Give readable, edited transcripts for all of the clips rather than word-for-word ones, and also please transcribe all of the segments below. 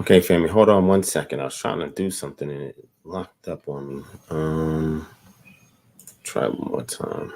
Okay, family, hold on 1 second. I was trying to do something and it locked up on me. Try one more time.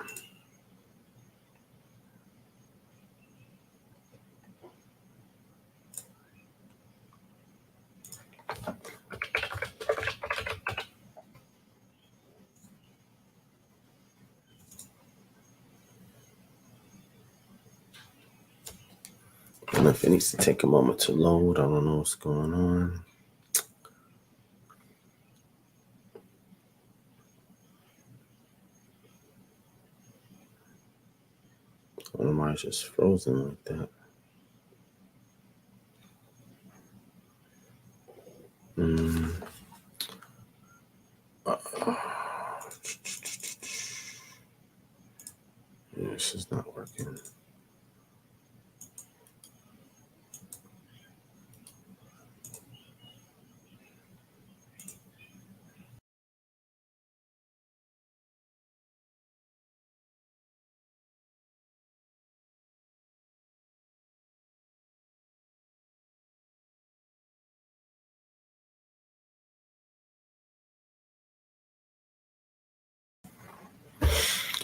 I don't know if it needs to take a moment to load. I don't know what's going on. I don't know why it's just frozen like that. This is not working.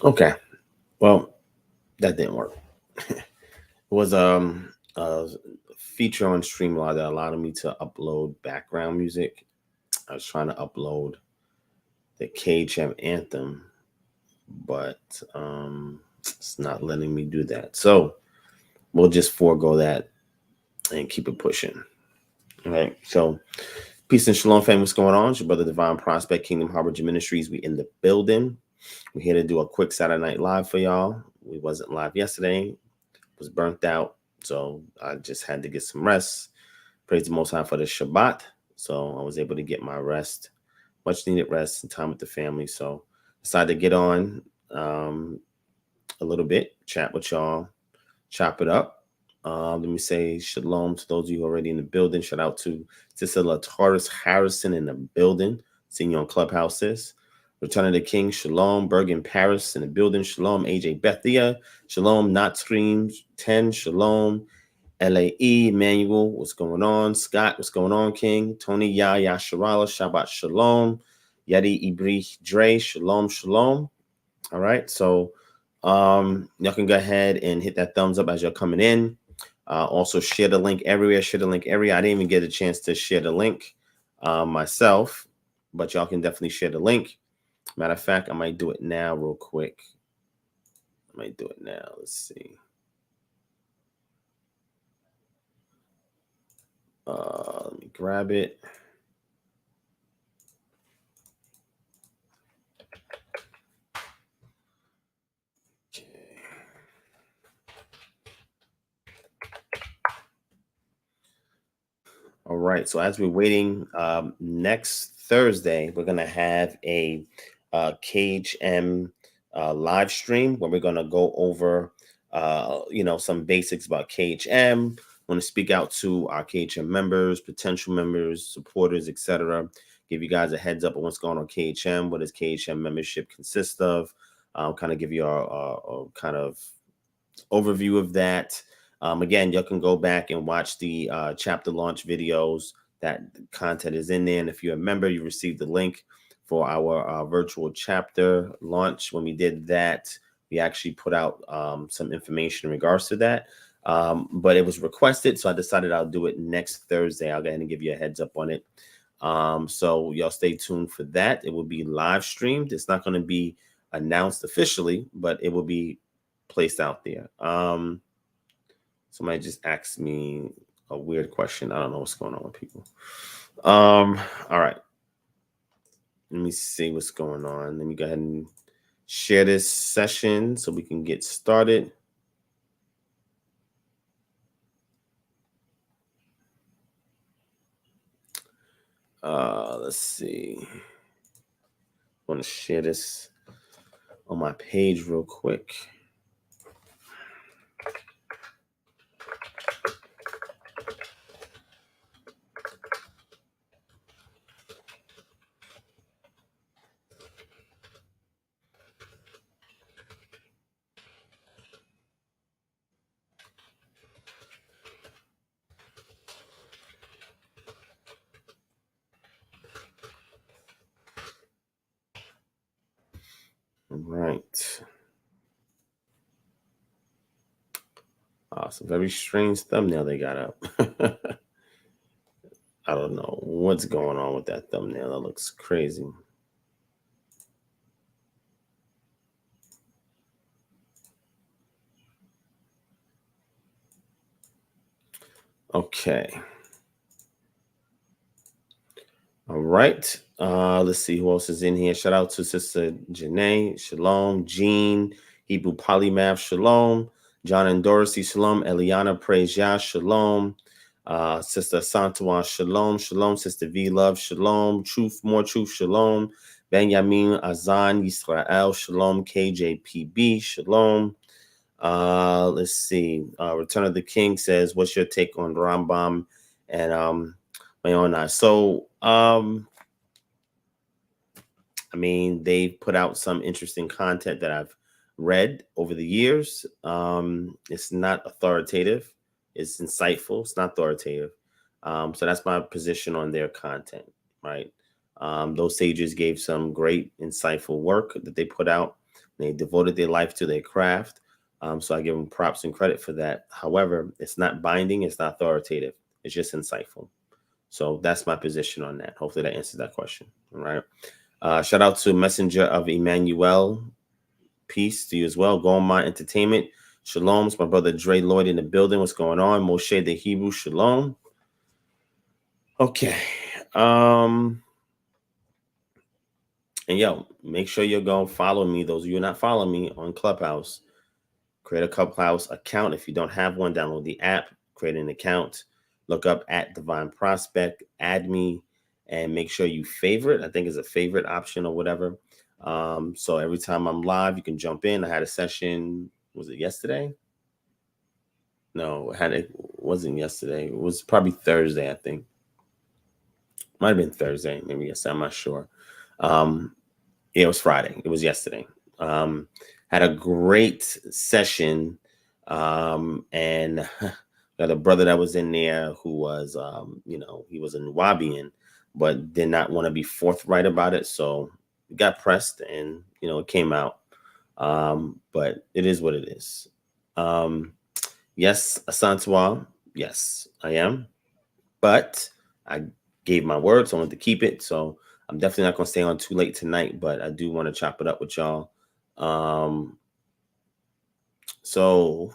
Okay. Well, that didn't work. It was a feature on Streamlabs that allowed me to upload background music. I was trying to upload the KHM anthem, but it's not letting me do that. So we'll just forego that and keep it pushing. All right. So peace and shalom, family. What's going on? It's your brother DivineProspect, Kingdom Harbinger Ministries. We in the building. We're here to do a quick Saturday night live for y'all. We wasn't live yesterday. Was burnt out. So I just had to get some rest. Praise the Most High for the Shabbat. So I was able to get my rest, much needed rest and time with the family. So decided to get on a little bit, chat with y'all, chop it up. Let me say shalom to those of you already in the building. Shout out to Sister Lataurus Harrison in the building. Seeing you on Clubhouse, sis. Return of the King, shalom. Bergen Paris in the building, shalom. AJ Bethia, shalom. Not Stream 10, shalom. LAE, Emmanuel, what's going on? Scott, what's going on, King? Tony, Yahya, Sharala, Shabbat, shalom. Yeti, Ibri, Dre, shalom, shalom. All right, so y'all can go ahead and hit that thumbs up as you're coming in. Also, share the link everywhere. Share the link everywhere. I didn't even get a chance to share the link myself, but y'all can definitely share the link. Matter of fact, I might do it now real quick. Let's see. Let me grab it. Okay. All right. So as we're waiting, next Thursday, we're going to have a KHM live stream where we're going to go over, some basics about KHM. Want to speak out to our KHM members, potential members, supporters, etc. Give you guys a heads up on what's going on KHM. What does KHM membership consist of? Kind of give you a kind of overview of that. Again, you can go back and watch the chapter launch videos. That content is in there. And if you're a member, you received the link for our virtual chapter launch. When we did that, we actually put out some information in regards to that. But it was requested, so I decided I'll do it next Thursday. I'll go ahead and give you a heads up on it. So y'all stay tuned for that. It will be live streamed. It's not going to be announced officially, but it will be placed out there. Somebody just asked me a weird question. I don't know what's going on with people. All right. Let me see what's going on. Let me go ahead and share this session so we can get started. Let's see. I want to share this on my page real quick. Clubhouse. A very strange thumbnail they got up. I don't know what's going on with that thumbnail. That looks crazy. Okay. All right. Let's see who else is in here. Shout out to Sister Janae. Shalom. Jean. Hebrew Polymath. Shalom. John and Dorothy. Shalom. Eliana. Praise Yah. Shalom. Sister Santawan. Shalom. Shalom. Sister V. Love. Shalom. Truth. More truth. Shalom. Benjamin Azan. Israel. Shalom. KJPB. Shalom. Let's see. Return of the King says, what's your take on Rambam and Mayonah? So, I mean, they've put out some interesting content that I've read over the years. It's not authoritative. It's insightful. It's not authoritative. So that's my position on their content, right? Those sages gave some great, insightful work that they put out. They devoted their life to their craft. So I give them props and credit for that. However, it's not binding. It's not authoritative. It's just insightful. So that's my position on that. Hopefully that answers that question. All right. Shout out to Messenger of Emmanuel. Peace to you as well. Goldmine Entertainment. Shalom. It's my brother Dre Lloyd in the building. What's going on? Moshe the Hebrew. Shalom. Okay. And yo, make sure you're going to follow me. Those of you who are not following me on Clubhouse, create a Clubhouse account. If you don't have one, download the app, create an account, look up at DivineProspect, add me, and make sure you favorite. I think it's a favorite option or whatever. So every time I'm live, you can jump in. I had a session, was it yesterday? No, it wasn't yesterday. It was probably Thursday, I think. Might have been Thursday, maybe yesterday, I'm not sure. Yeah, it was Friday. It was yesterday. Had a great session, and got a brother that was in there who was, he was a Nubian, but did not want to be forthright about it. So it got pressed, and it came out. But it is what it is. Yes, Asantwa. Yes, I am. But I gave my word, so I wanted to keep it. So I'm definitely not going to stay on too late tonight, but I do want to chop it up with y'all. So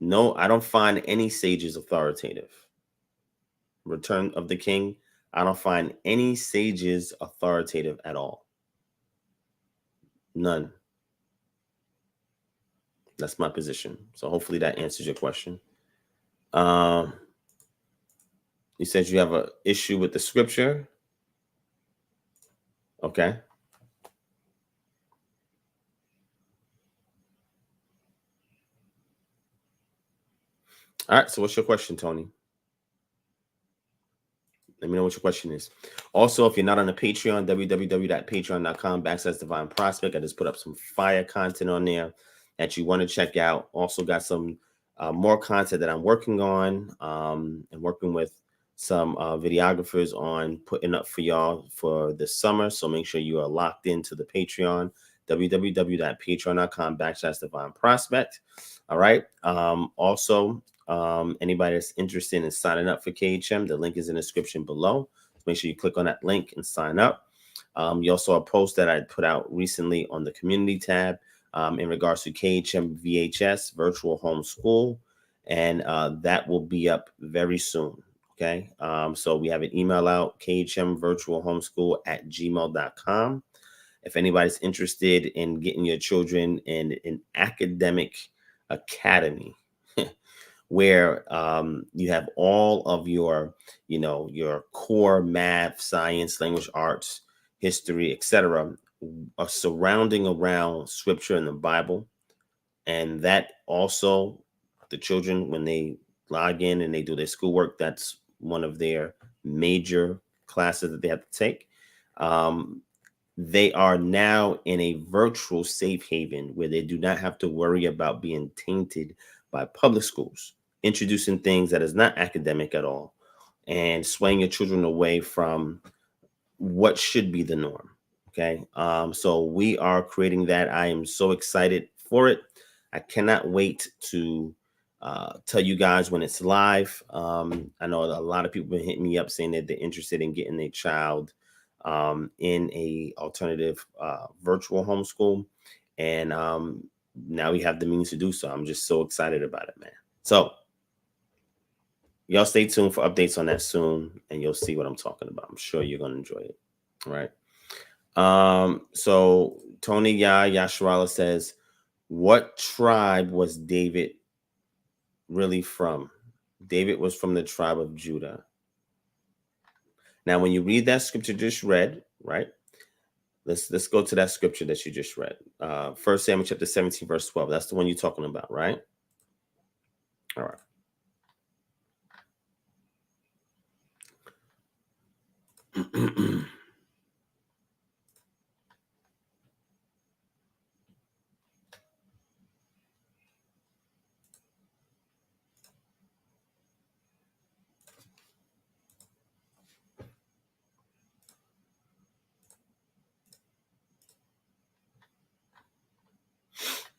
no, I don't find any sages authoritative. Return of the King, I don't find any sages authoritative at all. None. That's my position. So hopefully that answers your question. You said you have an issue with the scripture. Okay. All right. So what's your question, Tony? Let me know what your question is. Also, if you're not on the Patreon, www.patreon.com/DivineProspect. I just put up some fire content on there that you want to check out. Also got some more content that I'm working on and working with some videographers on putting up for y'all for the summer. So make sure you are locked into the Patreon, www.patreon.com/DivineProspect. All right. Also, anybody that's interested in signing up for KHM, the link is in the description below. Make sure you click on that link and sign up. You also saw a post that I put out recently on the community tab in regards to KHM VHS, virtual homeschool, and that will be up very soon. Okay. So we have an email out, khmvirtualhomeschool@gmail.com. If anybody's interested in getting your children in an academic academy, where you have all of your, your core math, science, language arts, history, etc., are surrounding around scripture and the Bible. And that also, the children, when they log in and they do their schoolwork, that's one of their major classes that they have to take. They are now in a virtual safe haven where they do not have to worry about being tainted by public schools, introducing things that is not academic at all, and swaying your children away from what should be the norm. Okay. So we are creating that. I am so excited for it. I cannot wait to tell you guys when it's live. I know a lot of people been hitting me up saying that they're interested in getting their child in a alternative virtual homeschool. And now we have the means to do so. I'm just so excited about it, man. So y'all stay tuned for updates on that soon, and you'll see what I'm talking about. I'm sure you're going to enjoy it. All right. So Tony Yasharala says, what tribe was David really from? David was from the tribe of Judah. Now, when you read that scripture just read, right? Let's go to that scripture that you just read. 1 Samuel chapter 17, verse 12. That's the one you're talking about, right? All right.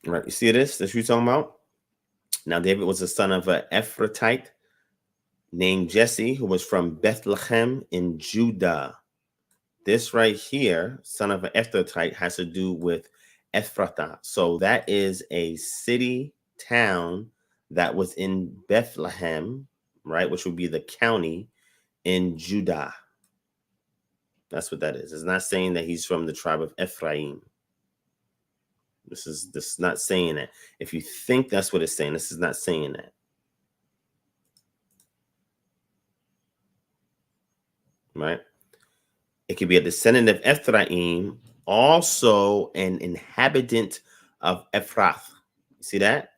All right, you see this? That's what you're talking about? Now, David was the son of an Ephrathite named Jesse, who was from Bethlehem in Judah. This right here, son of an Ephrathite, has to do with Ephrathah. So that is a city, town that was in Bethlehem, right? Which would be the county in Judah. That's what that is. It's not saying that he's from the tribe of Ephraim. This is not saying that. If you think that's what it's saying, this is not saying that. Right? It could be a descendant of Ephraim, also an inhabitant of Ephrath. See that?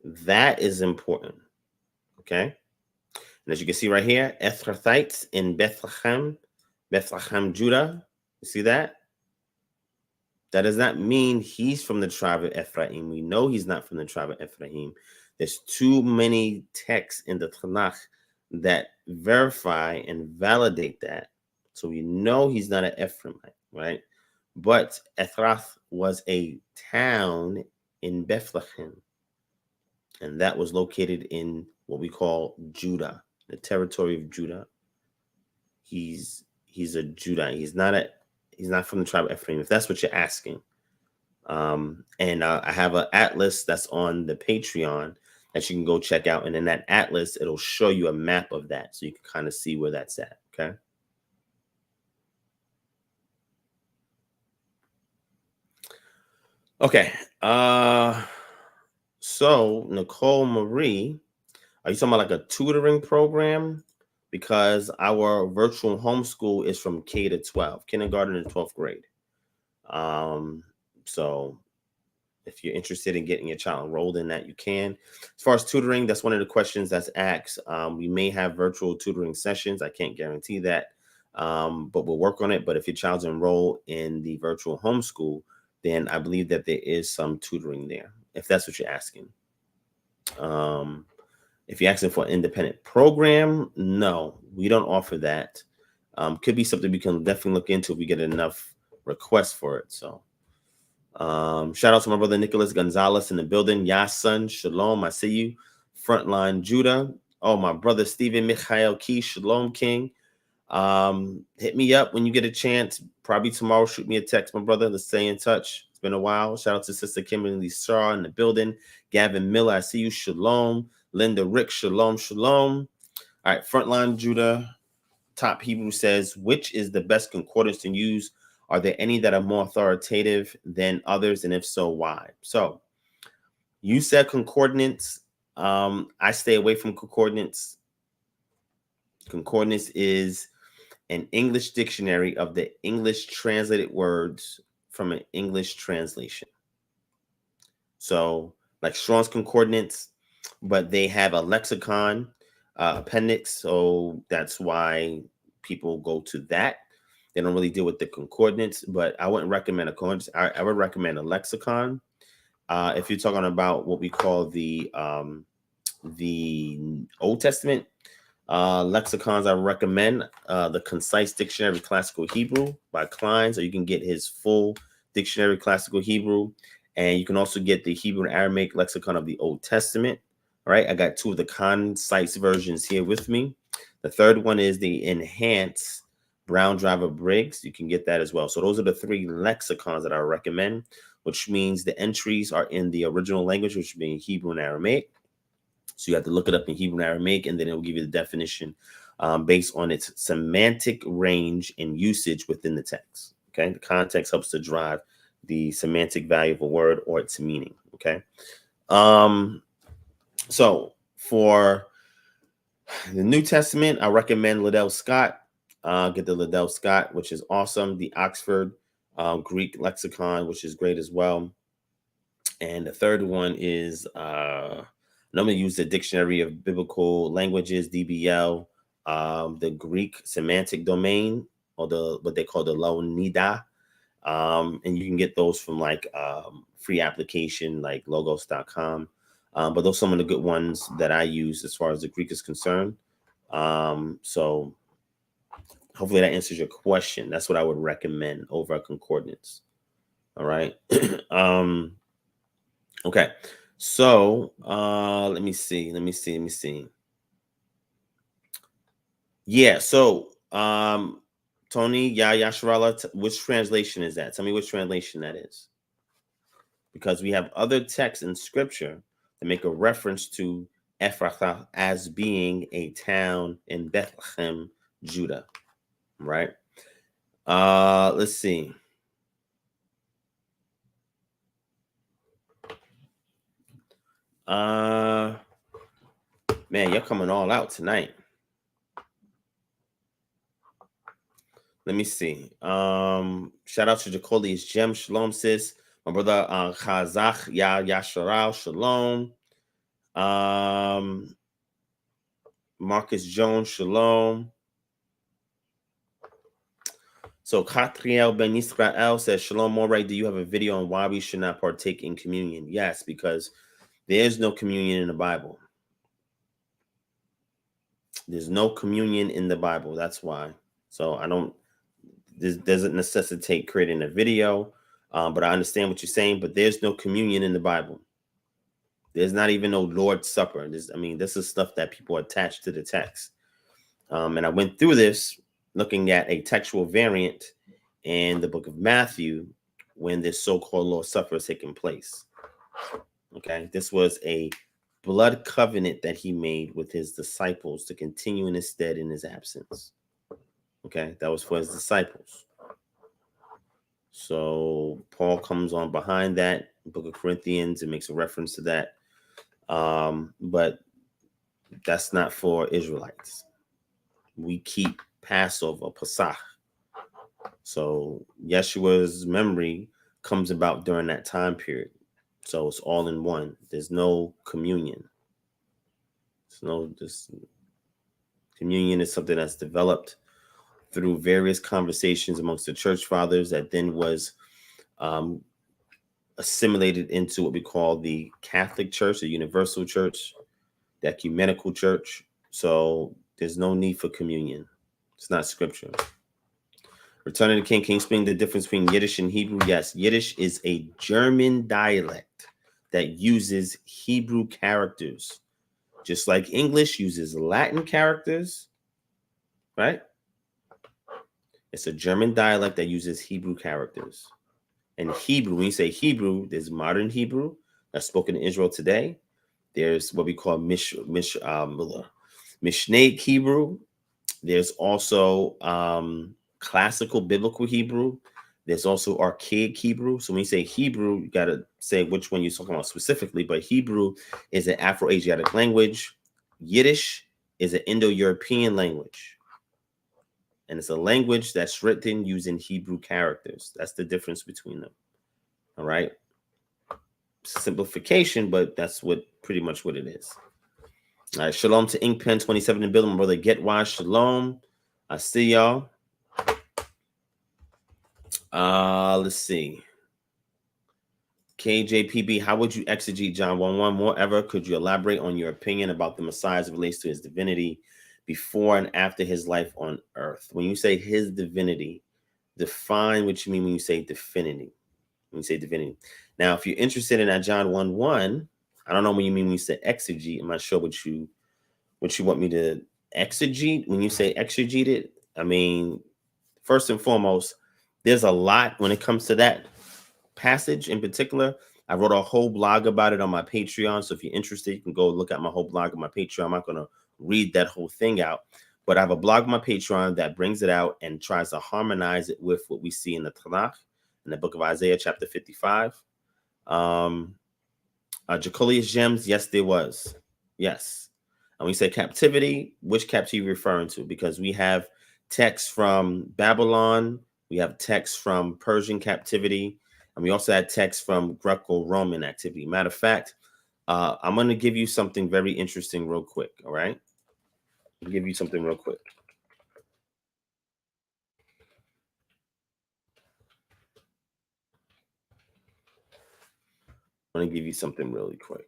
That is important. Okay? And as you can see right here, Ephrathites in Bethlehem, Judah. You see that? That does not mean he's from the tribe of Ephraim. We know he's not from the tribe of Ephraim. There's too many texts in the Tanakh that verify and validate that. So we know he's not an Ephraimite, right? But Ephrath was a town in Bethlehem. And that was located in what we call Judah, the territory of Judah. He's a Judah. He's not from the tribe of Ephraim, if that's what you're asking. And I have an atlas that's on the Patreon that you can go check out. And in that atlas, it'll show you a map of that. So you can kind of see where that's at. Okay. Okay. So Nicole Marie, are you talking about like a tutoring program? Because our virtual homeschool is from K to 12, kindergarten to 12th grade. So if you're interested in getting your child enrolled in that, you can. As far as tutoring, that's one of the questions that's asked. We may have virtual tutoring sessions. I can't guarantee that, but we'll work on it. But if your child's enrolled in the virtual homeschool, then I believe that there is some tutoring there, if that's what you're asking. If you're asking for an independent program, no, we don't offer that. Could be something we can definitely look into if we get enough requests for it. So shout out to my brother Nicholas Gonzalez in the building. Yasun, shalom, I see you. Frontline Judah. Oh, my brother Stephen Michael Key, shalom King. Hit me up when you get a chance. Probably tomorrow, shoot me a text, my brother. Let's stay in touch. It's been a while. Shout out to Sister Kimberly Shaw in the building. Gavin Miller, I see you. Shalom. Linda Rick, shalom, shalom. All right, Frontline Judah. Top Hebrew says, which is the best concordance to use? Are there any that are more authoritative than others? And if so, why? So you said concordance. I stay away from concordance. Concordance is an English dictionary of the English translated words from an English translation. So like Strong's Concordance, but they have a lexicon appendix. So that's why people go to that. They don't really deal with the concordance, but I wouldn't recommend a concordance. I would recommend a lexicon. If you're talking about what we call the Old Testament lexicons, I recommend the Concise Dictionary of Classical Hebrew by Klein, so you can get his full Dictionary of Classical Hebrew, and you can also get the Hebrew and Aramaic lexicon of the Old Testament. All right, I got 2 of the concise versions here with me. The third one is the enhanced Brown Driver Briggs. You can get that as well. So those are the 3 lexicons that I recommend, which means the entries are in the original language, which would be Hebrew and Aramaic. So you have to look it up in Hebrew and Aramaic, and then it will give you the definition based on its semantic range and usage within the text. Okay, the context helps to drive the semantic value of a word or its meaning. Okay. So for the New Testament, I recommend Liddell Scott. Get the Liddell Scott, which is awesome. The Oxford Greek Lexicon, which is great as well. And the third one is I'm going to use the Dictionary of Biblical Languages, DBL, the Greek Semantic Domain, or what they call the Loanida. And you can get those from like free application like logos.com. But those are some of the good ones that I use as far as the Greek is concerned. So hopefully that answers your question. That's what I would recommend over a concordance. All right. Okay. So let me see. Yeah. So Tony, Yasharala, which translation is that? Tell me which translation that is. Because we have other texts in scripture that make a reference to Ephrathah as being a town in Bethlehem, Judah. Right? Let's see. Man, you're coming all out tonight. Let me see. Shout out to Jacoli's Gem. Shalom, sis. My brother Chazach Yasharal. Shalom. Marcus Jones. Shalom. So Katriel Ben Israel says, Shalom Moray, do you have a video on why we should not partake in communion? Yes, because there is no communion in the Bible. There's no communion in the Bible. That's why. So this doesn't necessitate creating a video, but I understand what you're saying, but there's no communion in the Bible. There's not even no Lord's Supper. This is stuff that people attach to the text. And I went through this looking at a textual variant in the book of Matthew when this so-called Lord's Supper is taking place. Okay, this was a blood covenant that he made with his disciples to continue in his stead in his absence. Okay, that was for his disciples. So Paul comes on behind that, book of Corinthians, and makes a reference to that. But that's not for Israelites. We keep Passover, Pesach. So Yeshua's memory comes about during that time period. So it's all in one. There's no communion. Communion is something that's developed through various conversations amongst the church fathers that then was assimilated into what we call the Catholic Church, the Universal Church, the Ecumenical Church. So there's no need for communion. It's not scripture. Return of the King explained the difference between Yiddish and Hebrew. Yes, Yiddish is a German dialect that uses Hebrew characters, just like English uses Latin characters, right? It's a German dialect that uses Hebrew characters. And Hebrew, when you say Hebrew, there's modern Hebrew that's spoken in Israel today. There's what we call Mishnaic Hebrew. There's also classical biblical Hebrew. There's also archaic Hebrew. So when you say Hebrew, you got to say which one you're talking about specifically. But Hebrew is an Afro-Asiatic language. Yiddish is an Indo-European language. And it's a language that's written using Hebrew characters. That's the difference between them. All right. Simplification, but that's pretty much what it is. All right. Shalom to Inkpen 27 in building. My brother Get Wise. Shalom. I see y'all. Let's see. KJPB, how would you exegete John 1:1? Moreover, could you elaborate on your opinion about the Messiah as it relates to his divinity before and after his life on earth? When you say his divinity, define what you mean when you say divinity. When you say divinity. Now, if you're interested in that John 1:1, I don't know what you mean when you say exegete. I'm not sure what you want me to exegete. When you say exegete it, I mean, first and foremost, there's a lot when it comes to that passage in particular. I wrote a whole blog about it on my Patreon. So if you're interested, you can go look at my whole blog on my Patreon. I'm not going to read that whole thing out, but I have a blog on my Patreon that brings it out and tries to harmonize it with what we see in the Tanakh, in the book of Isaiah, chapter 55. Jacolius gems, yes, there was. Yes. And we say captivity, which captivity are you referring to? Because we have texts from Babylon, we have texts from Persian captivity, and we also had texts from Greco-Roman activity. Matter of fact, I'm going to give you something very interesting real quick, all right? I'll give you something real quick. I'm going to give you something really quick.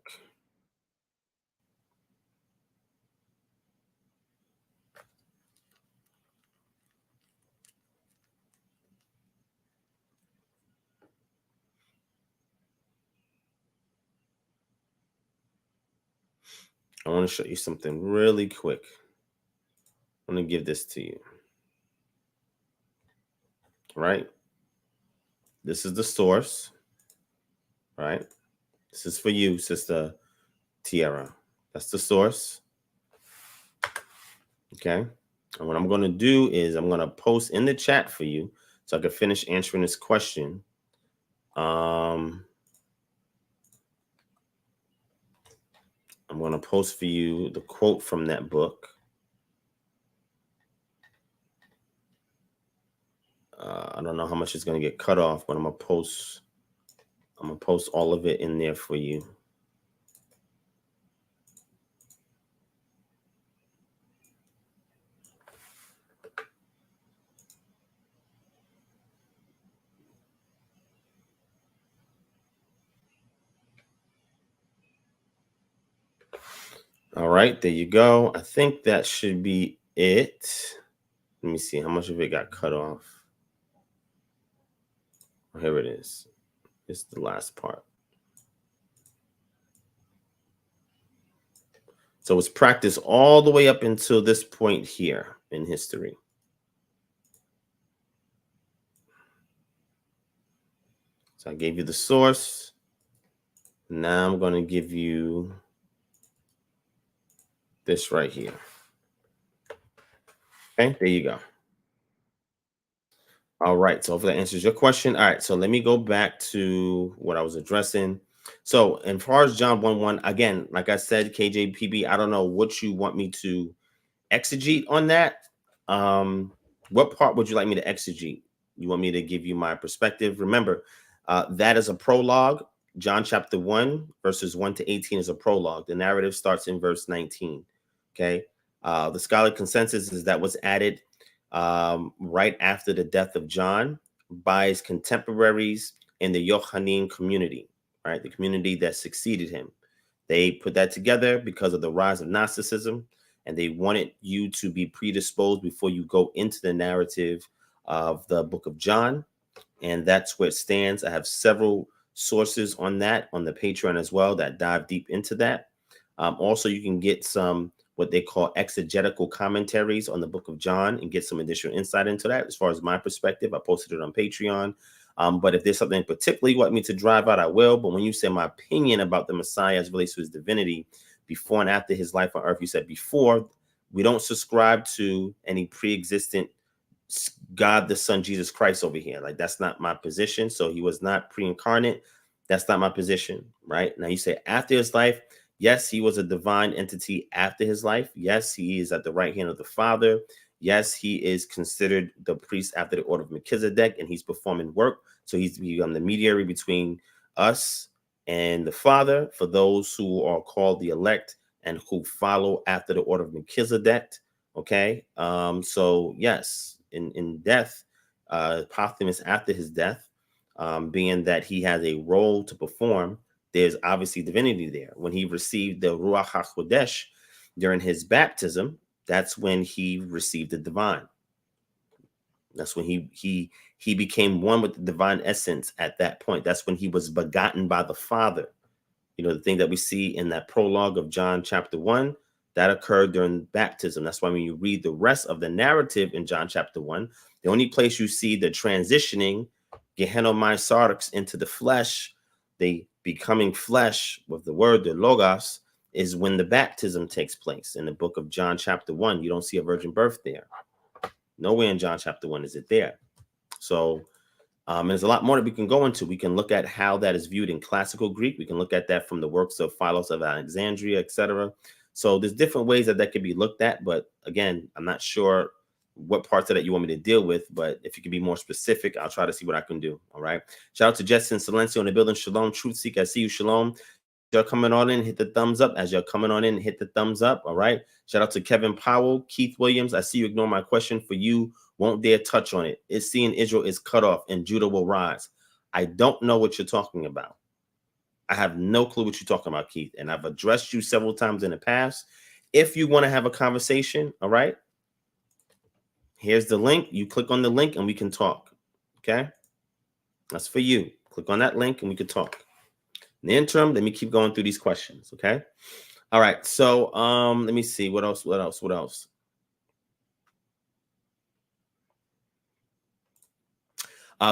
I want to show you something really quick. I'm going to give this to you. Right? This is the source. Right? This is for you, Sister Tierra. That's the source. Okay. And what I'm going to do is I'm going to post in the chat for you so I can finish answering this question. I'm going to post for you the quote from that book. I don't know how much it's going to get cut off, but I'm going to post all of it in there for you. All right, there you go. I think that should be it. Let me see how much of it got cut off. Here it is. It's the last part. So it's practiced all the way up until this point here in history. So I gave you the source. Now I'm going to give you this right here. Okay, there you go. All right, so hopefully that answers your question. All right, so let me go back to what I was addressing. So as far as John 1:1, again, like I said, KJPB, I don't know what you want me to exegete on that. What part would you like me to exegete? You want me to give you my perspective? Remember, that is a prologue. John chapter 1, verses 1 to 18 is a prologue. The narrative starts in verse 19. Okay. The scholarly consensus is that was added right after the death of John by his contemporaries in the Johannine community, right? The community that succeeded him. They put that together because of the rise of Gnosticism, and they wanted you to be predisposed before you go into the narrative of the book of John. And that's where it stands. I have several sources on that on the Patreon as well that dive deep into that. Also, you can get some what they call exegetical commentaries on the book of John and get some additional insight into that. As far as my perspective, I posted it on Patreon. But if there's something particularly you want me to drive out, I will. But when you say my opinion about the Messiah as relates to his divinity before and after his life on earth, you said before, we don't subscribe to any pre-existent God the Son, Jesus Christ over here. Like, that's not my position. So he was not pre-incarnate. That's not my position, right? Now you say after his life, yes, he was a divine entity after his life. Yes, he is at the right hand of the Father. Yes, he is considered the priest after the order of Melchizedek, and he's performing work. So he's become the mediator between us and the Father for those who are called the elect and who follow after the order of Melchizedek. Okay. So yes, in death, Pothimus after his death, being that he has a role to perform, there's obviously divinity there. When he received the Ruach HaKodesh during his baptism, that's when he received the divine. That's when he became one with the divine essence at that point. That's when he was begotten by the Father. The thing that we see in that prologue of John chapter 1, that occurred during baptism. That's why when you read the rest of the narrative in John chapter 1, the only place you see the transitioning, Gehenomai Sarx, into the flesh, the becoming flesh with the word, the Logos, is when the baptism takes place. In the book of John chapter 1, you don't see a virgin birth there. Nowhere in John chapter 1 is it there. So there's a lot more that we can go into. We can look at how that is viewed in classical Greek. We can look at that from the works of Philos of Alexandria, etc. So there's different ways that can be looked at. But again, I'm not sure what parts of that you want me to deal with. But if you can be more specific, I'll try to see what I can do. All right. Shout out to Justin Silencio in the building. Shalom, Truth Seek. I see you. Shalom. Y'all coming on in, hit the thumbs up. As you're coming on in, hit the thumbs up. All right. Shout out to Kevin Powell, Keith Williams. I see you. Ignore my question for you. Won't dare touch on it. It's seeing Israel is cut off and Judah will rise. I don't know what you're talking about. I have no clue what you're talking about, Keith. And I've addressed you several times in the past. If you want to have a conversation, all right, here's the link. You click on the link and we can talk. Okay. That's for you. Click on that link and we can talk. In the interim, let me keep going through these questions. Okay. All right. So let me see. What else?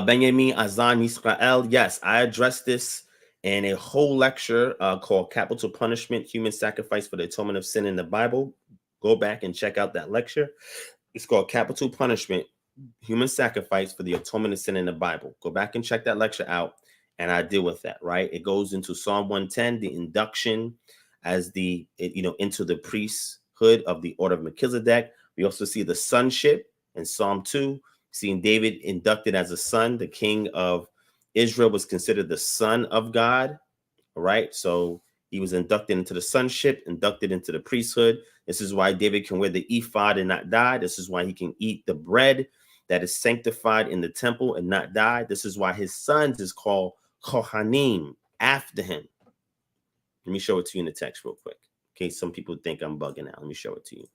Benjamin Azan Israel. Yes, I addressed this in a whole lecture called Capital Punishment, Human Sacrifice for the Atonement of Sin in the Bible. Go back and check out that lecture. It's called Capital Punishment, Human Sacrifice for the Atonement of Sin in the Bible. Go back and check that lecture out, and I deal with that, right? It goes into Psalm 110, the induction as into the priesthood of the order of Melchizedek. We also see the sonship in Psalm 2. Seeing David inducted as a son, the king of Israel was considered the son of God. All right. So he was inducted into the sonship, inducted into the priesthood. This is why David can wear the ephod and not die. This is why he can eat the bread that is sanctified in the temple and not die. This is why his sons is called Kohanim after him. Let me show it to you in the text real quick. In case some people think I'm bugging out. Let me show it to you.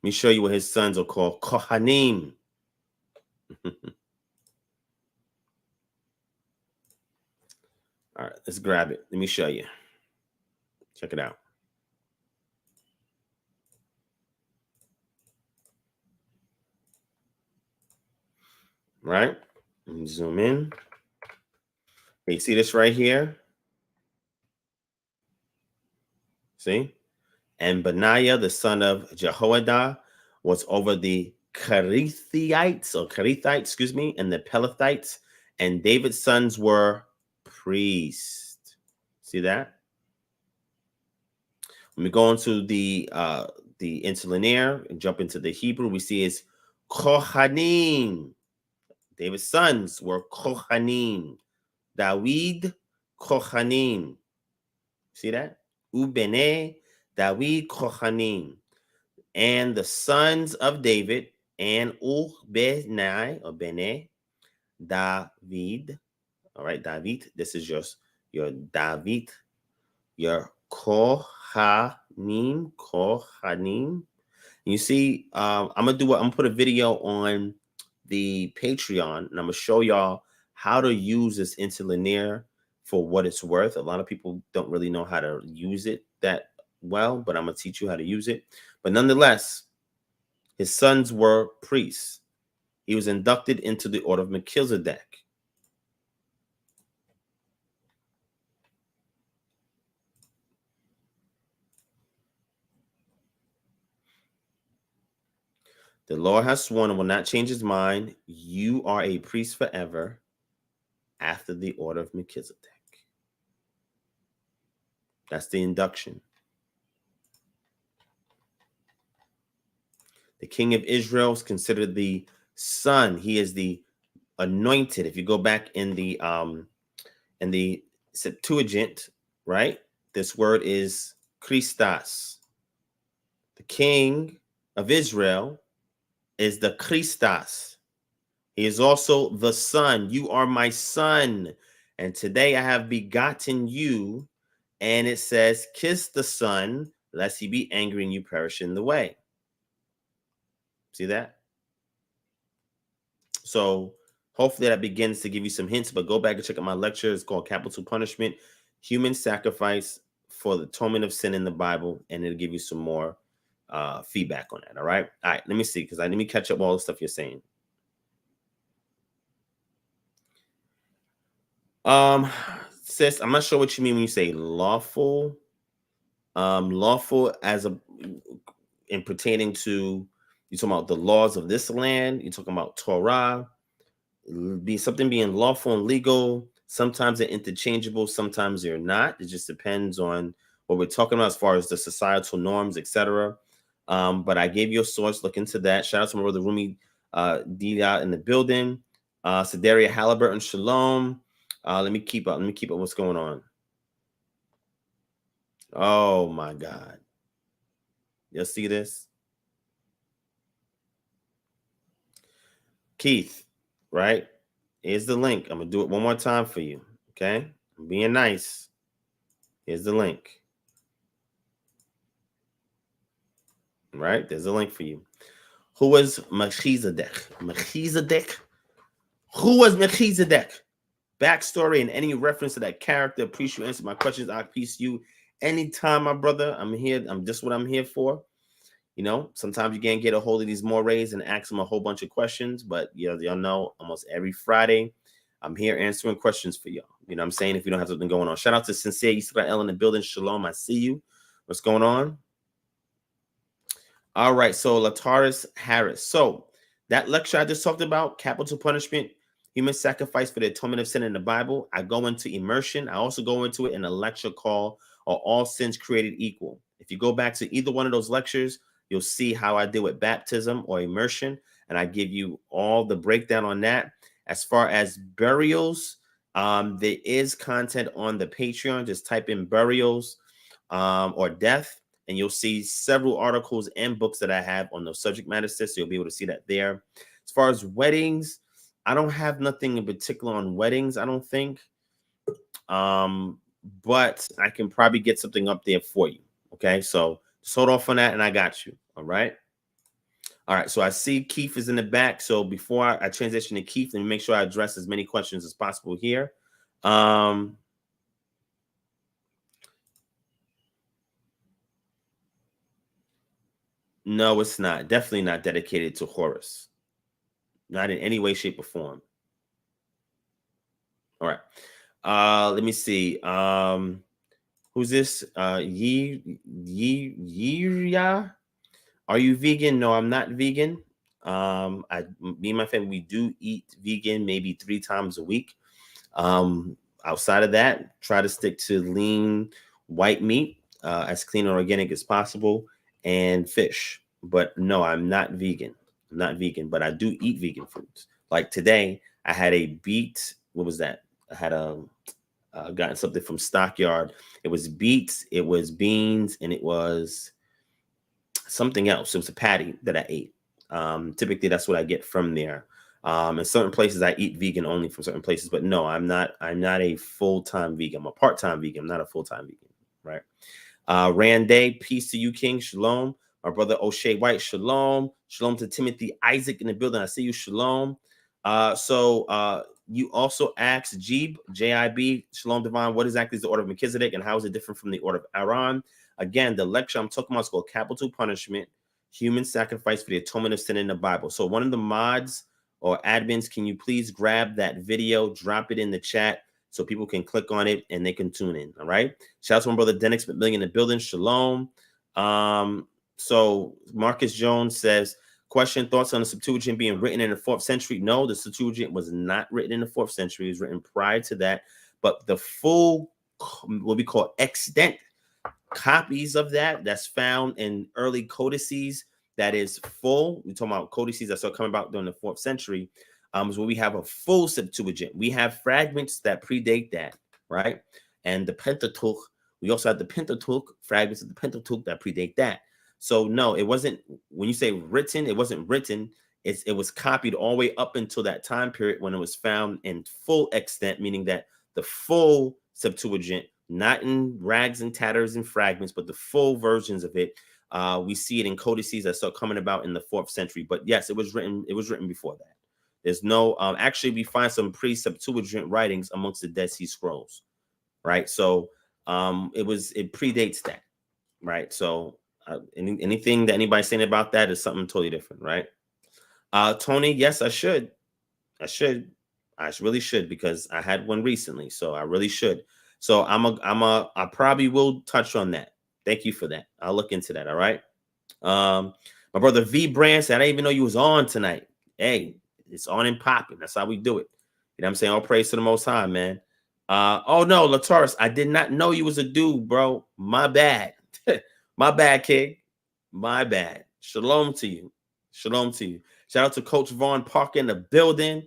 Let me show you what his sons are called. Kohanim. All right, let's grab it. Let me show you. Check it out. Right? Let me zoom in. You see this right here? See? And Benaiah, the son of Jehoiada, was over the Kerethites, and the Pelethites. And David's sons were priests. See that? When we go into the interlinear and jump into the Hebrew, we see is Kohanim. David's sons were Kohanim. David, Kohanim. See that? Ubene, David, Kohanim. And the sons of David, and Benai, or Bene, David. All right, David. This is your David, your Kohanim. You see, I'm gonna put a video on the Patreon, and I'm gonna show y'all how to use this interlinear for what it's worth. A lot of people don't really know how to use it that well, but I'm gonna teach you how to use it. But nonetheless, his sons were priests. He was inducted into the order of Melchizedek. The Lord has sworn and will not change his mind. You are a priest forever after the order of Melchizedek. That's the induction. The king of Israel is considered the son. He is the anointed. If you go back in the Septuagint, right? This word is Christos. The king of Israel is the Christos. He is also the son. You are my son, and today I have begotten you. And it says, kiss the son, lest he be angry and you perish in the way. See that? So Hopefully that begins to give you some hints, but go back and check out my lecture. It's called Capital Punishment, Human Sacrifice for the Atonement of Sin in the Bible, and it'll give you some more feedback on that. All right. Let me see, because let me catch up all the stuff you're saying. Sis, I'm not sure what you mean when you say lawful. Lawful as in pertaining to, you're talking about the laws of this land. You're talking about Torah. Something being lawful and legal. Sometimes they're interchangeable. Sometimes they're not. It just depends on what we're talking about as far as the societal norms, etc. But I gave you a source. Look into that. Shout out to my brother Rumi Dia in the building. Sedaria Halliburton, Shalom. Let me keep up. What's going on? Oh my God. You'll see this? Keith, right? Here's the link. I'm going to do it one more time for you. Okay? I'm being nice. Here's the link. Right? There's a link for you. Who was Melchizedek? Who was Melchizedek? Backstory and any reference to that character. Appreciate you answer my questions. I peace you anytime, my brother. I'm here. I'm just what I'm here for. You know, sometimes you can't get a hold of these Morays and ask them a whole bunch of questions, but y'all know almost every Friday I'm here answering questions for y'all. You know what I'm saying? If you don't have something going on. Shout out to Sincere Israel in the building. Shalom. I see you. What's going on? All right. So Lataris Harris. So that lecture I just talked about, capital punishment, human sacrifice for the atonement of sin in the Bible. I go into immersion. I also go into it in a lecture called Are All Sins Created Equal? If you go back to either one of those lectures, you'll see how I deal with baptism or immersion, and I give you all the breakdown on that. As far as burials, there is content on the Patreon. Just type in burials or death, and you'll see several articles and books that I have on those subject matter. So you'll be able to see that there. As far as weddings, I don't have nothing in particular on weddings, I don't think. But I can probably get something up there for you. Okay, so just hold off on that, and I got you. All right. All right. So I see Keith is in the back. So before I transition to Keith, let me make sure I address as many questions as possible here. No, it's not. Definitely not dedicated to Horus. Not in any way, shape, or form. All right. Let me see. Who's this? Yiria? Are you vegan? No, I'm not vegan. Me and my family, we do eat vegan maybe 3 times a week. Outside of that, try to stick to lean white meat, as clean and organic as possible, and fish. But no, I'm not vegan. I'm not vegan, but I do eat vegan foods. Like today, I had a beet. What was that? I had gotten something from Stockyard. It was beets, it was beans, and it was something else. It was a patty that I ate. Typically, that's what I get from there. In certain places, I eat vegan only from certain places, but no, I'm not a full-time vegan. I'm a part-time vegan. I'm not a full-time vegan, right? Randay, peace to you, King. Shalom. My brother O'Shea White, shalom. Shalom to Timothy Isaac in the building. I see you, shalom. So you also asked Jeeb, J-I-B, shalom divine, what exactly is the order of Melchizedek and how is it different from the order of Aaron? Again, the lecture I'm talking about is called Capital Punishment, Human Sacrifice for the Atonement of Sin in the Bible. So one of the mods or admins, can you please grab that video, drop it in the chat so people can click on it and they can tune in, all right? Shout out to my brother Dennis McMillian in the building, shalom. So Marcus Jones says, question, thoughts on the Septuagint being written in the 4th century? No, the Septuagint was not written in the 4th century. It was written prior to that. But the full, what we call extant copies of that's found in early codices that is full. We're talking about codices that started coming about during the 4th century. Is where we have a full Septuagint. We have fragments that predate that, right? And the Pentateuch, we also have the Pentateuch, fragments of the Pentateuch that predate that. So no, it wasn't, when you say written, it wasn't written. It was copied all the way up until that time period when it was found in full extent, meaning that the full Septuagint, not in rags and tatters and fragments, but the full versions of it. We see it in codices that start coming about in the 4th century. But yes, it was written before that. There's no, actually, we find some pre-Septuagint writings amongst the Dead Sea Scrolls, right? So it predates that, right? So anything that anybody's saying about that is something totally different, right? Tony, yes, I should. I really should, because I had one recently, so I really should. So I probably will touch on that. Thank you for that. I'll look into that. All right. My brother V Brand said, I didn't even know you was on tonight. Hey, it's on and popping. That's how we do it. You know what I'm saying? All praise to the Most High, man. Oh no, Lataurus, I did not know you was a dude, bro. My bad. My bad, kid. My bad. Shalom to you. Shalom to you. Shout out to Coach Vaughn Parker in the building.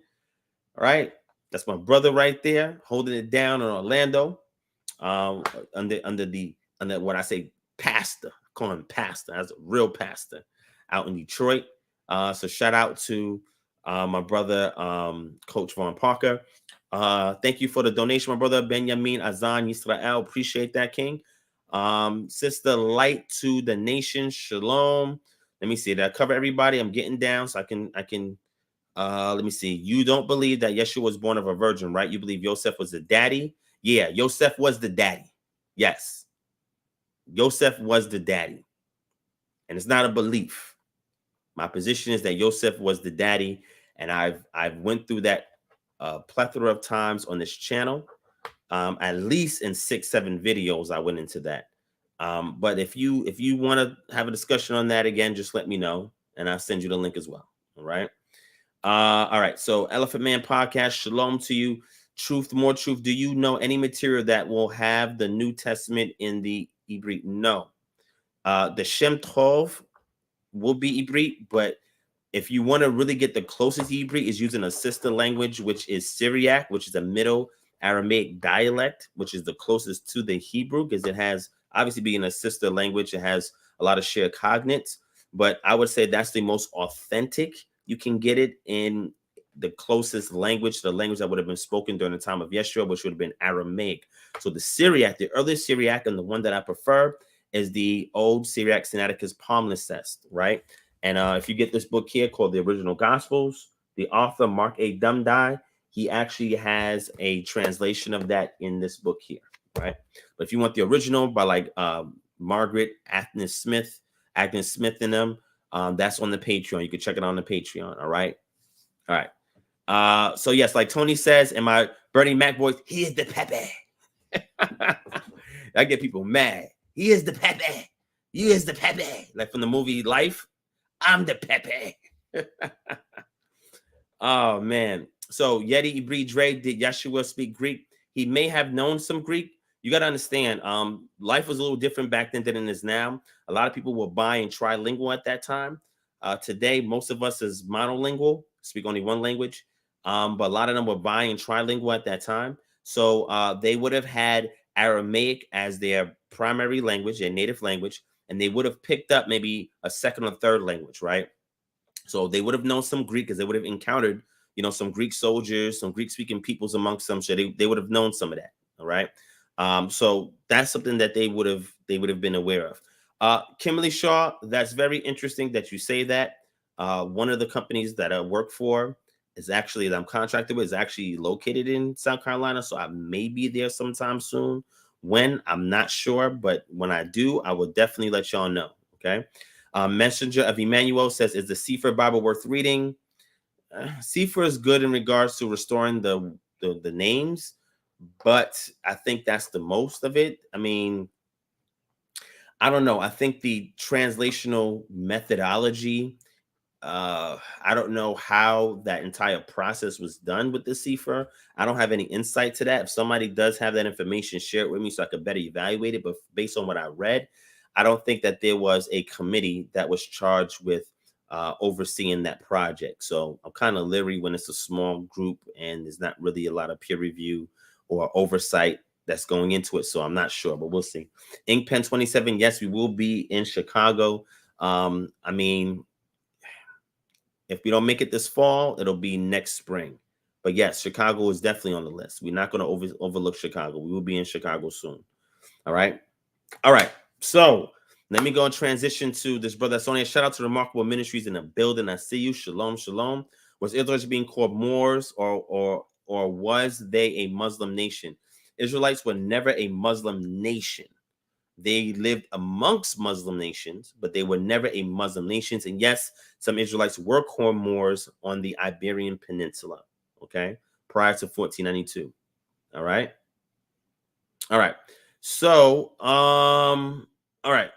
All right. That's my brother right there, holding it down in Orlando. Under what I say, pastor. I call him pastor. That's a real pastor out in Detroit. So shout out to my brother, Coach Vaughn Parker. Thank you for the donation, my brother Benjamin Azan Yisrael. Appreciate that, King. Sister Light to the Nation. Shalom. Let me see. Did I cover everybody? I'm getting down so I can let me see. You don't believe that Yeshua was born of a virgin, right? You believe Joseph was the daddy? Yeah, Joseph was the daddy. Yes. Joseph was the daddy. And it's not a belief. My position is that Joseph was the daddy, and I've went through that plethora of times on this channel. At least in 6-7 videos I went into that. But if you want to have a discussion on that again, just let me know, and I'll send you the link as well. All right. All right. So Elephant Man Podcast, shalom to you. Truth, more truth. Do you know any material that will have the New Testament in the Hebrew? No. The Shem Tov will be Hebrew, but if you want to really get the closest Hebrew, is using a sister language, which is Syriac, which is a Middle Aramaic dialect, which is the closest to the Hebrew, because it has, obviously being a sister language, it has a lot of shared cognates. But I would say that's the most authentic. You can get it in the closest language, the language that would have been spoken during the time of Yeshua, which would have been Aramaic. So the Syriac, the earliest Syriac, and the one that I prefer is the old Syriac Sinaiticus Palimpsest, right? And if you get this book here called The Original Gospels, the author, Mark A. Dumdai, he actually has a translation of that in this book here, right? But if you want the original by like Margaret Agnes Smith and them, that's on the Patreon. You can check it on the Patreon, all right? All right. So yes, like Tony says, in my Bernie Mac voice, he is the Pepe. I get people mad. He is the Pepe. You is the Pepe. Like from the movie Life. I'm the Pepe. Oh, man. So Yeti Ibri Dre, did Yeshua speak Greek? He may have known some Greek. You got to understand, life was a little different back then than it is now. A lot of people were bi and trilingual at that time. Today, most of us is monolingual, speak only one language. But a lot of them were bi and trilingual at that time. So they would have had Aramaic as their primary language, their native language, and they would have picked up maybe a second or third language, right? So they would have known some Greek because they would have encountered, some Greek soldiers, some Greek-speaking peoples amongst them. So they would have known some of that. All right. So that's something that they would have been aware of. Kimberly Shaw, that's very interesting that you say that. One of the companies that I work for is actually, that I'm contracted with, is actually located in South Carolina. So I may be there sometime soon. When, I'm not sure, but when I do, I will definitely let y'all know. Okay. Messenger of Emmanuel says, is the Sefer Bible worth reading? Sefer is good in regards to restoring the names, but I think that's the most of it. I mean, I don't know. I think the translational methodology, I don't know how that entire process was done with the Sefer. I don't have any insight to that. If somebody does have that information, share it with me so I could better evaluate it. But based on what I read, I don't think that there was a committee that was charged with overseeing that project. So I'm kind of leery when it's a small group and there's not really a lot of peer review or oversight that's going into it. So I'm not sure, but we'll see. Ink Pen 27, yes, we will be in Chicago. I mean, if we don't make it this fall, it'll be next spring. But yes, Chicago is definitely on the list. We're not going to overlook Chicago. We will be in Chicago soon. All right. All right. So let me go and transition to this brother Sonia. Shout out to Remarkable Ministries in the building. I see you. Shalom, shalom. Was Israelites being called Moors, or was they a Muslim nation? Israelites were never a Muslim nation. They lived amongst Muslim nations, but they were never a Muslim nation. And yes, some Israelites were called Moors on the Iberian Peninsula, okay, prior to 1492. All right. All right. So, all right.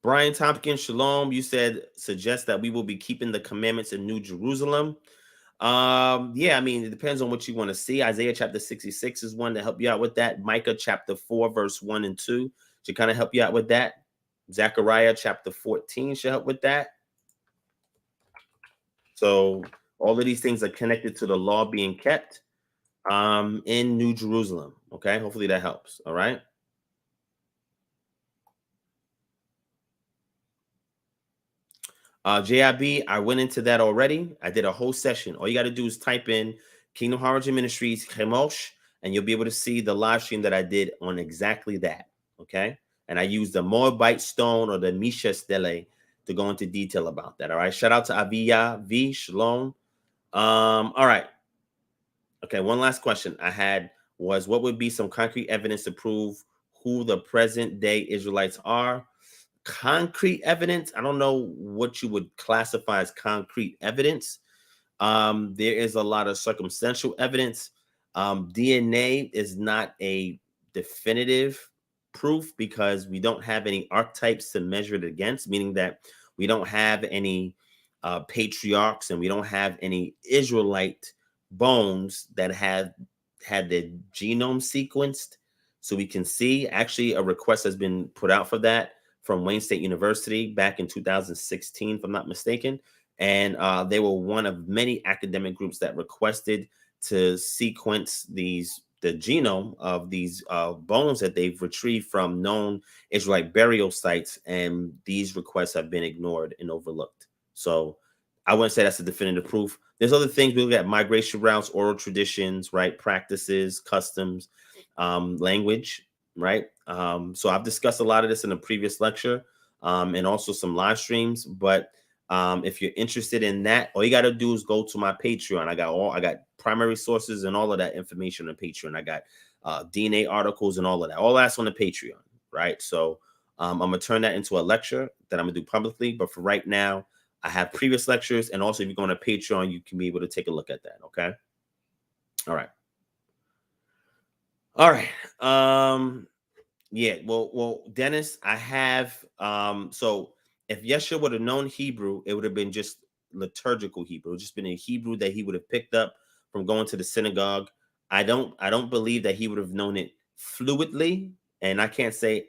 Brian Tompkins, shalom. You said suggest that we will be keeping the commandments in New Jerusalem. Yeah, I mean, it depends on what you want to see. Isaiah chapter 66 is one to help you out with that. Micah chapter 4, verse 1 and 2 should kind of help you out with that. Zechariah chapter 14 should help with that. So all of these things are connected to the law being kept in New Jerusalem. Okay, hopefully that helps. All right. JIB, I went into that already. I did a whole session. All you got to do is type in Kingdom Harbinger Ministries, Chemosh, and you'll be able to see the live stream that I did on exactly that. Okay. And I used the Moabite stone or the Misha Stele to go into detail about that. All right. Shout out to Aviyah V. Shalom. All right. Okay. One last question I had was, what would be some concrete evidence to prove who the present day Israelites are? Concrete evidence, I don't know what you would classify as concrete evidence. There is a lot of circumstantial evidence. DNA is not a definitive proof because we don't have any archetypes to measure it against, meaning that we don't have any patriarchs and we don't have any Israelite bones that have had their genome sequenced so we can see. Actually, a request has been put out for that from Wayne State University back in 2016, if I'm not mistaken. And they were one of many academic groups that requested to sequence the genome of these bones that they've retrieved from known Israelite burial sites. And these requests have been ignored and overlooked. So I wouldn't say that's a definitive proof. There's other things. We look at migration routes, oral traditions, right? Practices, customs, language, right? So I've discussed a lot of this in a previous lecture and also some live streams. But if you're interested in that, all you got to do is go to my Patreon. I got primary sources and all of that information on Patreon. I got DNA articles and all of that. All that's on the Patreon, right? So I'm gonna turn that into a lecture that I'm gonna do publicly. But for right now, I have previous lectures, and also if you go on a Patreon, you can be able to take a look at that. Okay. All right. All right. Yeah, well, Dennis, I have so if Yeshua would have known Hebrew, it would have been just liturgical Hebrew, just been a Hebrew that he would have picked up from going to the synagogue. I don't believe that he would have known it fluidly, and I can't say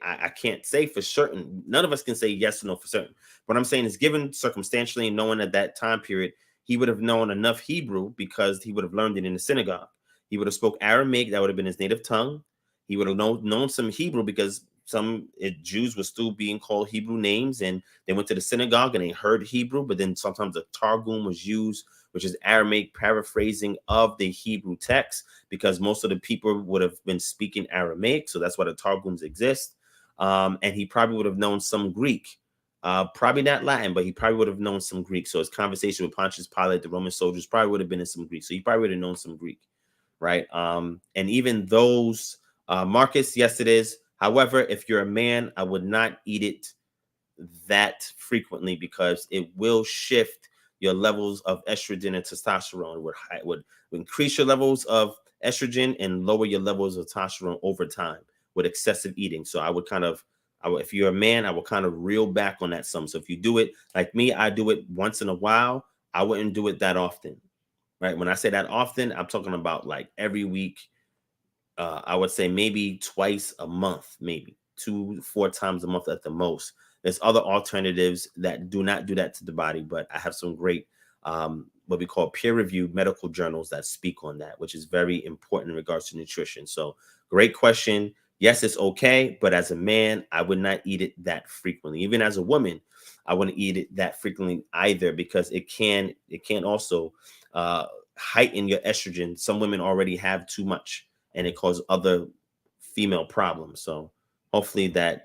for certain. None of us can say yes or no for certain. What I'm saying is, given circumstantially knowing at that time period, he would have known enough Hebrew because he would have learned it in the synagogue. He would have spoke Aramaic, that would have been his native tongue. He would have known some Hebrew because some Jews were still being called Hebrew names, and they went to the synagogue and they heard Hebrew, but then sometimes the Targum was used, which is Aramaic paraphrasing of the Hebrew text, because most of the people would have been speaking Aramaic, so that's why the Targums exist. And he probably would have known some Greek, probably not Latin, but he probably would have known some Greek. So his conversation with Pontius Pilate, the Roman soldiers, probably would have been in some Greek. So he probably would have known some Greek, right? And even those Marcus, yes, it is. However, if you're a man, I would not eat it that frequently because it will shift your levels of estrogen and testosterone. It would increase your levels of estrogen and lower your levels of testosterone over time with excessive eating. So if you're a man, I will kind of reel back on that some. So if you do it like me, I do it once in a while. I wouldn't do it that often, right? When I say that often, I'm talking about like every week. I would say maybe twice a month, maybe 2-4 times a month at the most. There's other alternatives that do not do that to the body, but I have some great, what we call peer-reviewed medical journals that speak on that, which is very important in regards to nutrition. So great question. Yes, it's okay, but as a man, I would not eat it that frequently. Even as a woman, I wouldn't eat it that frequently either because it can also heighten your estrogen. Some women already have too much, and it causes other female problems. So hopefully that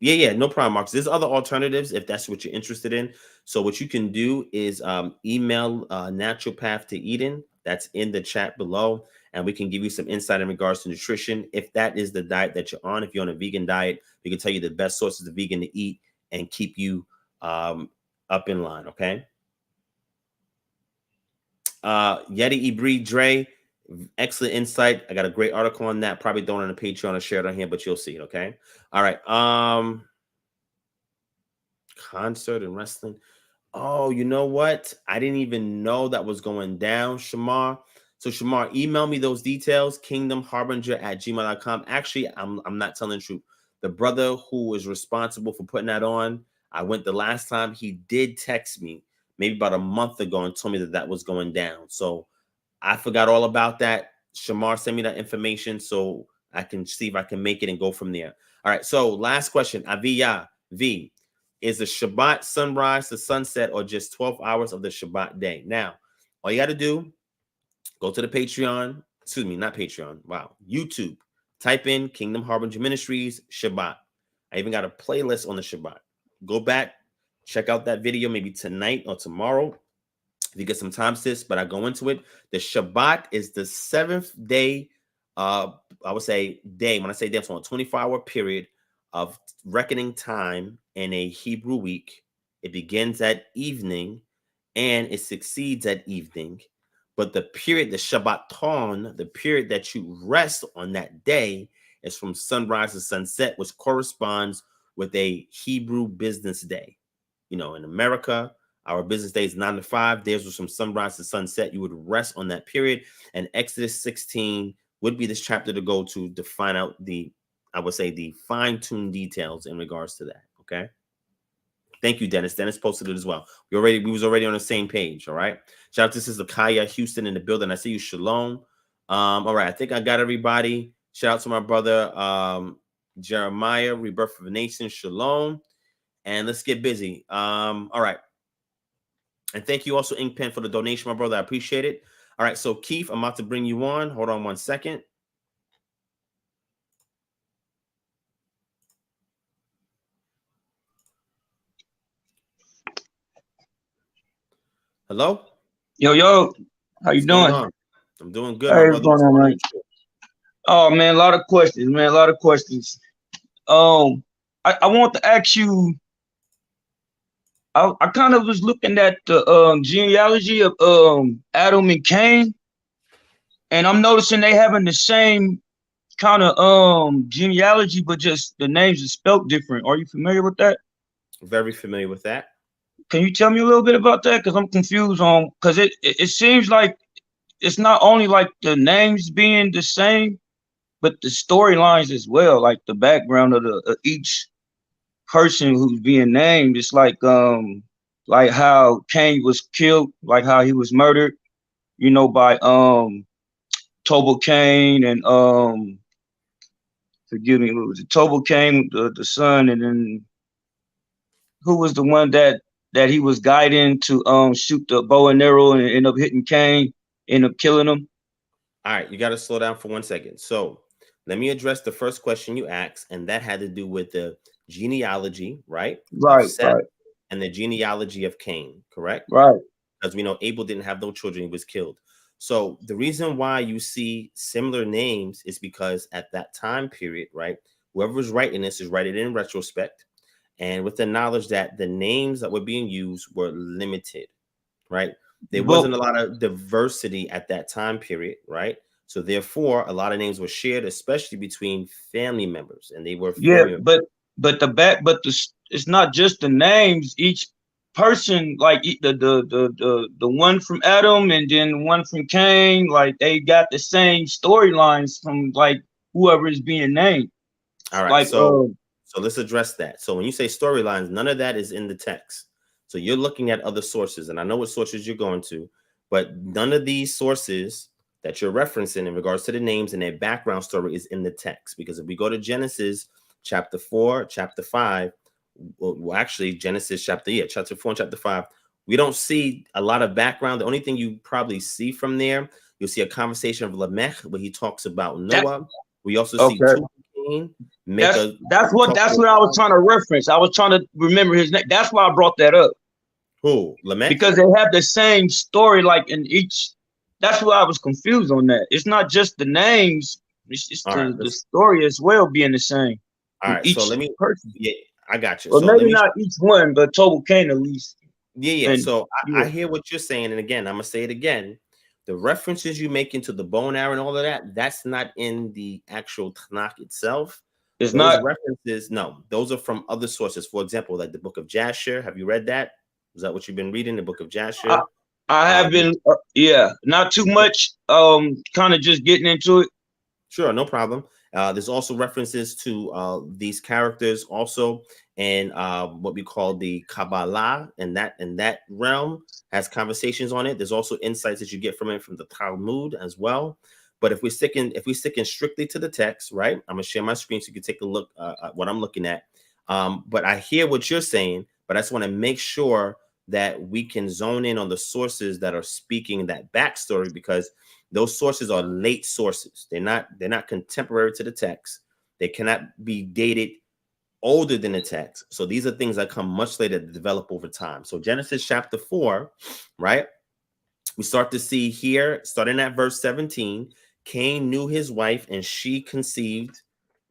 Yeah, no problem, Marcus. There's other alternatives if that's what you're interested in. So what you can do is email Natural Path to Eden. That's in the chat below, and we can give you some insight in regards to nutrition. If that is the diet that you're on, if you're on a vegan diet, we can tell you the best sources of vegan to eat and keep you up in line, okay? Yeti Ibri Dre, excellent insight. I got a great article on that. Probably don't on the Patreon or share it on here, but you'll see it, okay? All right. Concert and wrestling. Oh, you know what? I didn't even know that was going down, Shamar. So Shamar, email me those details, kingdomharbinger@gmail.com. Actually, I'm not telling the truth. The brother who was responsible for putting that on, I went the last time, he did text me maybe about a month ago and told me that was going down. So I forgot all about that. Shamar, send me that information so I can see if I can make it and go from there. All right. So last question. Aviyah V. Is the Shabbat sunrise to sunset or just 12 hours of the Shabbat day? Now, all you got to do, go to the Patreon. Excuse me, not Patreon. Wow. YouTube. Type in Kingdom Harbinger Ministries Shabbat. I even got a playlist on the Shabbat. Go back, check out that video maybe tonight or tomorrow if you get some time, sis, but I go into it. The Shabbat is the 7th day, I would say day. When I say day, it's on a 24-hour period of reckoning time in a Hebrew week. It begins at evening and it succeeds at evening. But the period, the Shabbaton, the period that you rest on that day is from sunrise to sunset, which corresponds with a Hebrew business day. You know, in America, our business day is 9 to 5. Theirs was from sunrise to sunset. You would rest on that period. And Exodus 16 would be this chapter to go to find out the, I would say, the fine-tuned details in regards to that. Okay. Thank you, Dennis. Dennis posted it as well. We was already on the same page. All right. Shout out to Sister Kaya Houston in the building. I see you. Shalom. All right. I think I got everybody. Shout out to my brother Jeremiah, Rebirth of a Nation. Shalom. And let's get busy. All right. And thank you also, Ink Pen, for the donation, my brother. I appreciate it. All right. So, Keith, I'm about to bring you on. Hold on one second. Hello? Yo. How you doing? I'm doing good, hey, my brother. What's going on, man? Oh, man, a lot of questions, man. A lot of questions. I want to ask you, I kind of was looking at the genealogy of Adam and Cain, and I'm noticing they having the same kind of genealogy, but just the names are spelled different. Are you familiar with that? Very familiar with that. Can you tell me a little bit about that? Because I'm confused on, because it seems like it's not only like the names being the same, but the storylines as well, like the background of the each person who's being named. It's like how Cain was killed, like how he was murdered, by Tubal Cain and forgive me, what was it? Tubal Cain, the son, and then who was the one that he was guiding to shoot the bow and arrow and end up hitting Cain, end up killing him? All right, you got to slow down for 1 second. So let me address the first question you asked, and that had to do with the genealogy, right? Right, of Seth, right. And the genealogy of Cain, correct? Right. Because we know Abel didn't have no children, he was killed. So the reason why you see similar names is because at that time period, right, whoever was writing this is writing in retrospect, and with the knowledge that the names that were being used were limited, right? There wasn't a lot of diversity at that time period, right? So therefore, a lot of names were shared, especially between family members, and they were it's not just the names. Each person, like the one from Adam and then one from Cain, like they got the same storylines from like whoever is being named. All right, so let's address that. So when you say storylines, none of that is in the text. So you're looking at other sources, and I know what sources you're going to, but none of these sources that you're referencing in regards to the names and their background story is in the text. Because if we go to Genesis chapter 4, chapter 5, well actually Genesis chapter 4 and chapter 5, we don't see a lot of background. The only thing you probably see from there, you'll see a conversation of Lamech where he talks about Noah. We also see Cain, make a that's what I was trying to reference. I was trying to remember his name. That's why I brought that up. Who? Lamech? Because they have the same story, like in each. That's why I was confused on that. It's not just the names; it's the story as well being the same. All right, so let me. Person. Yeah, I got you. Well, so maybe not each one, but Tobal Cain at least. Yeah. So I hear what you're saying, and again, I'm gonna say it again. The references you make into the bone arrow and all of that, that's not in the actual Tanakh itself. It's those not references. No, those are from other sources. For example, like the book of Jasher. Have you read that? Is that what you've been reading? The book of Jasher? I have been, not too much. Kind of just getting into it. Sure, no problem. There's also references to these characters also, and what we call the Kabbalah, and that realm has conversations on it. There's also insights that you get from it from the Talmud as well. But if we're sticking strictly to the text, right? I'm gonna share my screen so you can take a look at what I'm looking at. But I hear what you're saying, but I just want to make sure that we can zone in on the sources that are speaking that backstory, because those sources are late sources. They're not contemporary to the text. They cannot be dated older than the text. So these are things that come much later to develop over time. So Genesis chapter 4, right? We start to see here, starting at verse 17, Cain knew his wife and she conceived.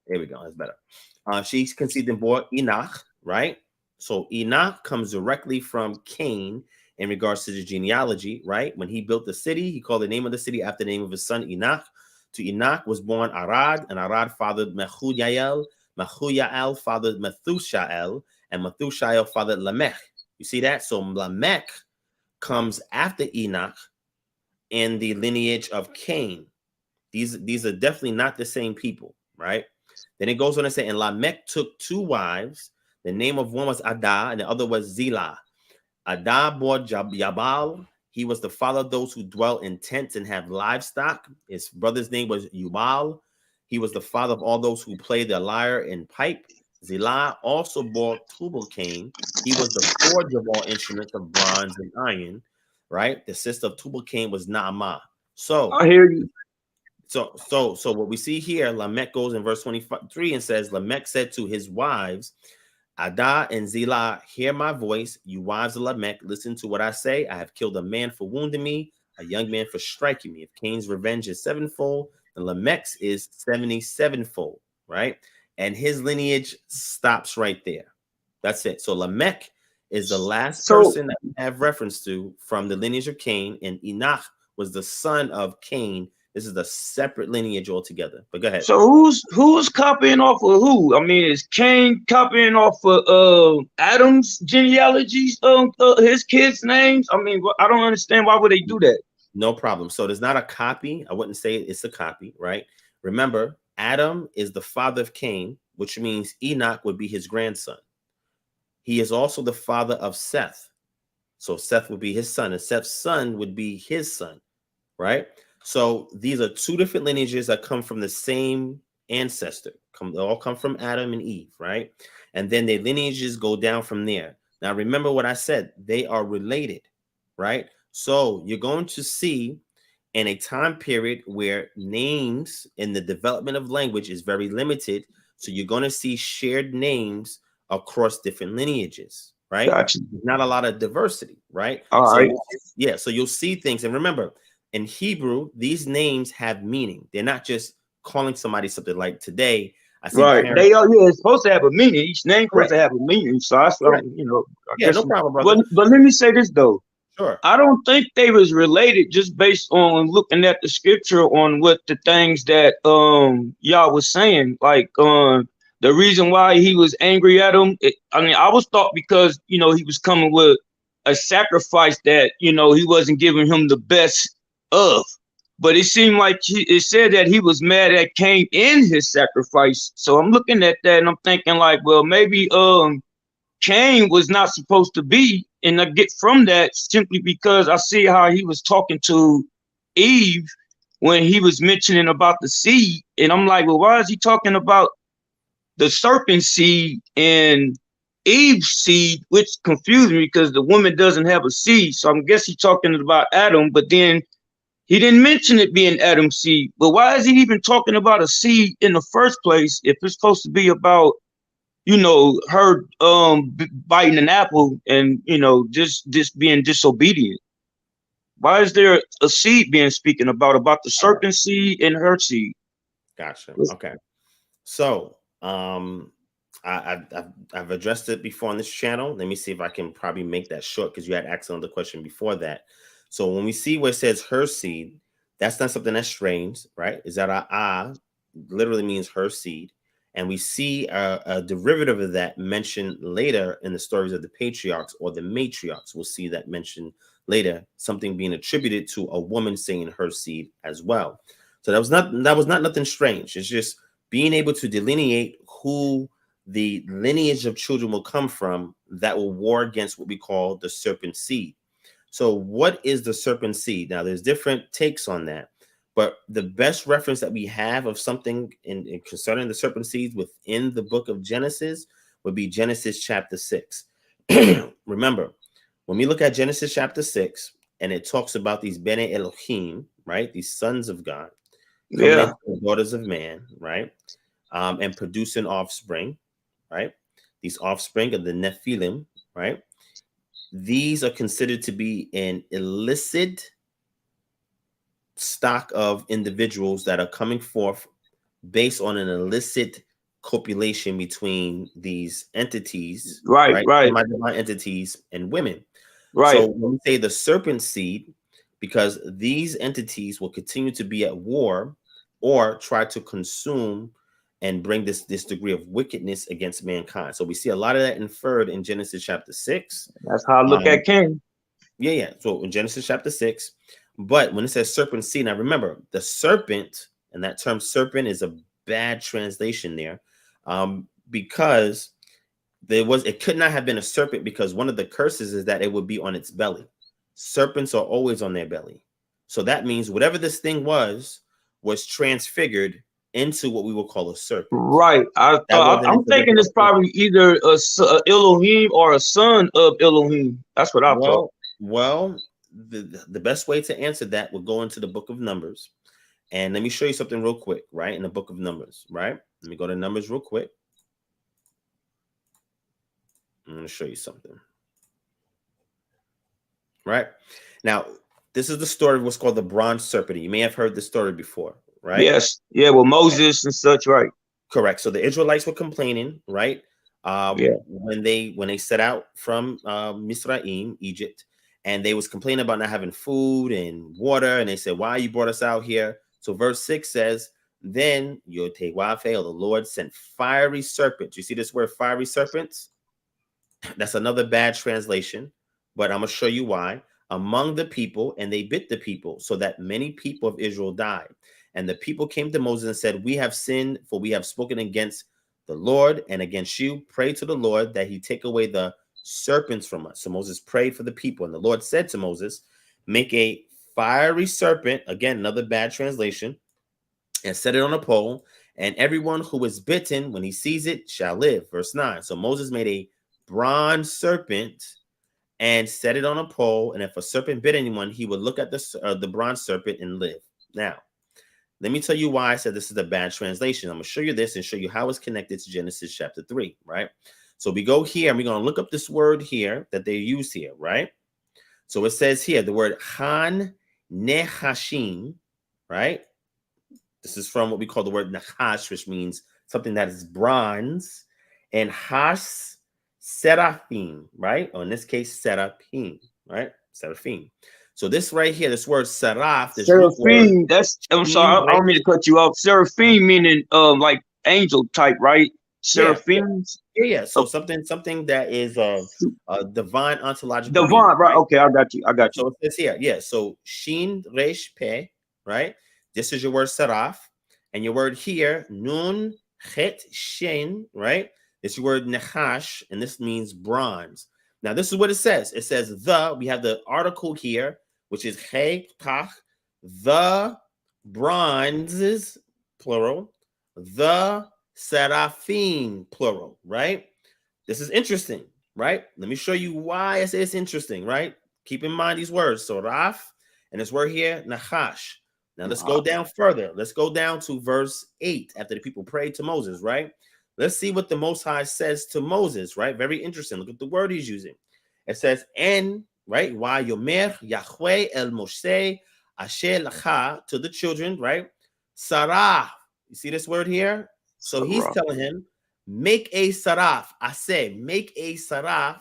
There we go. That's better. She conceived and bore Enoch, right? So Enoch comes directly from Cain in regards to the genealogy, right? When he built the city, he called the name of the city after the name of his son Enoch. To Enoch was born Arad, and Arad fathered Mehujael. Mehujael fathered Methushael, and Methushael fathered Lamech. You see that? So Lamech comes after Enoch in the lineage of Cain. These are definitely not the same people, right? Then it goes on to say, and Lamech took 2 wives. The name of one was Adah, and the other was Zillah. Adah bore Jabal. He was the father of those who dwell in tents and have livestock. His brother's name was Yubal. He was the father of all those who play the lyre and pipe. Zillah also bore Tubal Cain. He was the forge of all instruments of bronze and iron, right? The sister of Tubal Cain was Naamah. So I hear you. So what we see here, Lamech goes in verse 23 and says, Lamech said to his wives, Adah and Zillah, hear my voice. You wives of Lamech, listen to what I say. I have killed a man for wounding me, a young man for striking me. If Cain's revenge is 7-fold, then Lamech's is 77-fold, right? And his lineage stops right there. That's it. So Lamech is the last person that we have reference to from the lineage of Cain, and Enoch was the son of Cain. This is a separate lineage altogether. But go ahead. So who's copying off of who? I mean, is Cain copying off of Adam's genealogies, his kids' names? I mean, I don't understand, why would they do that? No problem. So there's not a copy. I wouldn't say it's a copy, right? Remember, Adam is the father of Cain, which means Enoch would be his grandson. He is also the father of Seth. So Seth would be his son, and Seth's son would be his son, right? So these are 2 different lineages that come from the same ancestor. They all come from Adam and Eve, right? And then their lineages go down from there. Now, remember what I said. They are related, right? So you're going to see in a time period where names in the development of language is very limited. So you're going to see shared names across different lineages, right? Gotcha. Not a lot of diversity, right? All right. Yeah, so you'll see things. And remember, in Hebrew, these names have meaning. They're not just calling somebody something like today. I see right. They are, it's supposed to have a meaning. Each name supposed to have a meaning. So I guess, no problem, brother. But let me say this though. Sure. I don't think they was related just based on looking at the scripture on what the things that y'all was saying. Like the reason why he was angry at him. I was thought because he was coming with a sacrifice that he wasn't giving him the best of, but it seemed like it said that he was mad at Cain in his sacrifice. So I'm looking at that and I'm thinking like, well, maybe Cain was not supposed to be, and I get from that simply because I see how he was talking to Eve when he was mentioning about the seed, and I'm like, well, why is he talking about the serpent seed and Eve's seed, which confused me because the woman doesn't have a seed. So I guess he's talking about Adam, but then He didn't mention it being Adam's seed, but why is he even talking about a seed in the first place if it's supposed to be about, you know, her biting an apple and, you know, just being disobedient? Why is there a seed being spoken about the serpent seed and her seed? Gotcha. Okay. So I've addressed it before on this channel. Let me see if I can probably make that short, because you had asked another question before that. So when we see where it says her seed, that's not something that's strange, right? Is that literally means her seed. And we see a derivative of that mentioned later in the stories of the patriarchs or the matriarchs. We'll see that mentioned later, something being attributed to a woman saying her seed as well. So that was not nothing strange. It's just being able to delineate who the lineage of children will come from that will war against what we call the serpent seed. So what is the serpent seed? Now, there's different takes on that, but the best reference that we have of something in concerning the serpent seeds within the book of Genesis would be Genesis chapter 6. Remember, when we look at Genesis chapter 6, and it talks about these Bene Elohim, right? These sons of God coming into the daughters of man, right? And producing offspring, right? These offspring of the Nephilim, right? These are considered to be an illicit stock of individuals that are coming forth based on an illicit copulation between these entities, right? Divine entities and women. Right. So when we say the serpent seed, because these entities will continue to be at war or try to consume and bring this degree of wickedness against mankind. So we see a lot of that inferred in Genesis chapter 6. That's how I look at Cain. Yeah. So in Genesis chapter 6, but when it says serpent seed, now remember the serpent, and that term serpent is a bad translation there, because it could not have been a serpent, because one of the curses is that it would be on its belly. Serpents are always on their belly. So that means whatever this thing was transfigured into what we will call a serpent. Right. I'm thinking it's probably either a Elohim or a son of Elohim. That's what I thought. Well, the best way to answer that will go into the book of Numbers. And let me show you something real quick, right? In the book of Numbers, right? Let me go to Numbers real quick. I'm going to show you something. Right? Now, this is the story of what's called the bronze serpent. You may have heard this story before, right? Yes. Yeah, well, Moses and such, right? Correct. So the Israelites were complaining, right? When they set out from Misraim, Egypt, and they was complaining about not having food and water, and they said, "Why you brought us out here?" So verse 6 says, "Then Yotewafe, the Lord, sent fiery serpents." You see this word, fiery serpents? That's another bad translation, but I'm gonna show you why. Among the people, and they bit the people, so that many people of Israel died. And the people came to Moses and said, "We have sinned, for we have spoken against the Lord and against you. Pray to the Lord that he take away the serpents from us." So Moses prayed for the people, and the Lord said to Moses, "Make a fiery serpent," again, another bad translation, "and set it on a pole, and everyone who is bitten, when he sees it, shall live." Verse 9. So Moses made a bronze serpent and set it on a pole, and if a serpent bit anyone, he would look at the bronze serpent and live. Now, let me tell you why I said this is a bad translation. I'm going to show you this and show you how it's connected to Genesis chapter 3, right? So we go here, and we're going to look up this word here that they use here, right? So it says here, the word Han Nehashim, right? This is from what we call the word Nahash, which means something that is bronze, and Has Seraphim, right? Or in this case, Seraphim, right? Seraphim. So this right here, this word seraph, this Seraphim, I'm sorry, I don't mean to cut you off. Seraphim meaning like angel type, right? Seraphim. Yeah. So something that is a divine ontological. Divine, meaning, right? Okay, I got you. So it says here, yeah. So Shin Resh Pe, right? This is your word seraph, and your word here, Nun Het Shin, right? It's your word Nechash, and this means bronze. Now, this is what it says. It says we have the article here, which is He Tach, the bronzes, plural, the seraphim, plural, right? This is interesting, right? Let me show you why I say it's interesting, right? Keep in mind these words, Soraf And this word here, nachash. Now let's go down further. Let's go down to verse 8 after the people prayed to Moses, right? Let's see what the Most High says to Moses, right? Very interesting. Look at the word he's using. It says, "En," right? Wa yomer Yahweh el Moshe asher lacha, to the children, right? Sarah. You see this word here? So he's telling him, make a saraf. I say, make a saraf,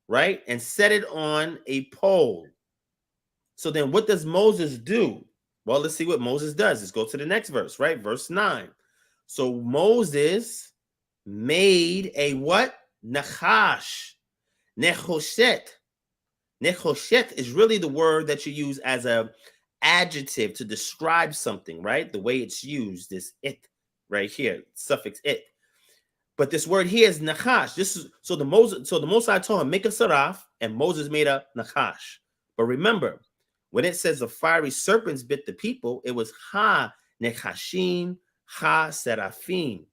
right? And set it on a pole. So then what does Moses do? Well, let's see what Moses does. Let's go to the next verse, right? Verse 9. So Moses made a what? Nachash. Nechoshet. Nechoshet is really the word that you use as a adjective to describe something, right? The way it's used, this it right here, suffix it. But this word here is nachash. This is so the Most High told him, make a saraf, and Moses made a nachash. But remember, when it says the fiery serpents bit the people, it was ha nechashim, ha seraphim,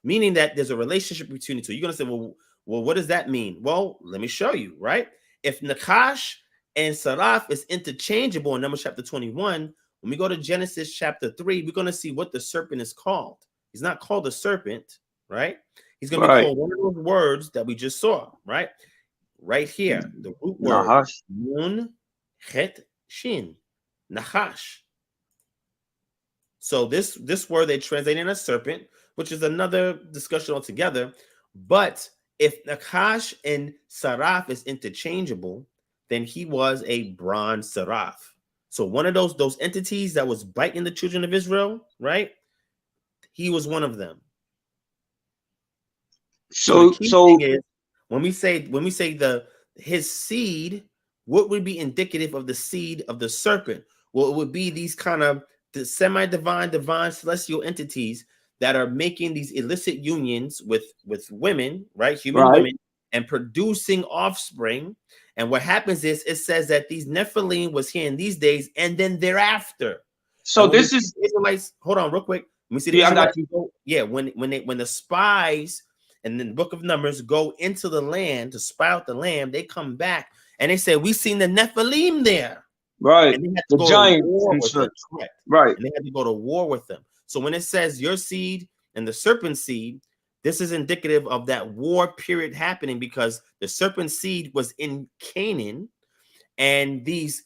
meaning that there's a relationship between the two. You're gonna say, well, what does that mean? Well, let me show you, right? If nakash and saraf is interchangeable in Numbers chapter 21, when we go to Genesis chapter 3, we're going to see what the serpent is called. He's not called a serpent, right? He's going to be called one of those words that we just saw, right? Right here, the root word, nun, het, shin, nachash. So this word they translate in a serpent, which is another discussion altogether. But if nakash and saraf is interchangeable, then he was a bronze seraph. So one of those entities that was biting the children of Israel, right? He was one of them. So the key thing is, when we say his seed, what would be indicative of the seed of the serpent? Well, it would be these kind of the semi-divine, divine celestial entities that are making these illicit unions with women, right? Human women, and producing offspring. And what happens is it says that these Nephilim was here in these days and then thereafter. So this is Israelites. Hold on real quick. Let me see the Israelites. When the spies and then the book of Numbers go into the land to spy out the land, they come back and they say, we seen the Nephilim there. Right. And they had to go to war with them. Right. And they had to go to war with them. So when it says your seed and the serpent seed, this is indicative of that war period happening because the serpent seed was in Canaan, and these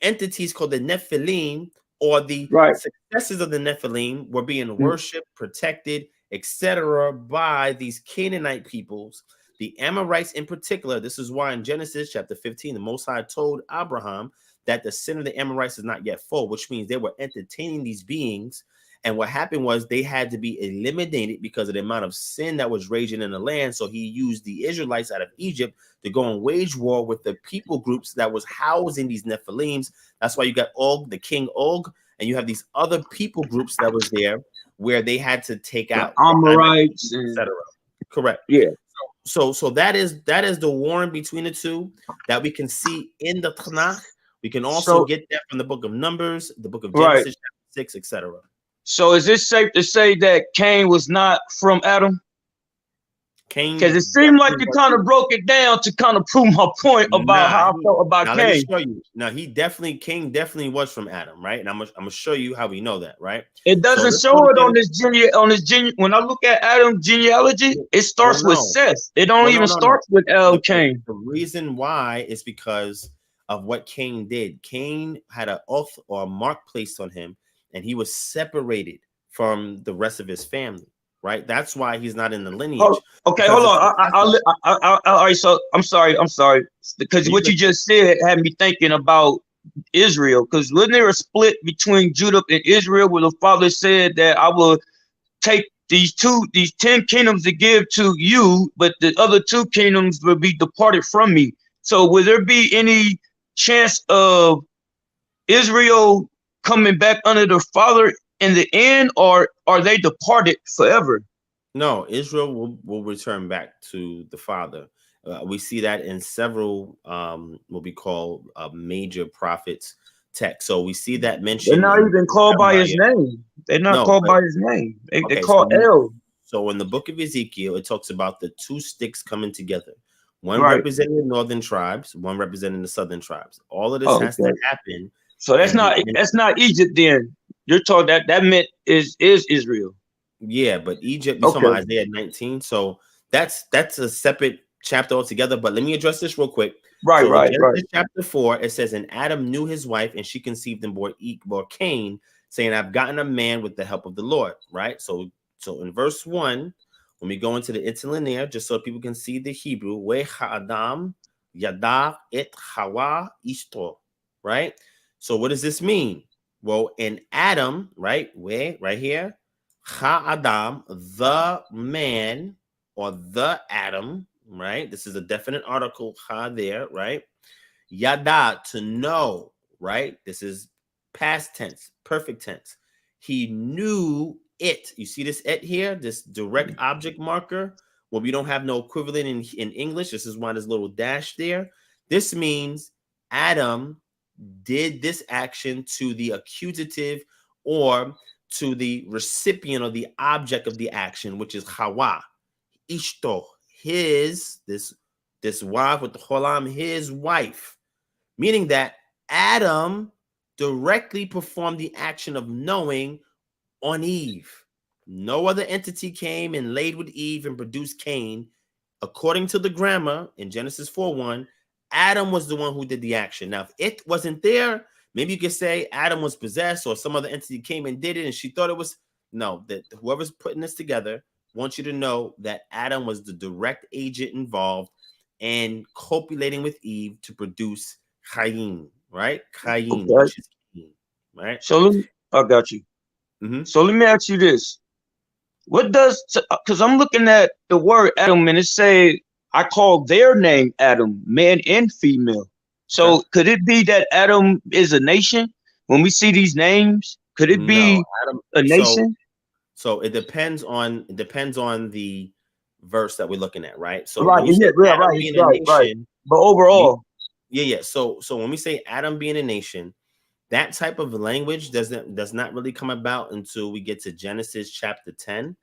entities called the Nephilim, or the successors of the Nephilim, were being worshipped, protected, etc., by these Canaanite peoples, the Amorites in particular. This is why in Genesis chapter 15, the Most High told Abraham that the sin of the Amorites is not yet full, which means they were entertaining these beings. And what happened was they had to be eliminated because of the amount of sin that was raging in the land. So he used the Israelites out of Egypt to go and wage war with the people groups that was housing these Nephilims. That's why you got Og, the king Og, and you have these other people groups that was there where they had to take out Amorites, etc. Correct. Yeah. So that is the warring between the two that we can see in the Tanakh. We can also get that from the book of Numbers, the book of Genesis, chapter 6, etc. So is it safe to say that Cain was not from Adam? Cain, because it seemed like you kind of broke it down to kind of prove my point about how I felt about Cain. Let me show you. Now Cain definitely was from Adam, right? And I'm gonna show you how we know that, right? It doesn't show it on this when I look at Adam's genealogy, it starts with Seth. It don't even start with Cain. The reason why is because of what Cain did. Cain had an oath or a mark placed on him, and he was separated from the rest of his family, right? That's why he's not in the lineage. Okay, hold on. All right, so I'm sorry, because what you just said had me thinking about Israel, because wasn't there a split between Judah and Israel where the father said that I will take these 10 kingdoms to give to you, but the other 2 kingdoms will be departed from me. So will there be any chance of Israel coming back under the father in the end, or are they departed forever? No, Israel will return back to the father. We see that in several what we call major prophets text. So we see that mentioned. They're not even called by his name. They're not called by his name. They're called El. So in the book of Ezekiel, it talks about the 2 sticks coming together. One representing the northern tribes, one representing the southern tribes. All of this has to happen. So that's not Egypt then. You're told that meant is Israel. Yeah, but Egypt, you're talking about Isaiah 19. So that's a separate chapter altogether. But let me address this real quick. Right. Genesis chapter 4, it says, and Adam knew his wife, and she conceived and bore Cain, saying, I've gotten a man with the help of the Lord. Right. So in verse 1, when we go into the interlinear, just so people can see the Hebrew, we ha'adam yada et hawa ishto. Right. So what does this mean? Well, in Adam, right here, Ha-Adam, the man, or the Adam, right? This is a definite article, ha there, right? Yada, to know, right? This is past tense, perfect tense. He knew it. You see this it here, this direct object marker? Well, we don't have no equivalent in English. This is why there's a little dash there. This means Adam did this action to the accusative or to the recipient or the object of the action, which is Hawa, Ishto, this wife with the Cholam, his wife, meaning that Adam directly performed the action of knowing on Eve. No other entity came and laid with Eve and produced Cain. According to the grammar in Genesis 4:1, Adam was the one who did the action. Now, if it wasn't there, maybe you could say Adam was possessed or some other entity came and did it and she thought it was. No, that whoever's putting this together wants you to know that Adam was the direct agent involved in copulating with Eve to produce Cain, right? Cain, which is Cain, right? So I got you. So let me ask you this. What does, because I'm looking at the word Adam and it say, I call their name Adam, man and female. So could it be that Adam is a nation? When we see these names, could it be a nation? So it depends on the verse that we're looking at, right? So right. But overall, So when we say Adam being a nation, that type of language does not really come about until we get to Genesis chapter 10.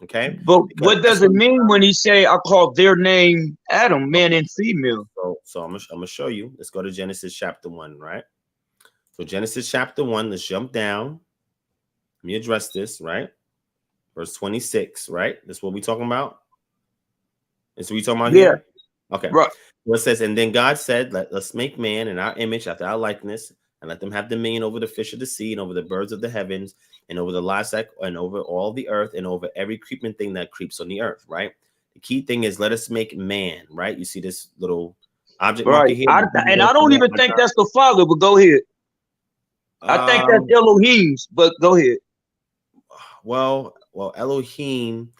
Okay. But what does it mean when he say I call their name Adam, man and female? So I'm gonna show you. Let's go to Genesis chapter 1, right? So Genesis chapter 1, let's jump down. Let me address this, right? Verse 26, right? That's what we're talking about. That's what we're talking about here? Okay. Right. Well, it says, and then God said, let's make man in our image after our likeness, and let them have dominion over the fish of the sea and over the birds of the heavens and over the livestock and over all the earth and over every creeping thing that creeps on the earth, right? The key thing is let us make man, right? You see this little object marker here? I don't even think that's the Father, but go ahead. I think that's Elohim's, but go ahead. Well, Elohim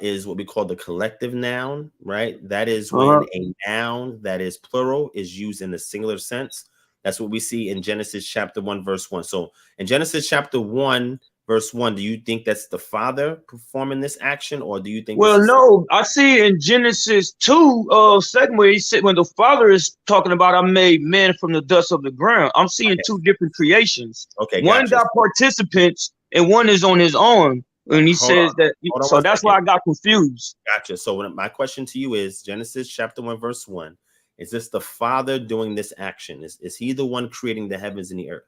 is what we call the collective noun, right? That is when a noun that is plural is used in the singular sense. That's what we see in Genesis chapter 1, verse 1. So in Genesis chapter 1, verse 1, do you think that's the Father performing this action, or do you think? Well, no, I see in Genesis 2, second where he said when the Father is talking about I made man from the dust of the ground. I'm seeing two different creations. Okay, one got participants and one is on his own. And he says that, so that's why I got confused. Gotcha. So my question to you is Genesis chapter 1, verse 1. Is this the Father doing this action? Is he the one creating the heavens and the earth?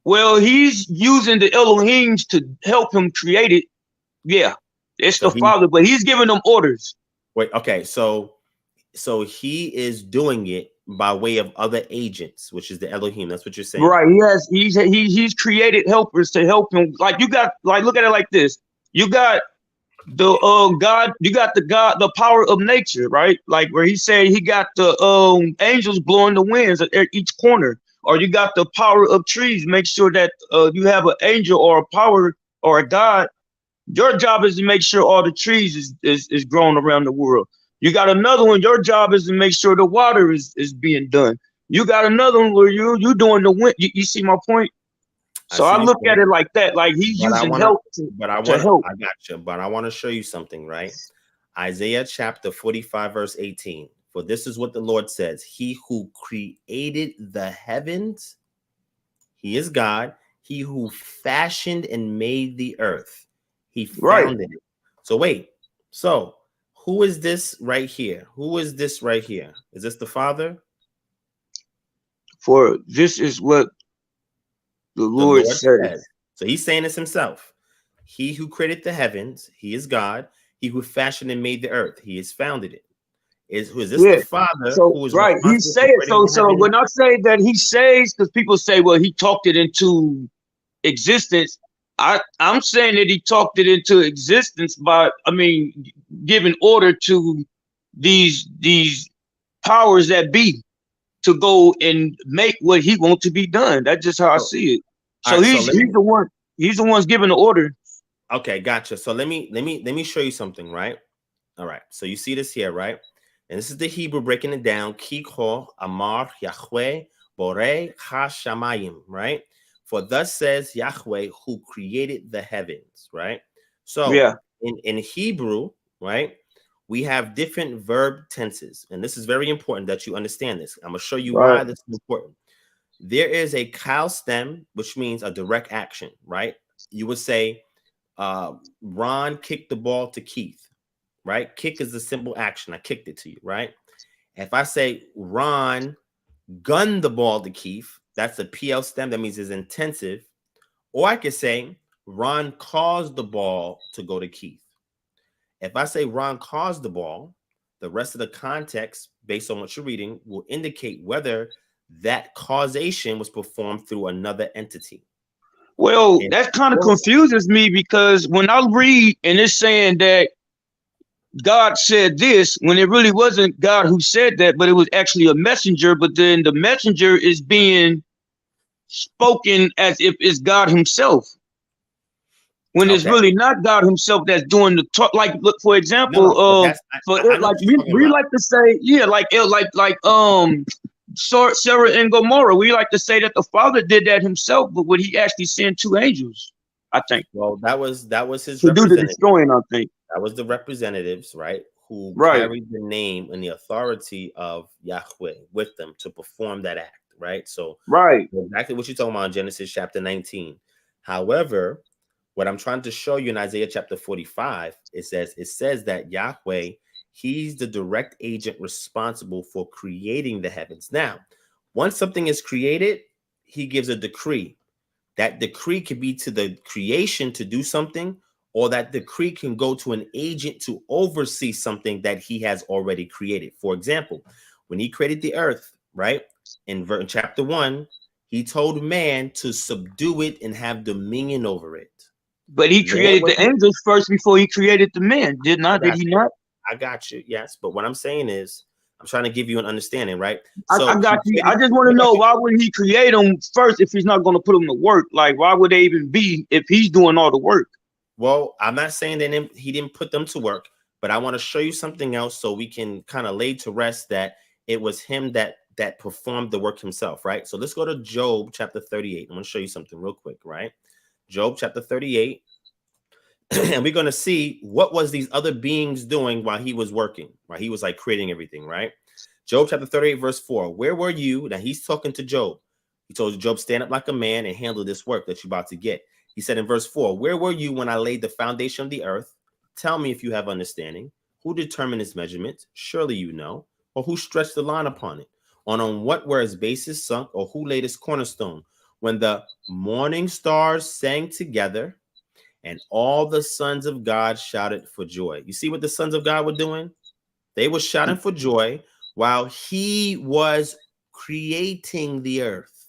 Well, he's using the Elohims to help him create it. Yeah, it's the Father, but he's giving them orders. Wait, okay. So he is doing it by way of other agents, which is the Elohim. That's what you're saying. Right. He's created helpers to help him. Like you got, like, look at it like this. You got the God, you got the power of nature, right? Like where he said he got the angels blowing the winds at each corner, or you got the power of trees. Make sure that you have an angel or a power or a God. Your job is to make sure all the trees is growing around the world. You got another one. Your job is to make sure the water is being done. You got another one where you doing the wind. You see my point? So I look at it like that, like he's using help to help. I got you, but I want to show you something, right? Isaiah chapter 45, verse 18. For this is what the Lord says: He who created the heavens, he is God. He who fashioned and made the earth, he founded it. So wait, so Who is this right here? Who is this right here? Is this the Father? For this is what the The Lord Lord says. says. So he's saying this himself. He who created the heavens, he is God. He who fashioned and made the earth, he has founded it. Is this the Father So who is right, he responsible for said creating the so heavens? when I say that he says, because people say, well, he talked it into existence. I'm saying that he talked it into existence by, giving order to these powers that be to go and make what he wants to be done. That's just how I see it. All So right, so he's the one's giving the order. Okay, gotcha. So let me show you something, right? All right. So you see this here, right? And this is the Hebrew breaking it down. Kikho Amar Yahweh Borei Hashamayim, right? For thus says Yahweh who created the heavens, right? So in Hebrew, right, we have different verb tenses, and this is very important that you understand this. I'm gonna show you why this is important. There is a kal stem, which means a direct action, right? You would say Ron kicked the ball to Keith, right? Kick is a simple action. I kicked it to you, right? If I say Ron gunned the ball to Keith, that's a PL stem. That means it's intensive. Or I could say Ron caused the ball to go to Keith. If I say Ron caused the ball, the rest of the context, based on what you're reading, will indicate whether that causation was performed through another entity. Well, that kind of confuses me, because when I read and it's saying that God said this, when it really wasn't God who said that, but it was actually a messenger, but then the messenger is being spoken as if it's God himself, when it's really not God himself that's doing the talk. Like, look, for example, we like to say, Sarah and Gomorrah, we like to say that the Father did that himself, but would he actually send two angels? I think. Well, that was his to do the destroying, I think. That was the representatives, right, who carried the name and the authority of Yahweh with them to perform that act, right? So exactly what you're talking about in Genesis chapter 19. However, what I'm trying to show you in Isaiah chapter 45, it says that Yahweh, he's the direct agent responsible for creating the heavens. Now, once something is created, he gives a decree. That decree could be to the creation to do something, or that decree can go to an agent to oversee something that he has already created. For example, when he created the earth, right, in chapter 1, he told man to subdue it and have dominion over it. But he created the angels first before he created the man, did he not? I got you, yes. But what I'm saying is, I'm trying to give you an understanding, right? So I got you. I just want to know, why would he create them first if he's not going to put them to work? Like, why would they even be if he's doing all the work? Well, I'm not saying that he didn't put them to work, but I want to show you something else so we can kind of lay to rest that it was him that performed the work himself, right? So let's go to Job chapter 38. I'm going to show you something real quick, right? Job chapter 38. And we're going to see what was these other beings doing while he was working, right? He was like creating everything, right? Job chapter 38, verse 4. Where were you? Now he's talking to Job. He told Job, stand up like a man and handle this work that you're about to get. He said in verse 4, where were you when I laid the foundation of the earth? Tell me if you have understanding. Who determined its measurements? Surely you know. Or who stretched the line upon it? On what were its bases sunk? Or who laid its cornerstone? When the morning stars sang together, and all the sons of God shouted for joy. You see what the sons of God were doing? They were shouting for joy while he was creating the earth.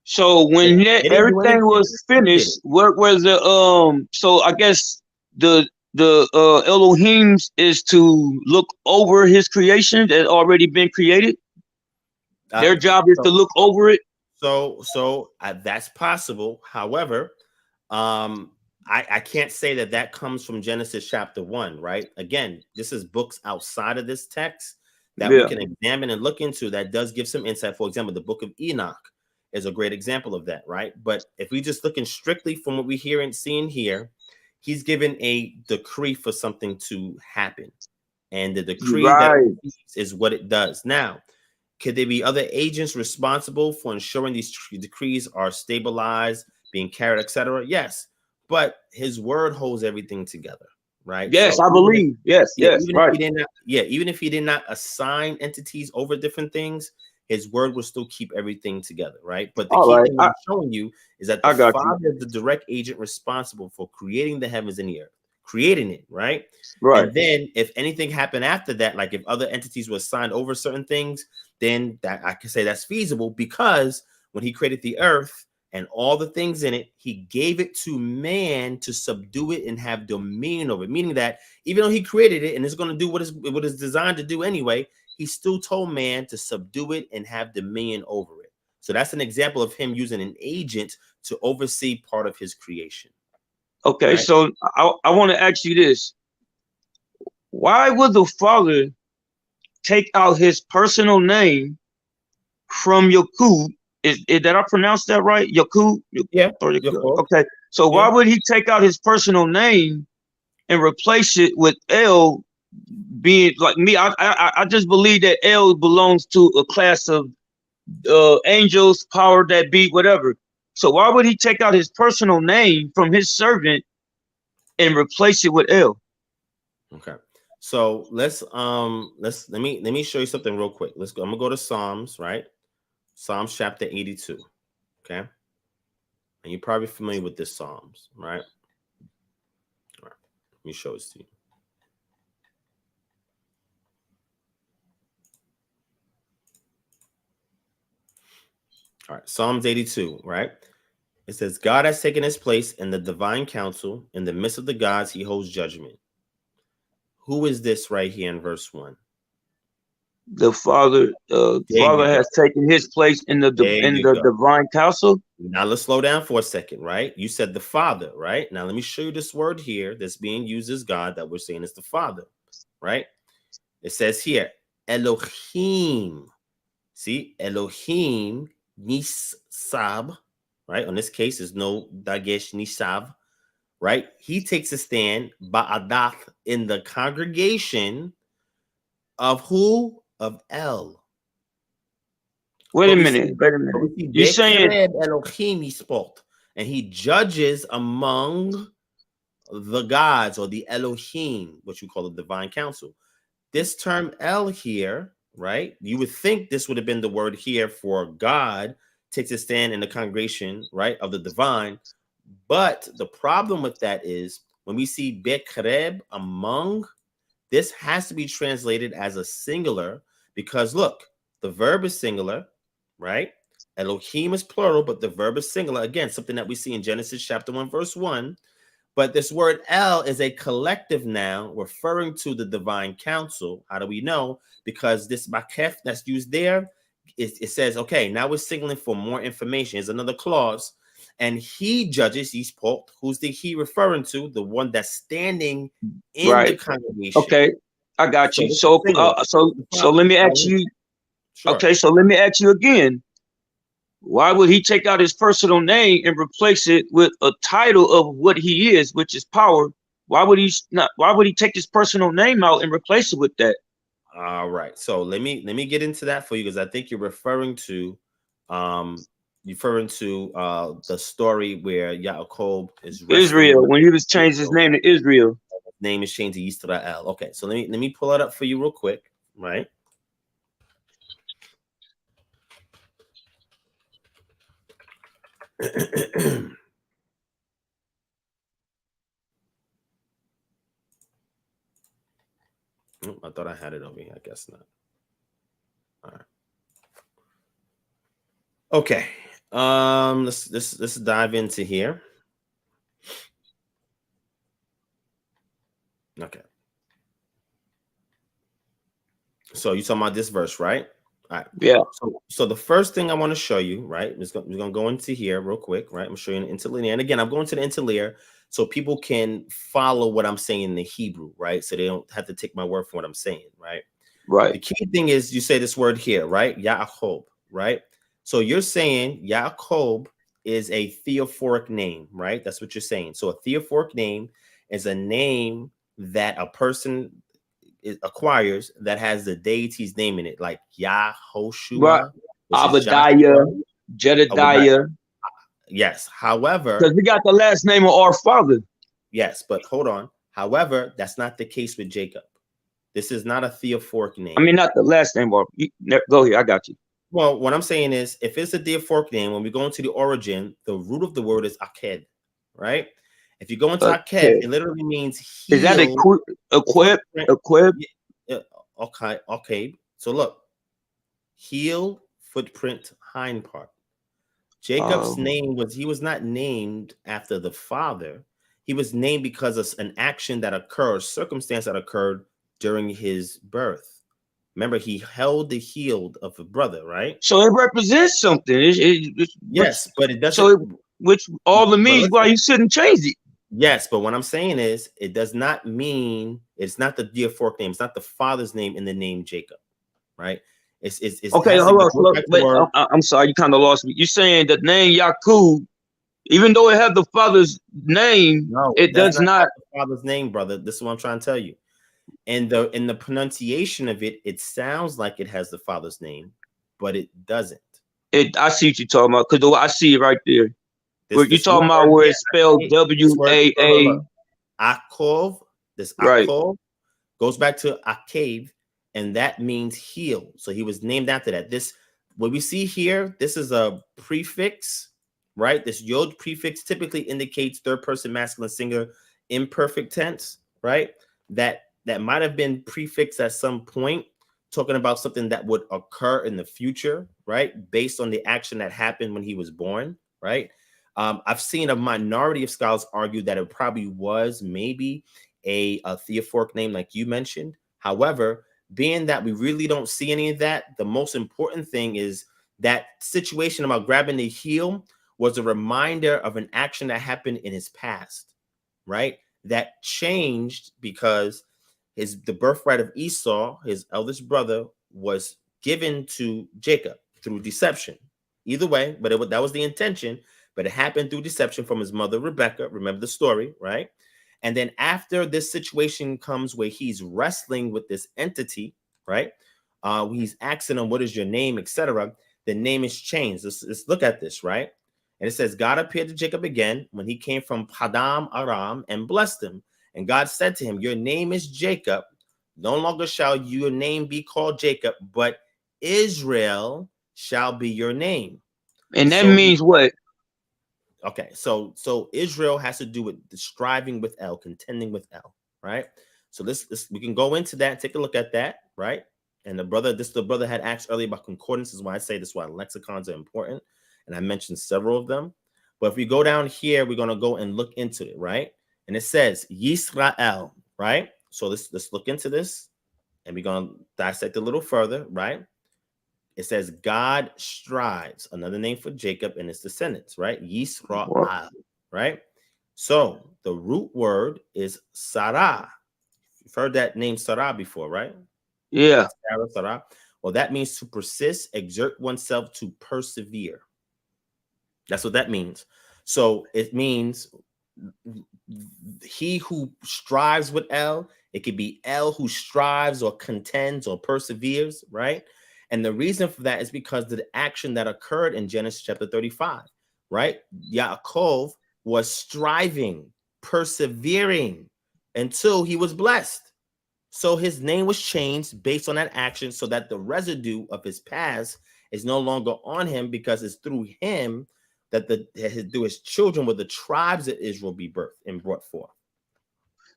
So when everything was finished, what was the so I guess the Elohims is to look over his creation that already been created. Their job is to look over it. So that's possible. However, I can't say that comes from Genesis chapter 1, right? Again, this is books outside of this text that we can examine and look into that does give some insight. For example, the book of Enoch is a great example of that, right? But if we just looking strictly from what we hear and seeing here, he's given a decree for something to happen. And the decree that is what it does. Now, could there be other agents responsible for ensuring these decrees are stabilized, being carried, etc.? Yes. But his word holds everything together, right? Yes, So I believe. Yes, yes, even if right. he did not, even if he did not assign entities over different things, his word will still keep everything together, right? But the key thing I'm showing you is that the Father is the direct agent responsible for creating the heavens and the earth, creating it, right? Right. And then if anything happened after that, like if other entities were assigned over certain things, then that I can say that's feasible, because when he created the earth and all the things in it, he gave it to man to subdue it and have dominion over it. Meaning that even though he created it and it's going to do what is designed to do anyway, he still told man to subdue it and have dominion over it. So that's an example of him using an agent to oversee part of his creation. Okay, right? So I want to ask you this. Why would the Father take out his personal name from Yakub? Did I pronounce that right? Yakub? Yeah. Okay. So why would he take out his personal name and replace it with El? Being like me, I just believe that El belongs to a class of angels, power that be, whatever. So why would he take out his personal name from his servant and replace it with El? Okay. So let me show you something real quick. Let's go. I'm gonna go to Psalms, right? Psalms chapter 82. Okay. And you're probably familiar with this Psalms, right? All right. Let me show this to you. All right. Psalms 82, right? It says, God has taken his place in the divine council. In the midst of the gods, he holds judgment. Who is this right here in verse 1? The Father, Father has taken his place in the divine council. Now let's slow down for a second, right? You said the Father, right? Now let me show you this word here that's being used as God that we're saying is the Father, right? It says here, Elohim. See, Elohim nisab, right? On this case, there's no dagesh nisab, right? He takes a stand ba'adath in the congregation of who? Of El. Wait a minute. You're saying Elohim he spoke, and he judges among the gods, or the Elohim, what you call the divine council. This term El here, right? You would think this would have been the word here for God takes a stand in the congregation, right, of the divine. But the problem with that is when we see Bekreb, among, this has to be translated as a singular, because look, the verb is singular, right? Elohim is plural, but the verb is singular. Again, something that we see in Genesis chapter 1, verse 1. But this word El is a collective noun referring to the divine council. How do we know? Because this makef that's used there, it says, okay, now we're signaling for more information. Here's another clause. And he judges, he's Paul. Who's the he referring to? The one that's standing in the congregation. Okay, I got you. So let me ask you. Sure. Okay, so let me ask you again. Why would he take out his personal name and replace it with a title of what he is, which is power? Why would he take his personal name out and replace it with that? All right. So let me get into that for you, because I think you're referring to the story where Yaakov is Israel, when he was changed his name to Israel. His name is changed to Yisrael. Okay, so let me pull it up for you real quick, right? I thought I had it over here. I guess not. All right. Okay. Let's dive into here. Okay. So you're talking about this verse, right? All right. Yeah. So the first thing I want to show you, right? We're gonna go into here real quick, right? I'm gonna show you an interlinear. And again, I'm going to the interlinear so people can follow what I'm saying in the Hebrew, right? So they don't have to take my word for what I'm saying, right? Right. The key thing is you say this word here, right? Yaakov, right? So you're saying Yaakov is a theophoric name, right? That's what you're saying. So a theophoric name is a name that a person acquires that has the deity's name in it, like Yahoshua, right. Abadiah, Jedediah. Yes. However, because we got the last name of our father. Yes, but hold on. However, that's not the case with Jacob. This is not a theophoric name. I mean, not the last name, but go here. I got you. Well, what I'm saying is, if it's a theophoric name, when we go into the origin, the root of the word is aked, right? If you go into aked, it literally means heel. Is that equip? Okay. So look, heel, footprint, hind part. Jacob's name was not named after the father. He was named because of an action that occurred, circumstance that occurred during his birth. Remember, he held the heel of a brother, right? So it represents something. Yes, but it doesn't. So which all the means why you shouldn't change it. Yes, but what I'm saying is, it does not mean, it's not the theophoric name. It's not the father's name in the name Jacob, right? It's okay. Hold on. I'm sorry, you kind of lost me. You're saying the name Yaqub, even though it has the father's name, it does not the father's name, brother. This is what I'm trying to tell you. And in the pronunciation of it, it sounds like it has the father's name, but it doesn't. I see what you're talking about, because I see it right there. You're talking about where it's spelled W-A-A. Akov. This Akov goes back to Akev, and that means heel. So he was named after that. This, what we see here, this is a prefix, right? This yod prefix typically indicates third person masculine singular imperfect tense, right? That might have been prefixed at some point, talking about something that would occur in the future, right? Based on the action that happened when he was born, right? I've seen a minority of scholars argue that it probably was maybe a theophoric name like you mentioned. However, being that we really don't see any of that, the most important thing is that situation about grabbing the heel was a reminder of an action that happened in his past, right? That changed because the birthright of Esau, his eldest brother, was given to Jacob through deception. Either way, but that was the intention, but it happened through deception from his mother, Rebecca. Remember the story, right? And then after this situation comes where he's wrestling with this entity, right? He's asking him, what is your name, etc. The name is changed. Let's look at this, right? And it says, God appeared to Jacob again when he came from Padam Aram and blessed him. And God said to him, your name is Jacob. No longer shall your name be called Jacob, but Israel shall be your name. And that means what? Okay, so Israel has to do with the striving with El, contending with El, right? So we can go into that, take a look at that, right? And the brother had asked earlier about concordance. This is why I say this is why lexicons are important. And I mentioned several of them. But if we go down here, we're going to go and look into it, right? And it says Yisrael, right? So let's look into this, and we're going to dissect a little further, right? It says God strives, another name for Jacob and his descendants, right? Yisrael, right? So the root word is Sarah. You've heard that name Sarah before, right? Yeah. Sarah. Well, that means to persist, exert oneself, to persevere. That's what that means. So it means he who strives with El. It could be El who strives or contends or perseveres, right? And the reason for that is because of the action that occurred in Genesis chapter 35, right? Yaakov was striving, persevering until he was blessed. So his name was changed based on that action so that the residue of his past is no longer on him, because it's through him that through his children will the tribes of Israel be birthed and brought forth,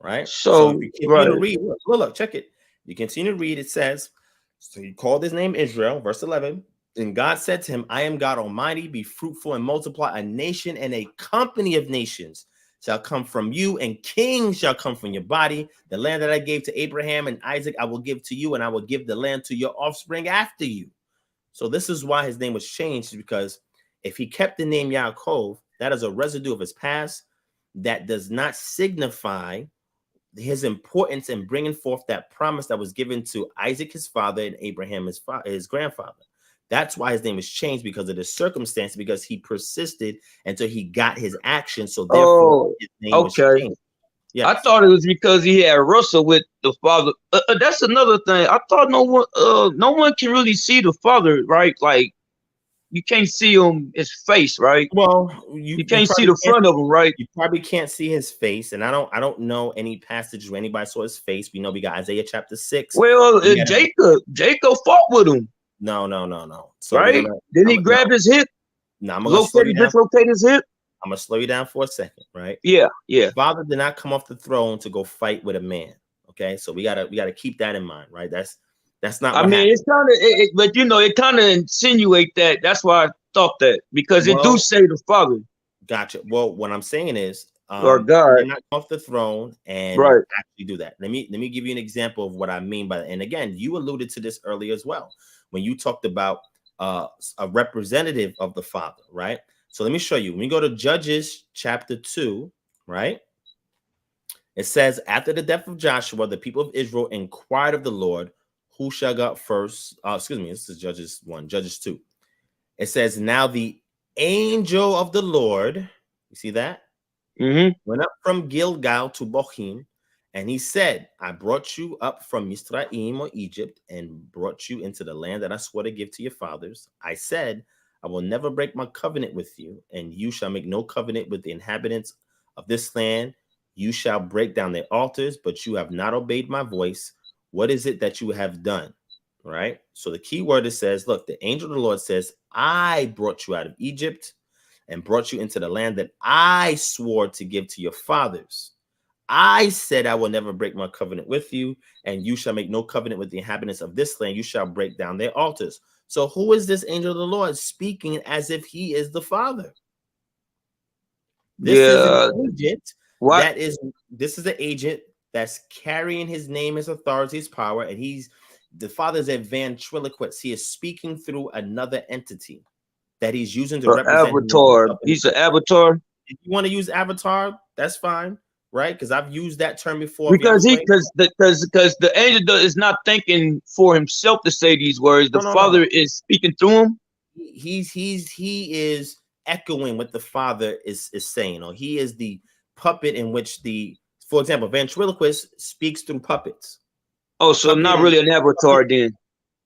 right? So if you continue to read, look, check it. You continue to read, it says, so he called his name Israel, verse 11, and God said to him, I am God Almighty, be fruitful and multiply. A nation and a company of nations shall come from you, and kings shall come from your body. The land that I gave to Abraham and Isaac, I will give to you, and I will give the land to your offspring after you. So this is why his name was changed, because if he kept the name Yaakov, that is a residue of his past that does not signify his importance in bringing forth that promise that was given to Isaac, his father, and Abraham, his grandfather. That's why his name was changed, because of the circumstance, because he persisted until he got his action. So therefore, his name was changed. Yes. I thought it was because he had wrestled with the father. That's another thing. I thought no one can really see the father, right? Like you can't see him his face, right? Well, You you can't see probably the can't. front of him, right? You probably can't see his face, and I don't know any passage where anybody saw his face. We know we got Isaiah chapter 6. Well, Jacob fought with him, No. So we're right? gonna. Then he grabbed his hip, No, I'm gonna slow you down. dislocate his hip. I'm gonna slow you down for a second, right? Yeah. The Father did not come off the throne to go fight with a man. Okay, so we gotta keep that in mind, right? That's not. I what mean, happened. it's kind of, but it kind of insinuate that. That's why I thought that, because it do say the Father. Gotcha. Well, what I'm saying is, or God, you're not off the throne and right? actually do that. Let me give you an example of what I mean by that. And again, you alluded to this earlier as well when you talked about a representative of the Father, right? So let me show you. When we go to Judges chapter 2, right? It says, after the death of Joshua, the people of Israel inquired of the Lord, who shall go first? Excuse me, this is Judges 1, Judges 2. It says, now the angel of the Lord, you see that? Went up from Gilgal to Bochim, and he said, I brought you up from Misraim or Egypt and brought you into the land that I swore to give to your fathers. I said, I will never break my covenant with you, and you shall make no covenant with the inhabitants of this land. You shall break down their altars, but you have not obeyed my voice. What is it that you have done? Right? So the key word, it says, look, the angel of the Lord says, I brought you out of Egypt and brought you into the land that I swore to give to your fathers. I said, I will never break my covenant with you, and you shall make no covenant with the inhabitants of this land. You shall break down their altars. So who is this angel of the Lord speaking as if he is the Father? This is an agent. This is an agent that's carrying his name, his authority, his power, and the Father's a ventriloquist. He is speaking through another entity that he's using to represent avatar. He's an avatar. If you want to use avatar, that's fine, right? Because I've used that term before. Because the angel is not thinking for himself to say these words. The Father is speaking through him. He is echoing what the Father is saying, or he is the puppet in which for example, ventriloquist speaks through puppets. Oh, so not really an avatar then.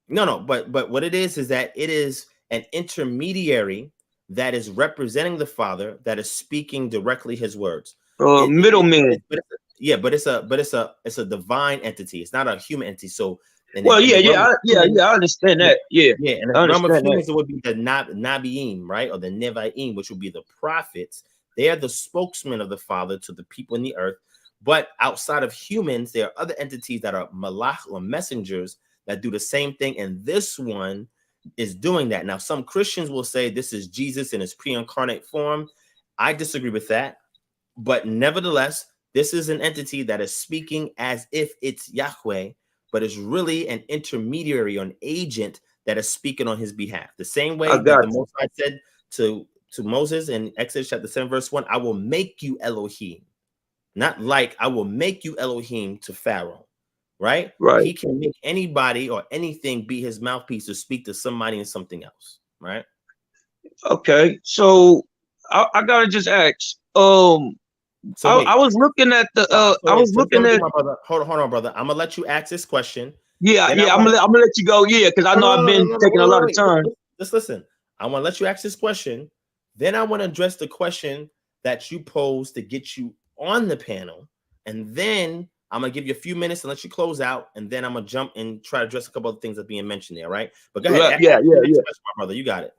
No, but what it is that it is an intermediary that is representing the Father, that is speaking directly his words. Middleman. But it's a divine entity. It's not a human entity. So I understand that. Yeah. And the realm of humans, it would be the Nabiim, right? Or the Nevi'im, which would be the prophets. They are the spokesman of the Father to the people in the earth. But outside of humans, there are other entities that are malach or messengers that do the same thing. And this one is doing that. Now, some Christians will say this is Jesus in his pre-incarnate form. I disagree with that. But nevertheless, this is an entity that is speaking as if it's Yahweh, but it's really an intermediary or an agent that is speaking on his behalf. The same way that the Most High said to Moses in Exodus chapter 7, verse 1, I will make you Elohim. Not like I will make you Elohim to Pharaoh, right? He can make anybody or anything be his mouthpiece to speak to somebody and something else, right? Okay, so I gotta just ask. I was looking at the. Hold on, brother. I'm gonna let you ask this question. I'm gonna let you go. Yeah, because I know I've been taking a lot of time. Just listen. I want to let you ask this question. Then I want to address the question that you posed to get you on the panel, and then I'm gonna give you a few minutes and let you close out, and then I'm gonna jump and try to address a couple of things that are being mentioned there, right? But go ahead. Yeah. My brother, you got it.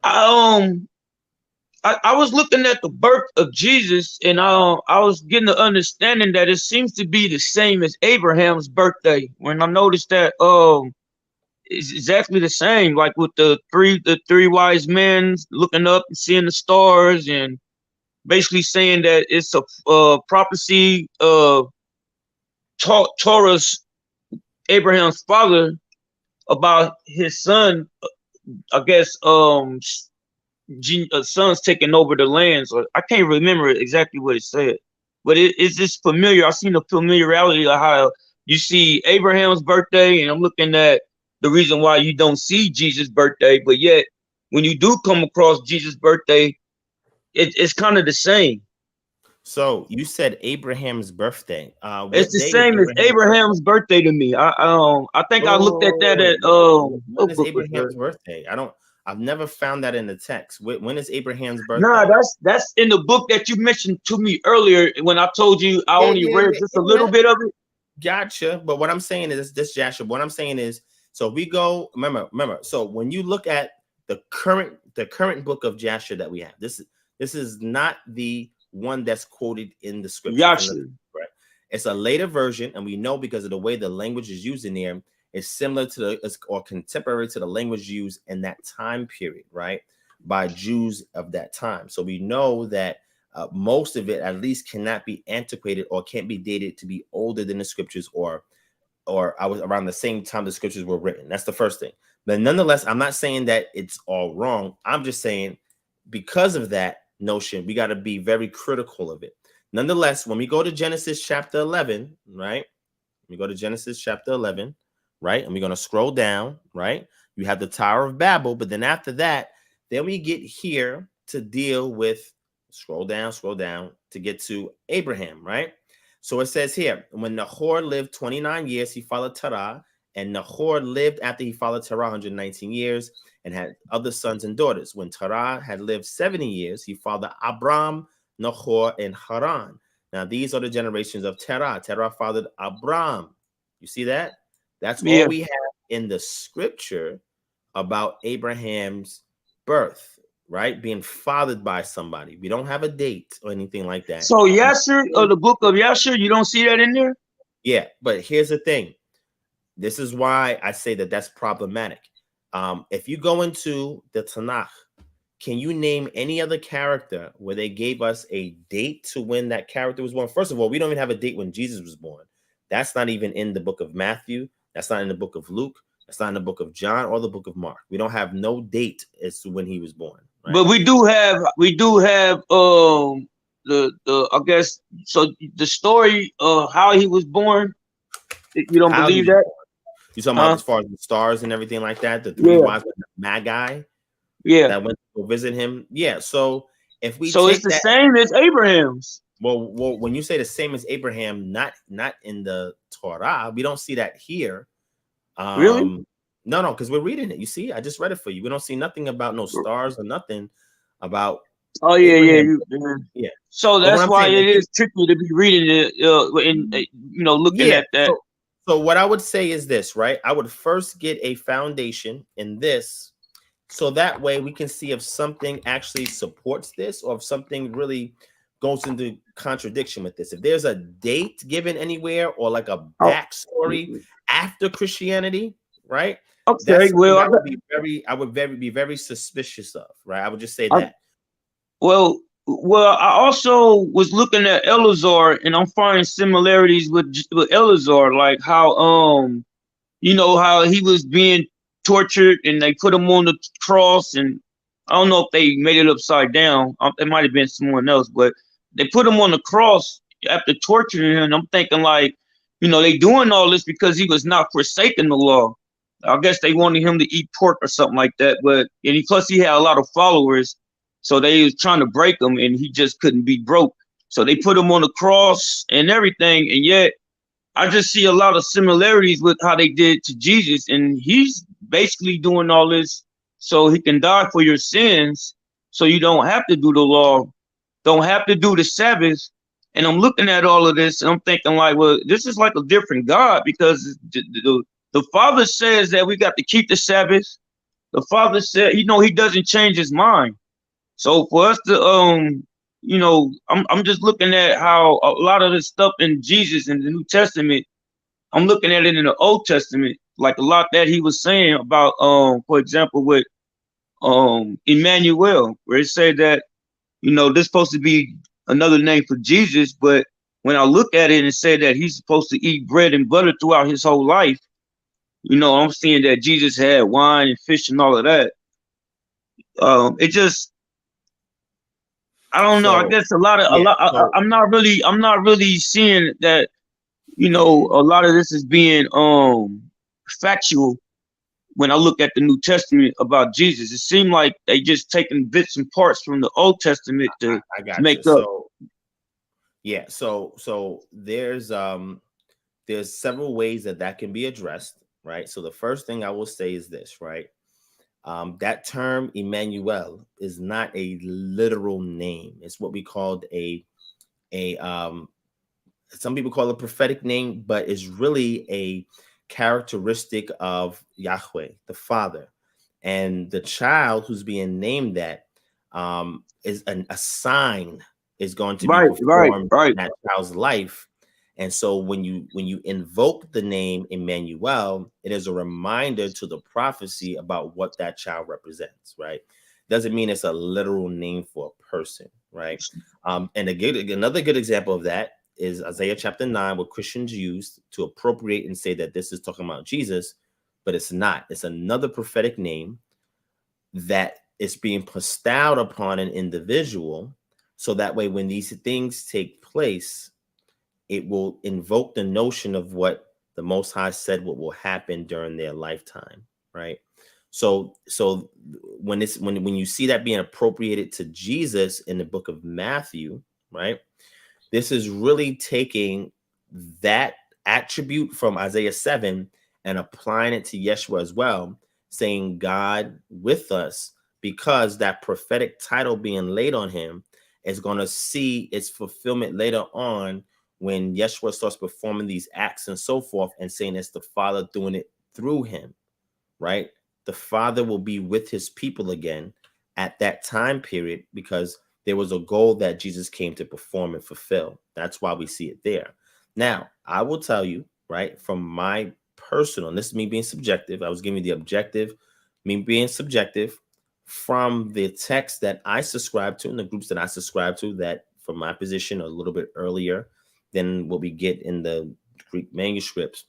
I was looking at the birth of Jesus, and I was getting the understanding that it seems to be the same as Abraham's birthday. When I noticed that it's exactly the same, like with the three wise men looking up and seeing the stars, and basically saying that it's a prophecy of Torah's, Abraham's father, about his son. I guess sons taking over the lands, or I can't remember exactly what it said, but it's just familiar. I've seen the familiarity of how you see Abraham's birthday, and I'm looking at the reason why you don't see Jesus' birthday, but yet when you do come across Jesus' birthday, it's kind of the same. So you said Abraham's birthday. It's What the day is same as Abraham's birthday? Abraham's birthday to me. I think I looked at that Oh, at when what is book was Abraham's that? birthday? I've never found that in the text. When is Abraham's Nah, birthday? that's in the book that you mentioned to me earlier when I told you I Yeah, only yeah, read yeah, just a little yeah. bit of it. Gotcha. But what I'm saying is this, Joshua. What I'm saying is, so we go. Remember. So when you look at the current book of Joshua that we have, this is not the one that's quoted in the scriptures. Yasha. Right? It's a later version, and we know because of the way the language is used in there, it's similar to or contemporary to the language used in that time period, right? By Jews of that time. So we know that most of it at least cannot be antiquated or can't be dated to be older than the scriptures or I was around the same time the scriptures were written. That's the first thing. But nonetheless, I'm not saying that it's all wrong. I'm just saying because of that notion, we got to be very critical of it. Nonetheless, when we go to Genesis chapter 11, right? We go to Genesis chapter 11, right? And we're going to scroll down, right? You have the Tower of Babel, but then after that, then we get here to deal with scroll down to get to Abraham, right? So it says here, when Nahor lived 29 years, he followed Terah, and Nahor lived after he followed Terah 119 years and had other sons and daughters. When Terah had lived 70 years, he fathered Abram, Nahor, and Haran. Now, these are the generations of Terah. Terah fathered Abram. You see that? That's all Yeah. we have in the scripture about Abraham's birth, right? Being fathered by somebody. We don't have a date or anything like that. So Yasher, or the book of Yasher, you don't see that in there? Yeah, but here's the thing. This is why I say that that's problematic. If you go into the Tanakh, can you name any other character where they gave us a date to when that character was born? First of all, we don't even have a date when Jesus was born. That's not even in the book of Matthew. That's not in the book of Luke. That's not in the book of John or the book of Mark. We don't have no date as to when he was born. Right? But we do have the I guess so the story of how he was born. You don't How believe that? you talking about as far as the stars and everything like that? The three Yeah. wise Magi that went to go visit him. Yeah. So if we So take it's the that, same as Abraham's. well, when you say the same as Abraham, not in the Torah, we don't see that here. Really? No, because we're reading it. You see, I just read it for you. We don't see nothing about no stars or nothing about. Oh yeah, Abraham. yeah. Yeah. So But what that's I'm why saying, it is tricky to be reading it, looking yeah. at that. So what I would say is this, right? I would first get a foundation in this, so that way we can see if something actually supports this or if something really goes into contradiction with this. If there's a date given anywhere or like a backstory after Christianity, right? Okay, That's something well, I would be very suspicious of, right? I would just say that. Well, I also was looking at Eleazar, and I'm finding similarities with Eleazar, like how how he was being tortured, and they put him on the cross, and I don't know if they made it upside down. It might have been someone else, but they put him on the cross after torturing him. And I'm thinking like, they doing all this because he was not forsaking the law. I guess they wanted him to eat pork or something like that. But plus he had a lot of followers, so they was trying to break him, and he just couldn't be broke. So they put him on the cross and everything, and yet I just see a lot of similarities with how they did to Jesus, and he's basically doing all this so he can die for your sins, so you don't have to do the law, don't have to do the Sabbath. And I'm looking at all of this, and I'm thinking like, well, this is like a different God, because the Father says that we got to keep the Sabbath. The Father said, he doesn't change his mind. So for us to I'm just looking at how a lot of this stuff in Jesus in the New Testament, I'm looking at it in the Old Testament, like a lot that he was saying about for example with Emmanuel, where it said that this supposed to be another name for Jesus, but when I look at it and say that he's supposed to eat bread and butter throughout his whole life, I'm seeing that Jesus had wine and fish and all of that. It just, I don't know. I guess a lot. I'm not really seeing that. A lot of this is being factual. When I look at the New Testament about Jesus, it seemed like they just taking bits and parts from the Old Testament to I got make you. up. Yeah. So there's several ways that can be addressed, right? So the first thing I will say is this, right? That term Emmanuel is not a literal name. It's what we called a some people call it a prophetic name, but it's really a characteristic of Yahweh, the Father. And the child who's being named that is a sign is going to be Right, right, performed right. in that child's life. And so when you invoke the name Emmanuel, it is a reminder to the prophecy about what that child represents, right? Doesn't mean it's a literal name for a person, right? And another good example of that is Isaiah chapter 9, what Christians use to appropriate and say that this is talking about Jesus, but it's not. It's another prophetic name that is being bestowed upon an individual. So that way, when these things take place, it will invoke the notion of what the Most High said what will happen during their lifetime, right? So when you see that being appropriated to Jesus in the book of Matthew, right? This is really taking that attribute from Isaiah 7 and applying it to Yeshua as well, saying God with us, because that prophetic title being laid on him is going to see its fulfillment later on when Yeshua starts performing these acts and so forth, and saying it's the Father doing it through him, right? The Father will be with his people again at that time period, because there was a goal that Jesus came to perform and fulfill. That's why we see it there. Now, I will tell you, right, from my personal, and this is me being subjective, I was giving you the objective, me being subjective, from the text that I subscribe to and the groups that I subscribe to, that from my position a little bit earlier than what we get in the Greek manuscripts.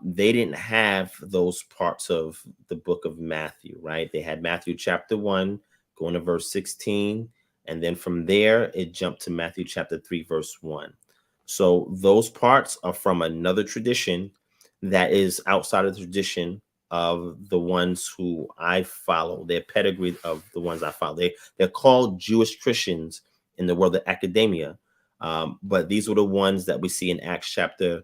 They didn't have those parts of the book of Matthew, right? They had Matthew chapter 1, going to verse 16. And then from there, it jumped to Matthew chapter 3, verse 1. So those parts are from another tradition that is outside of the tradition of the ones who I follow, their pedigree of the ones I follow. They're called Jewish Christians in the world of academia. But these were the ones that we see in Acts chapter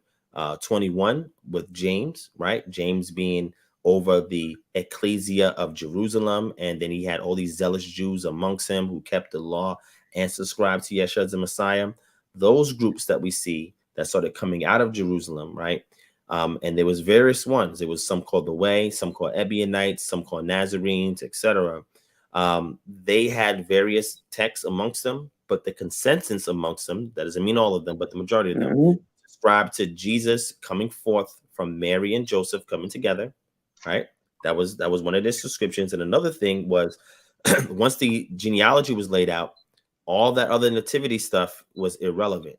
21 with James, right? James being over the ecclesia of Jerusalem. And then he had all these zealous Jews amongst him who kept the law and subscribed to Yeshua as the Messiah. Those groups that we see that started coming out of Jerusalem, right? And there was various ones. There was some called the Way, some called Ebionites, some called Nazarenes, etc. They had various texts amongst them, but the consensus amongst them, that doesn't mean all of them, but the majority of them, subscribed to Jesus coming forth from Mary and Joseph coming together, right? That was one of their subscriptions. And another thing was, once the genealogy was laid out, all that other nativity stuff was irrelevant,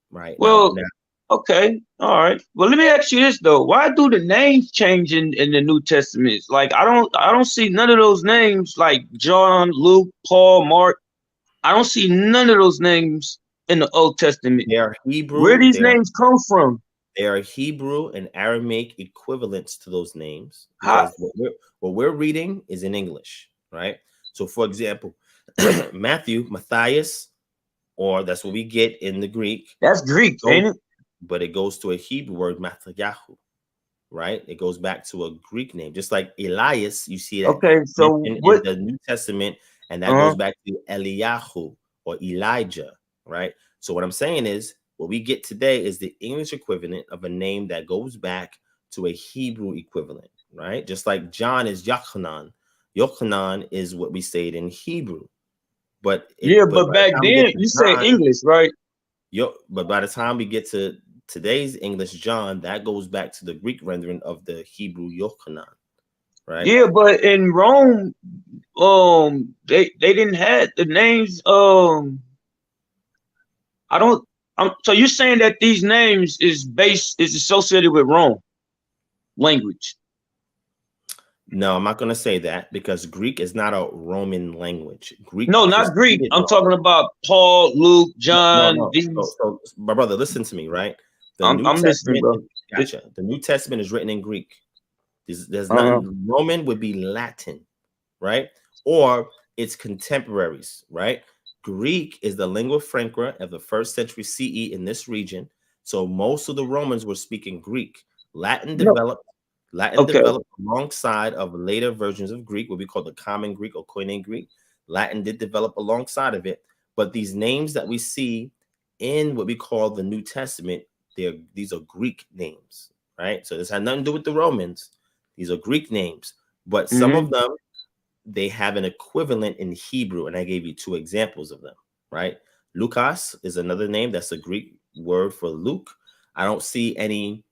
right? Well, Now, okay, all right. Well, let me ask you this though: why do the names change in the New Testament? Like, I don't see none of those names, like John, Luke, Paul, Mark. I don't see none of those names in the Old Testament. they are Where Hebrew. these names come from? They are Hebrew and Aramaic equivalents to those names, How? because what we're reading is in English, right? So, for example, Matthew, Matthias, or that's what we get in the Greek, That's Greek, ain't it? but it goes to a Hebrew word, Mathayahu, right? It goes back to a Greek name, just like Elias. You see that Okay, so in what? the New Testament, and that goes back to Eliyahu or Elijah, right? So what I'm saying is, what we get today is the English equivalent of a name that goes back to a Hebrew equivalent, right? Just like John is Yochanan. Yochanan is what we say it in Hebrew, but Yeah, by but the back time we get then to you say John, English, right? but by the time we get to today's English John, that goes back to the Greek rendering of the Hebrew Yochanan, right? Yeah, but in Rome, they didn't have the names. I don't. So you're saying that these names is associated with Rome language? No, I'm not going to say that, because Greek is not a Roman language. Greek No, not Greek. preceded I'm Rome. talking about Paul, Luke, John. No. So, my brother, listen to me, right? The New I'm listening, Testament, bro. gotcha. The New Testament is written in Greek. There's nothing. Roman would be Latin, right? Or its contemporaries, right? Greek is the lingua franca of the 1st century CE in this region. So most of the Romans were speaking Greek. Latin developed alongside of later versions of Greek, what we call the Common Greek or Koine Greek. Latin did develop alongside of it. But these names that we see in what we call the New Testament, these are Greek names, right? So this had nothing to do with the Romans. These are Greek names. But some of them, they have an equivalent in Hebrew. And I gave you 2 examples of them, right? Lucas is another name. That's a Greek word for Luke. I don't see any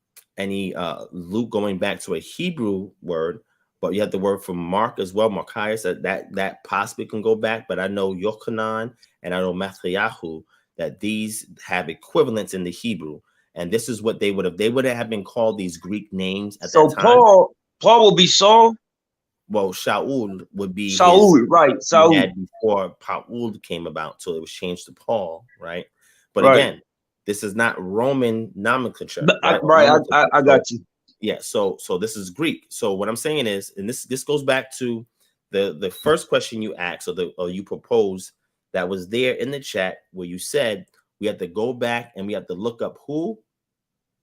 Luke going back to a Hebrew word, but you have the word for Mark as well, Markias, that possibly can go back. But I know Yochanan and I know Matthiyahu, that these have equivalents in the Hebrew. And this is what they would have been called, these Greek names at that time. Paul will be Saul. Well, Shaul would be Saul, right? Saul had before Paul came about, so it was changed to Paul, right? But again, this is not Roman nomenclature, right? I got you. Yeah, so this is Greek. So what I'm saying is, and this goes back to the first question you asked, or you proposed, that was there in the chat, where you said we have to go back and we have to look up who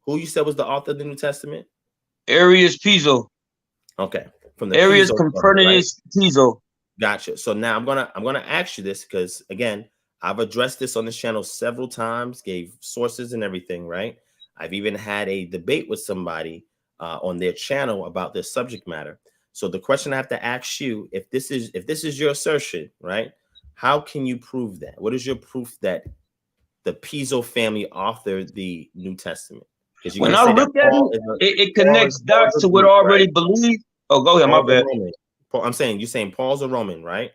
you said was the author of the New Testament. Arius Piso. Okay, from the Arius Copernicus Piso. Gotcha. So now I'm gonna ask you this, because again, I've addressed this on this channel several times, gave sources and everything, right? I've even had a debate with somebody on their channel about this subject matter. So the question I have to ask you, if this is your assertion, right? How can you prove that? What is your proof that the Piso family authored the New Testament? Because when I look at it connects dots to what I already believe. Oh, go ahead, my bad. I'm saying, you're saying Paul's a Roman, right?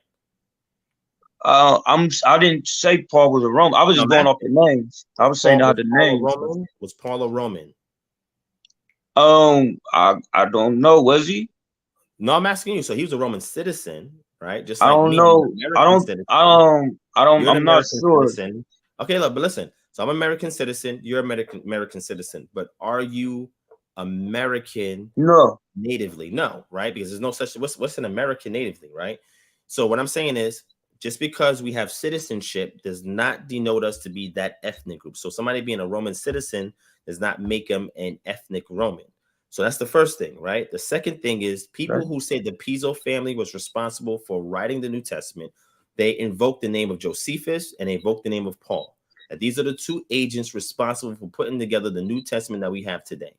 I didn't say Paul was a Roman. I was just going off the names. I was saying how the names. Was Paul a Roman? I don't know. Was he? No, I'm asking you. So he was a Roman citizen, right? Just like I don't me, know. I'm not sure. Citizen. Okay, look, but listen. So I'm American citizen. You're American citizen. But are you American? No. Natively? No, right? Because there's no such. What's an American natively, right? So what I'm saying is, just because we have citizenship does not denote us to be that ethnic group. So somebody being a Roman citizen does not make them an ethnic Roman. So that's the first thing, right? The second thing is, people who say the Piso family was responsible for writing the New Testament, they invoke the name of Josephus and they invoke the name of Paul. And these are the 2 agents responsible for putting together the New Testament that we have today,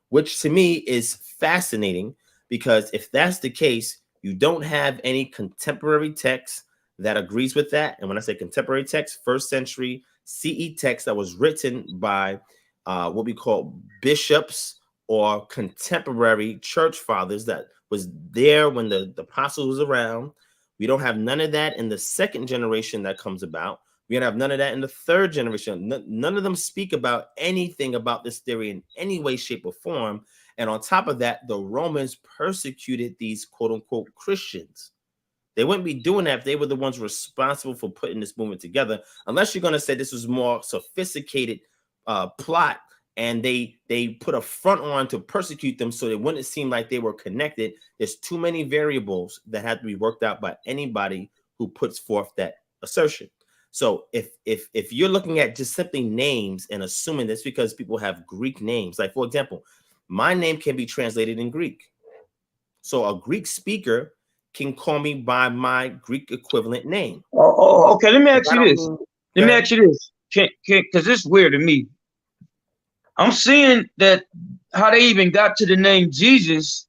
which to me is fascinating, because if that's the case, you don't have any contemporary text that agrees with that. And when I say contemporary text, 1st century CE text that was written by what we call bishops or contemporary church fathers that was there when the apostles was around. We don't have none of that in the 2nd generation that comes about. We don't have none of that in the 3rd generation. None of them speak about anything about this theory in any way, shape, or form. And on top of that, the Romans persecuted these quote unquote Christians. They wouldn't be doing that if they were the ones responsible for putting this movement together, unless you're going to say this was more sophisticated plot, and they put a front on to persecute them so it wouldn't seem like they were connected. There's too many variables that have to be worked out by anybody who puts forth that assertion. So if you're looking at just simply names and assuming that's because people have Greek names, like for example, my name can be translated in Greek. So a Greek speaker can call me by my Greek equivalent name. Okay. Let me ask you this. Because it's weird to me. I'm seeing that how they even got to the name Jesus,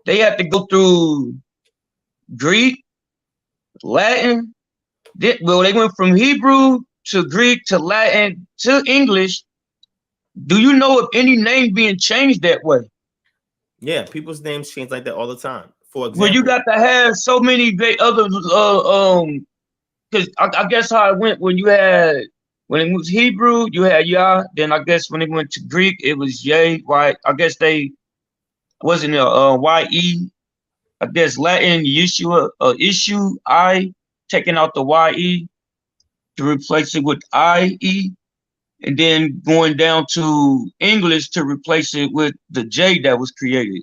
they had to go through Greek, Latin. They went from Hebrew to Greek to Latin to English. Do you know of any name being changed that way? Yeah, people's names change like that all the time. For example, well, you got to have so many other because I guess how it went when it was Hebrew, you had Yah. Then I guess when it went to Greek, it was Yeh. Right? I guess they wasn't Y-E. I guess Latin Yeshua issue I, taking out the Y-E to replace it with I-E, and then going down to English to replace it with the J that was created.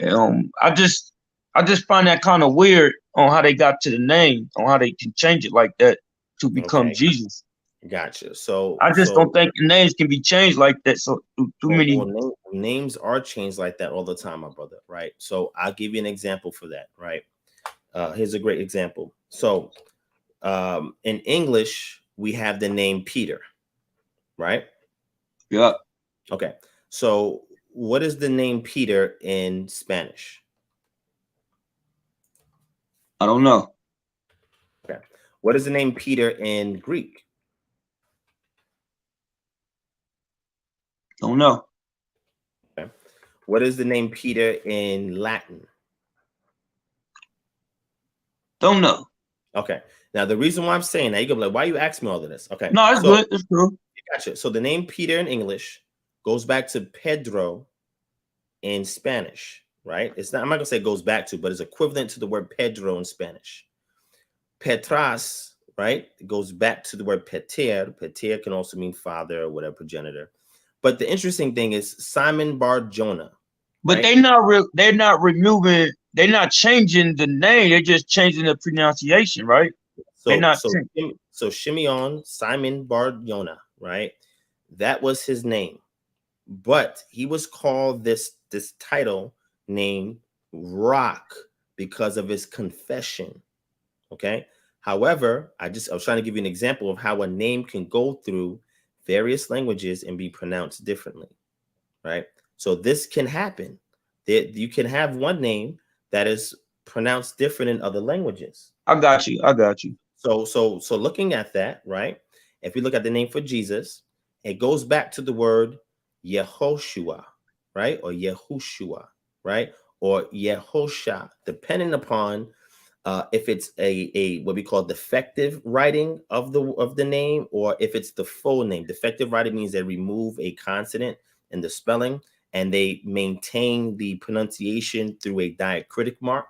I just find that kind of weird on how they got to the name, on how they can change it like that to become Jesus. Gotcha. So I just don't think the names can be changed like that. So too many names are changed like that all the time, my brother. Right. So I'll give you an example for that. Right. Here's a great example. So in English, we have the name Peter. Right. Yeah. Okay. So what is the name Peter in Spanish? I don't know. Okay. What is the name Peter in Greek? Don't know. Okay. What is the name Peter in Latin? Don't know. Okay. Now, the reason why I'm saying that, you're gonna be like, why you ask me all of this? Okay. No, it's good. It's true. Gotcha. So the name Peter in English goes back to Pedro in Spanish, right? It's not, I'm not gonna say it goes back to, but it's equivalent to the word Pedro in Spanish. Petras, right? It goes back to the word Peter. Peter can also mean father or whatever, progenitor. But the interesting thing is Simon Bar Jonah. But right? They're not removing, they're not changing the name, they're just changing the pronunciation, right? So Shimeon, Simon Bar Jonah, right? That was his name. But he was called this title named Rock because of his confession. Okay. However, I was trying to give you an example of how a name can go through various languages and be pronounced differently. Right. So this can happen. You can have one name that is pronounced different in other languages. I got you. So looking at that, right? If we look at the name for Jesus, it goes back to the word Yehoshua, right? Or Yehoshua, right? Or Yehosha, depending upon if it's a what we call defective writing of the name, or if it's the full name. Defective writing means they remove a consonant in the spelling and they maintain the pronunciation through a diacritic mark.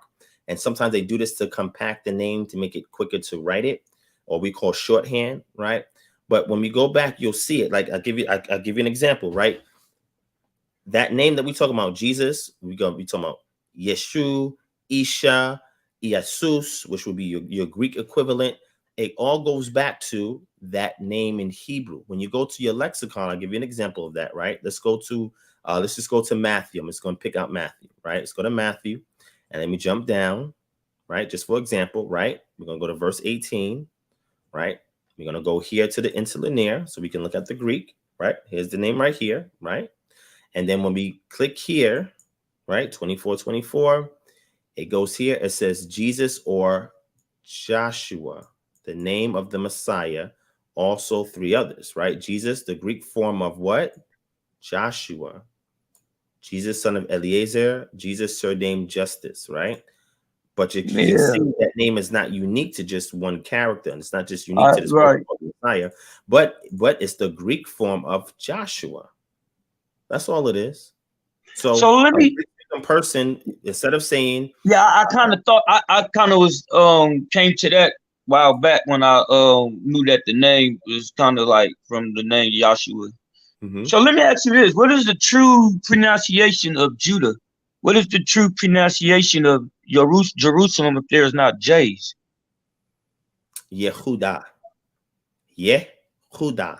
And sometimes they do this to compact the name to make it quicker to write it, or we call shorthand, right? But when we go back, you'll see it. Like I'll give you an example, right? That name that we talking about, Jesus, we're gonna be talking about Yeshu, Isha, Jesus, which would be your Greek equivalent. It all goes back to that name in Hebrew. When you go to your lexicon, I'll give you an example of that, right? Let's just go to Matthew. I'm just going to pick out Matthew, right? Let's go to Matthew and let me jump down, right? Just for example, right? We're going to go to verse 18, right? We're going to go here to the interlinear so we can look at the Greek, right? Here's the name right here, right? And then when we click here, right, 24, it goes here. It says Jesus or Joshua, the name of the Messiah, also three others, right? Jesus, the Greek form of what? Joshua. Jesus, son of Eliezer. Jesus, surnamed Justice, right? But you can see that name is not unique to just one character, and it's not just unique to this Messiah, but it's the Greek form of Joshua. That's all it is. So let me person, instead of saying, I kind of thought I kind of was came to that a while back when I knew that the name was kind of like from the name Joshua. Mm-hmm. So let me ask you this: what is the true pronunciation of Judah? What is the true pronunciation of Jerusalem if there's not J's? Yehuda. Yehuda.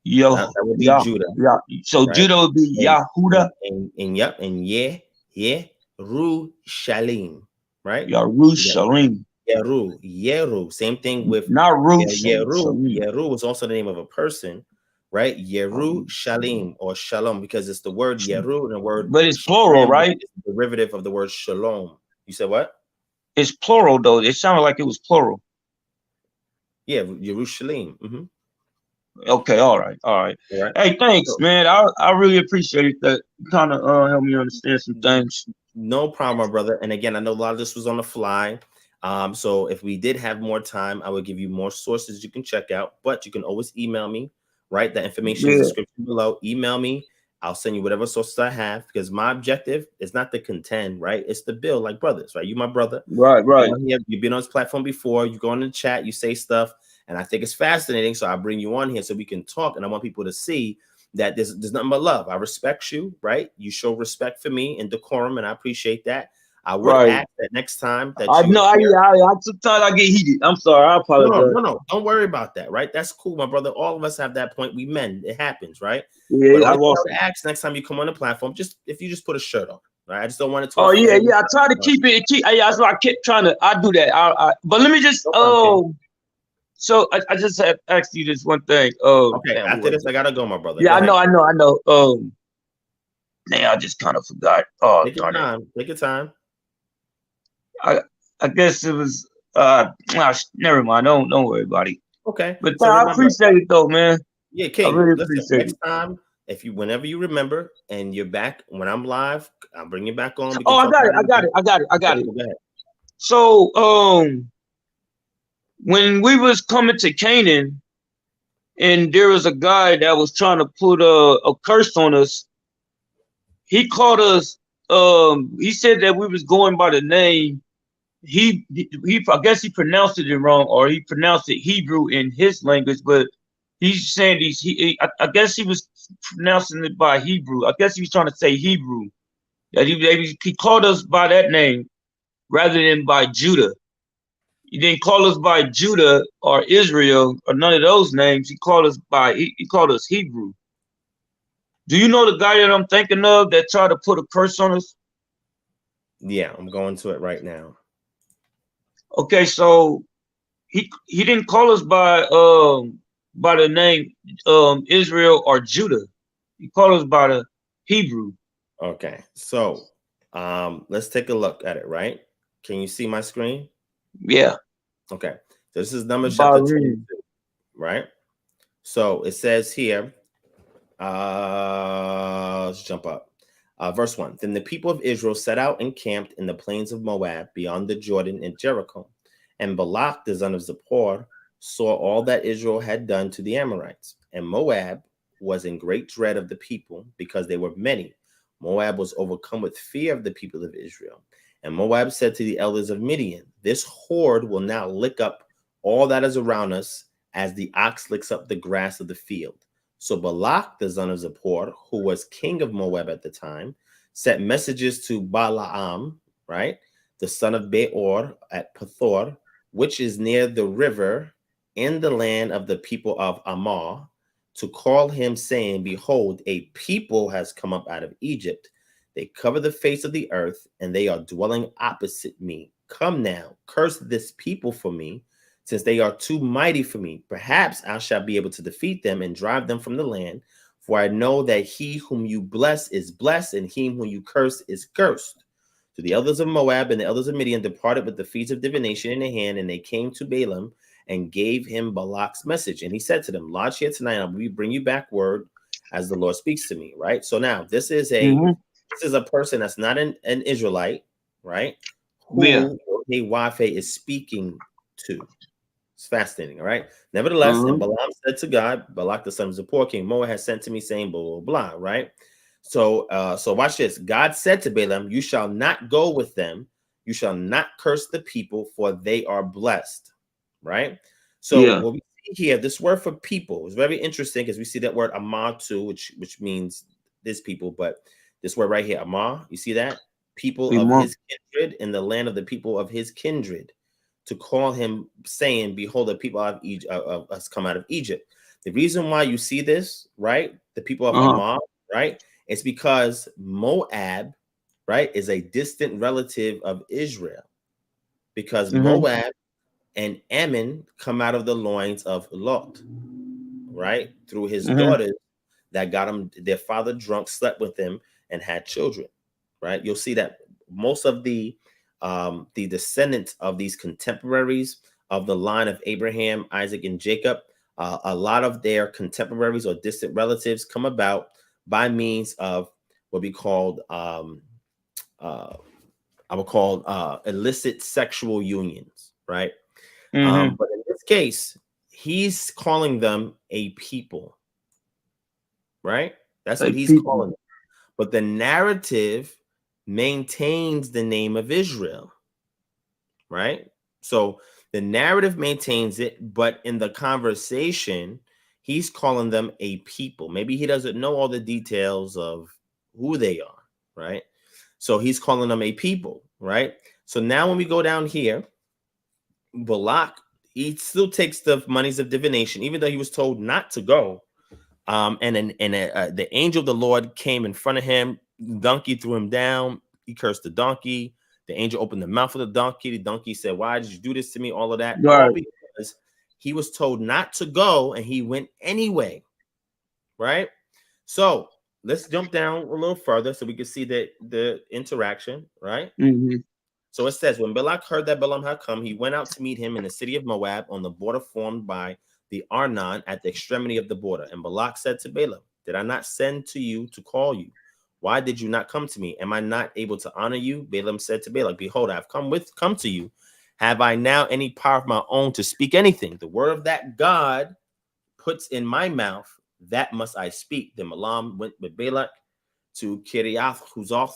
That would be Judah. Yeah. So right? Judah would be Yahuda. And Yerushalayim, right? Yerushalayim. Yeru. Same thing with not Ru. Yeru was also the name of a person, right? Yerushalayim or Shalom, because it's the word Yeru and the word. But it's plural, right? It's the derivative of the word Shalom. You said what? It's plural though. It sounded like it was plural. Yeah, Yerushalayim. Mm-hmm. Okay, all right. Hey, thanks, man. I really appreciate that. Kind of help me understand some things. No problem, my brother. And again, I know a lot of this was on the fly. So if we did have more time, I would give you more sources you can check out. But you can always email me, right? The information is in the description below. Email me. I'll send you whatever sources I have, because my objective is not to contend, right? It's to build like brothers, right? You my brother. Right. You've been on this platform before. You go in the chat, you say stuff. And I think it's fascinating. So I bring you on here so we can talk. And I want people to see that there's nothing but love. I respect you, right? You show respect for me and decorum, and I appreciate that. I would ask that next time that I you know. Sometimes I get heated. I'm sorry. I apologize. No. Don't worry about that, right? That's cool, my brother. All of us have that point. We men. It happens, right? Yeah, but I would ask next time you come on the platform, just if you just put a shirt on, right? I just don't want it to. Oh yeah. I try to keep it. That's why I kept trying to. I do that. But let me just. So I just have asked you this one thing. Okay. After this, I gotta go, my brother. Yeah, I know. I just kind of forgot. Oh, take your time. Take your time. I guess it was. Never mind. Don't worry about it. Okay. But so I appreciate it though, man. Yeah, King. I really appreciate next time, whenever you remember and you're back when I'm live, I'll bring you back on. I got it. Go ahead. So when we was coming to Canaan, and there was a guy that was trying to put a curse on us. He called us. He said that we was going by the name. He I guess he pronounced it wrong, or he pronounced it Hebrew in his language, but he's saying I guess he was pronouncing it by Hebrew. I guess he was trying to say Hebrew. That he called us by that name rather than by Judah. He didn't call us by Judah or Israel or none of those names. He called us he called us Hebrew. Do you know the guy that I'm thinking of that tried to put a curse on us? Yeah, I'm going to it right now. Okay, so he didn't call us by the name Israel or Judah. He called us by the Hebrew. Okay, so let's take a look at it, right? Can you see my screen? Yeah. Okay, so this is Numbers chapter 22, right? So it says here, let's jump up. Verse 1. Then the people of Israel set out and camped in the plains of Moab beyond the Jordan in Jericho. And Balak, the son of Zippor, saw all that Israel had done to the Amorites. And Moab was in great dread of the people because they were many. Moab was overcome with fear of the people of Israel. And Moab said to the elders of Midian, this horde will now lick up all that is around us as the ox licks up the grass of the field. So Balak, the son of Zippor, who was king of Moab at the time, sent messages to Balaam, right, the son of Beor at Pethor, which is near the river in the land of the people of Ammah, to call him, saying, behold, a people has come up out of Egypt. They cover the face of the earth, and they are dwelling opposite me. Come now, curse this people for me, since they are too mighty for me. Perhaps I shall be able to defeat them and drive them from the land. For I know that he whom you bless is blessed, and he whom you curse is cursed. So the elders of Moab and the elders of Midian departed with the feats of divination in their hand, and they came to Balaam and gave him Balak's message. And he said to them, lodge here tonight, and we bring you back word as the Lord speaks to me. Right. So now this is a person that's not an Israelite, right? Who Wafe is speaking to. It's fascinating, all right? Nevertheless, and Balaam said to God, Balak the son of Zippor, king Moab, has sent to me, saying, blah, blah, blah, right? So watch this. God said to Balaam, you shall not go with them. You shall not curse the people, for they are blessed, right? So what we see here, this word for people is very interesting because we see that word Ammah too, which means this people, but this word right here, Ammah, you see that? People of his kindred in the land of the people of his kindred. To call him, saying, behold, the people of Egypt has come out of Egypt. The reason why you see this, right? The people of Ammon, right? It's because Moab, right, is a distant relative of Israel. Because Moab and Ammon come out of the loins of Lot, right? Through his daughters that got him, their father drunk, slept with him, and had children, right? You'll see that most of the descendants of these contemporaries of the line of Abraham, Isaac, and Jacob, a lot of their contemporaries or distant relatives come about by means of what we called, I would call illicit sexual unions, right? But in this case, he's calling them a people, right? That's what he's calling them. But the narrative maintains the name of Israel, right? So the narrative maintains it, but in the conversation, he's calling them a people. Maybe he doesn't know all the details of who they are, right? So he's calling them a people, right? So now when we go down here, Balak, he still takes the monies of divination, even though he was told not to go. The angel of the Lord came in front of him. The donkey threw him down. He cursed the donkey. The angel opened the mouth of the donkey. The donkey said, "Why did you do this to me?" All of that, Right. all because he was told not to go, and he went anyway. Right? So let's jump down a little further so we can see the interaction. Right? Mm-hmm. So it says, when Balak heard that Balaam had come, he went out to meet him in the city of Moab on the border formed by the Arnon at the extremity of the border. And Balak said to Balaam, "Did I not send to you to call you? Why did you not come to me? Am I not able to honor you?" Balaam said to Balak, "Behold, I have come to you. Have I now any power of my own to speak anything? The word of that God puts in my mouth, that must I speak." Then Balaam went with Balak to Kiriath Huzoth,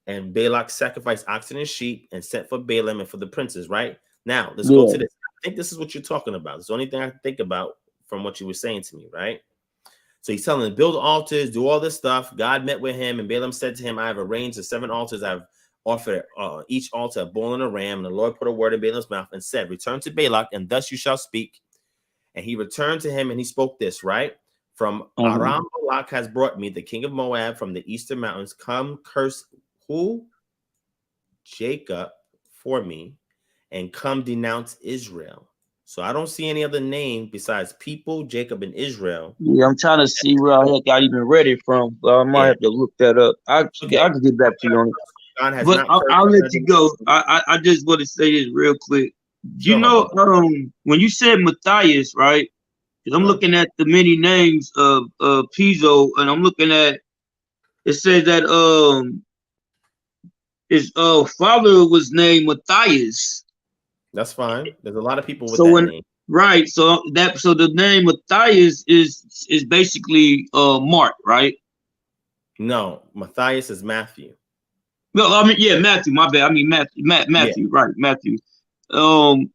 and Balak sacrificed oxen and sheep and sent for Balaam and for the princes. Right now, let's go to this. I think this is what you're talking about. It's the only thing I can think about from what you were saying to me, right? So he's telling him, build altars, do all this stuff. God met with him, and Balaam said to him, "I have arranged the 7 altars. I've offered each altar a bull and a ram." And the Lord put a word in Balaam's mouth and said, "Return to Balak, and thus you shall speak." And he returned to him, and he spoke this, right? From Aram Balak has brought me, the king of Moab, from the eastern mountains. Come, curse who? Jacob for me, and come denounce Israel. So I don't see any other name besides people, Jacob, and Israel. Yeah, I'm trying to see where I even read it from, but I might have to look that up. I can get back to you on it. God has but I'll let you go. I just want to say this real quick. Sure, When you said Matthias, right? Because I'm looking at the many names of Piso, and I'm looking at it says that his father was named Matthias. That's fine. There's a lot of people with that name. Right. So the name Matthias is basically Mark, right? No, Matthias is Matthew. No, I mean, yeah, Matthew. My bad. I mean Matthew. Matthew, right? Matthew. And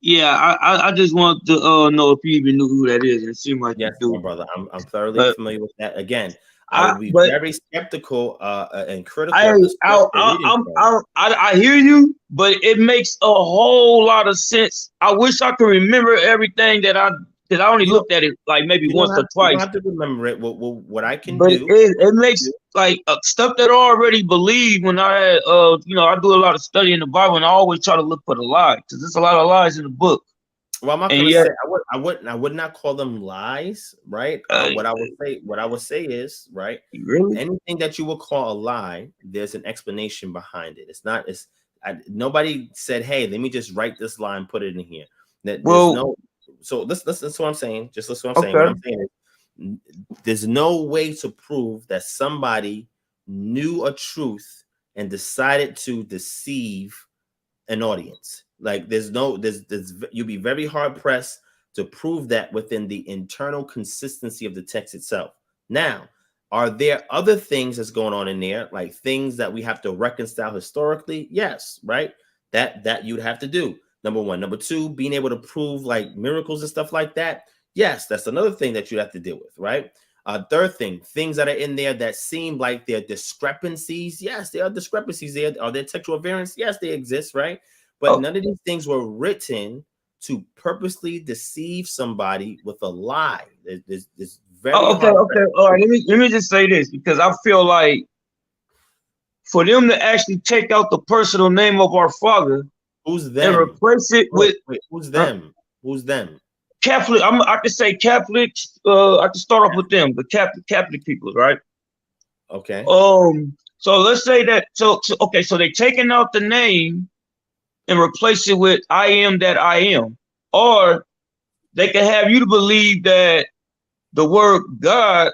yeah, I just want to know if you even knew who that is. It seemed like yes, you do. my brother. I'm thoroughly familiar with that. Again, I would be very skeptical and critical of the script. I hear you, but it makes a whole lot of sense. I wish I could remember everything that I only looked at it like maybe once or twice. You don't have to remember it. What I can do, it makes do. Like stuff that I already believe. When I I do a lot of study in the Bible, and I always try to look for the lie, because there's a lot of lies in the book. Well, I'm not going to say I would not call them lies, right? What I would say is, right? Really? Anything that you would call a lie, there's an explanation behind it. It's not. Nobody said, "Hey, let me just write this lie and put it in here." So that's what I'm saying. Just listen to what I'm saying. What I'm saying is, there's no way to prove that somebody knew a truth and decided to deceive an audience. Like you'll be very hard pressed to prove that within the internal consistency of the text itself. Now, are there other things that's going on in there, like things that we have to reconcile historically? Yes, right. That you'd have to do. Number one. Number two, being able to prove like miracles and stuff like that. Yes, that's another thing that you have to deal with, right? Third thing, things that are in there that seem like they're discrepancies. Yes, there are discrepancies there. Are there textual variants? Yes, they exist, right? But none of these things were written to purposely deceive somebody with a lie. There's very okay. All right, let me just say this, because I feel like for them to actually take out the personal name of our Father, who's them, and replace it with who's them? Who's them? Catholic. I could say Catholics. I could start off with them, the Catholic people, right? Okay. So let's say that. So they're taking out the name and replace it with "I am that I am," or they can have you to believe that the word God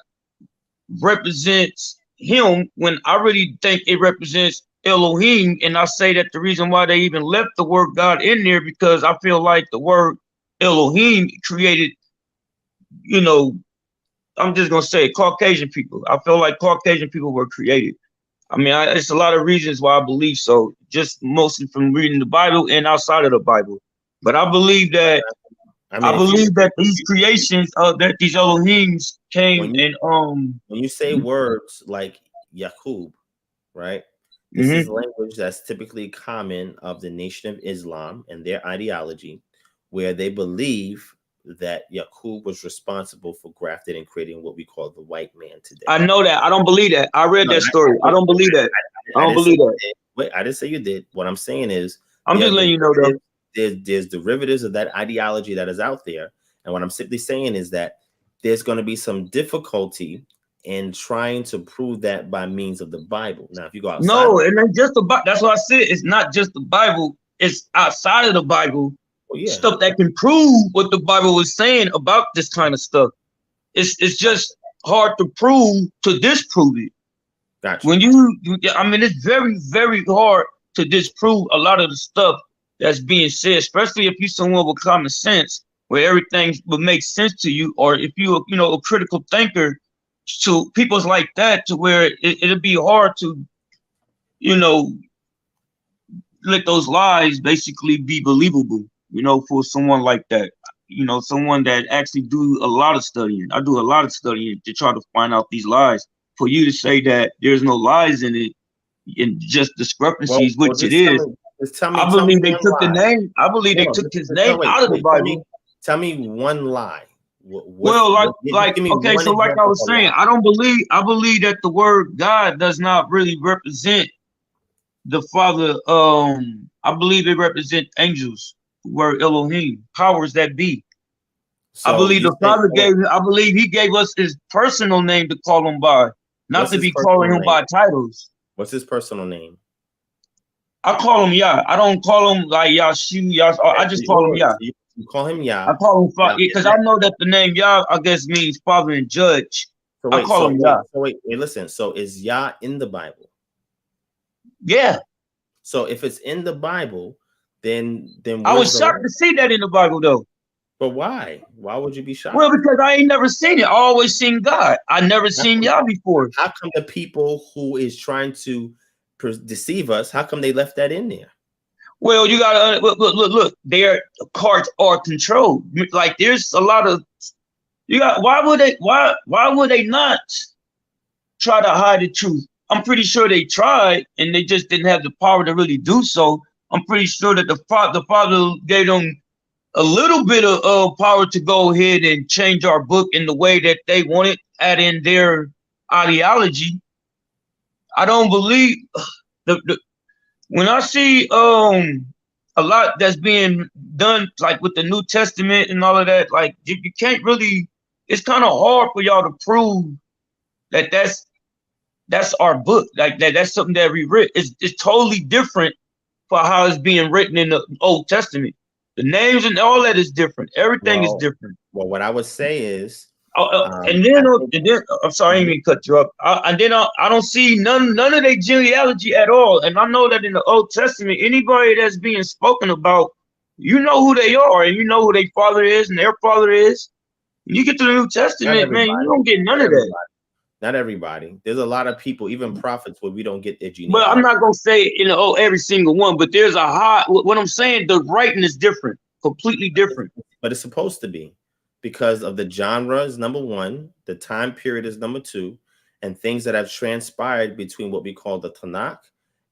represents him, when I really think it represents Elohim. And I say that the reason why they even left the word God in there, because I feel like the word Elohim created, I'm just gonna say Caucasian people. I feel like Caucasian people were created. I mean, it's a lot of reasons why I believe so, just mostly from reading the Bible and outside of the Bible. But I believe that that these creations, that these Elohims came when you say words like Yaqub, right? This is language that's typically common of the Nation of Islam and their ideology, where they believe that Yaqub was responsible for grafting and creating what we call the white man today. I know that. I don't believe that. I read that story. I don't believe that. I don't believe that. Wait, I didn't say you did. What I'm saying is, I'm just letting you know, though. There's derivatives of that ideology that is out there. And what I'm simply saying is that there's going to be some difficulty in trying to prove that by means of the Bible. Now, if you go outside, no, and then just about that's what I said. It's not just the Bible, it's outside of the Bible. Stuff that can prove what the Bible was saying about this kind of stuff. It's just hard to prove, to disprove it. Gotcha. When I mean, it's very, very hard to disprove a lot of the stuff that's being said, especially if you're someone with common sense, where everything would make sense to you, or if you're, a critical thinker. To people like that, to where it'll be hard to, let those lies basically be believable, for someone like that, someone that actually do a lot of studying. I do a lot of studying to try to find out these lies. For you to say that there's no lies in it and just discrepancies, which it is. I believe they took the name. I believe they took his name out of the Bible. Tell me one lie. Okay, so like I was saying, I believe that the word God does not really represent the Father. I believe it represents angels, the word Elohim, powers that be. So I believe the Father he gave us his personal name to call him by, not to be calling him by titles. What's his personal name? I call him Yah. I don't call him like Yashu, Yah. I just call him Yah. You call him Yah. I call him Father because I know that the name Yah, I guess, means Father and Judge. So wait, I call him Yah. Wait, listen. So is Yah in the Bible? Yeah. So if it's in the Bible, then I was shocked to see that in the Bible, though. But why? Why would you be shocked? Well, because I ain't never seen it. I always seen God. I never seen Yah before. How come the people who is trying to deceive us? How come they left that in there? Well, you gotta look. Their cards are controlled. Like there's a lot of Why would they not try to hide the truth? I'm pretty sure they tried, and they just didn't have the power to really do so. I'm pretty sure that the Father gave them a little bit of power to go ahead and change our book in the way that they wanted, add in their ideology. I don't believe when I see a lot that's being done, like with the New Testament and all of that, like you can't really. It's kind of hard for y'all to prove that that's our book, like that's something that we read. It's totally different for how it's being written in the Old Testament. The names and all that is different. Everything is different. Well, what I would say is, and then I'm sorry, I didn't mean to cut you up. And then I don't see none of their genealogy at all. And I know that in the Old Testament, anybody that's being spoken about, you know who they are, and you know who their father is and their father is. When you get to the New Testament, man, you don't get none of that. Not everybody. There's a lot of people, even prophets, where we don't get their genealogy. Well, I'm not gonna say every single one, but there's a high. What I'm saying, the writing is different, completely different. But it's supposed to be, because of the genre is number one, the time period is number two, and things that have transpired between what we call the Tanakh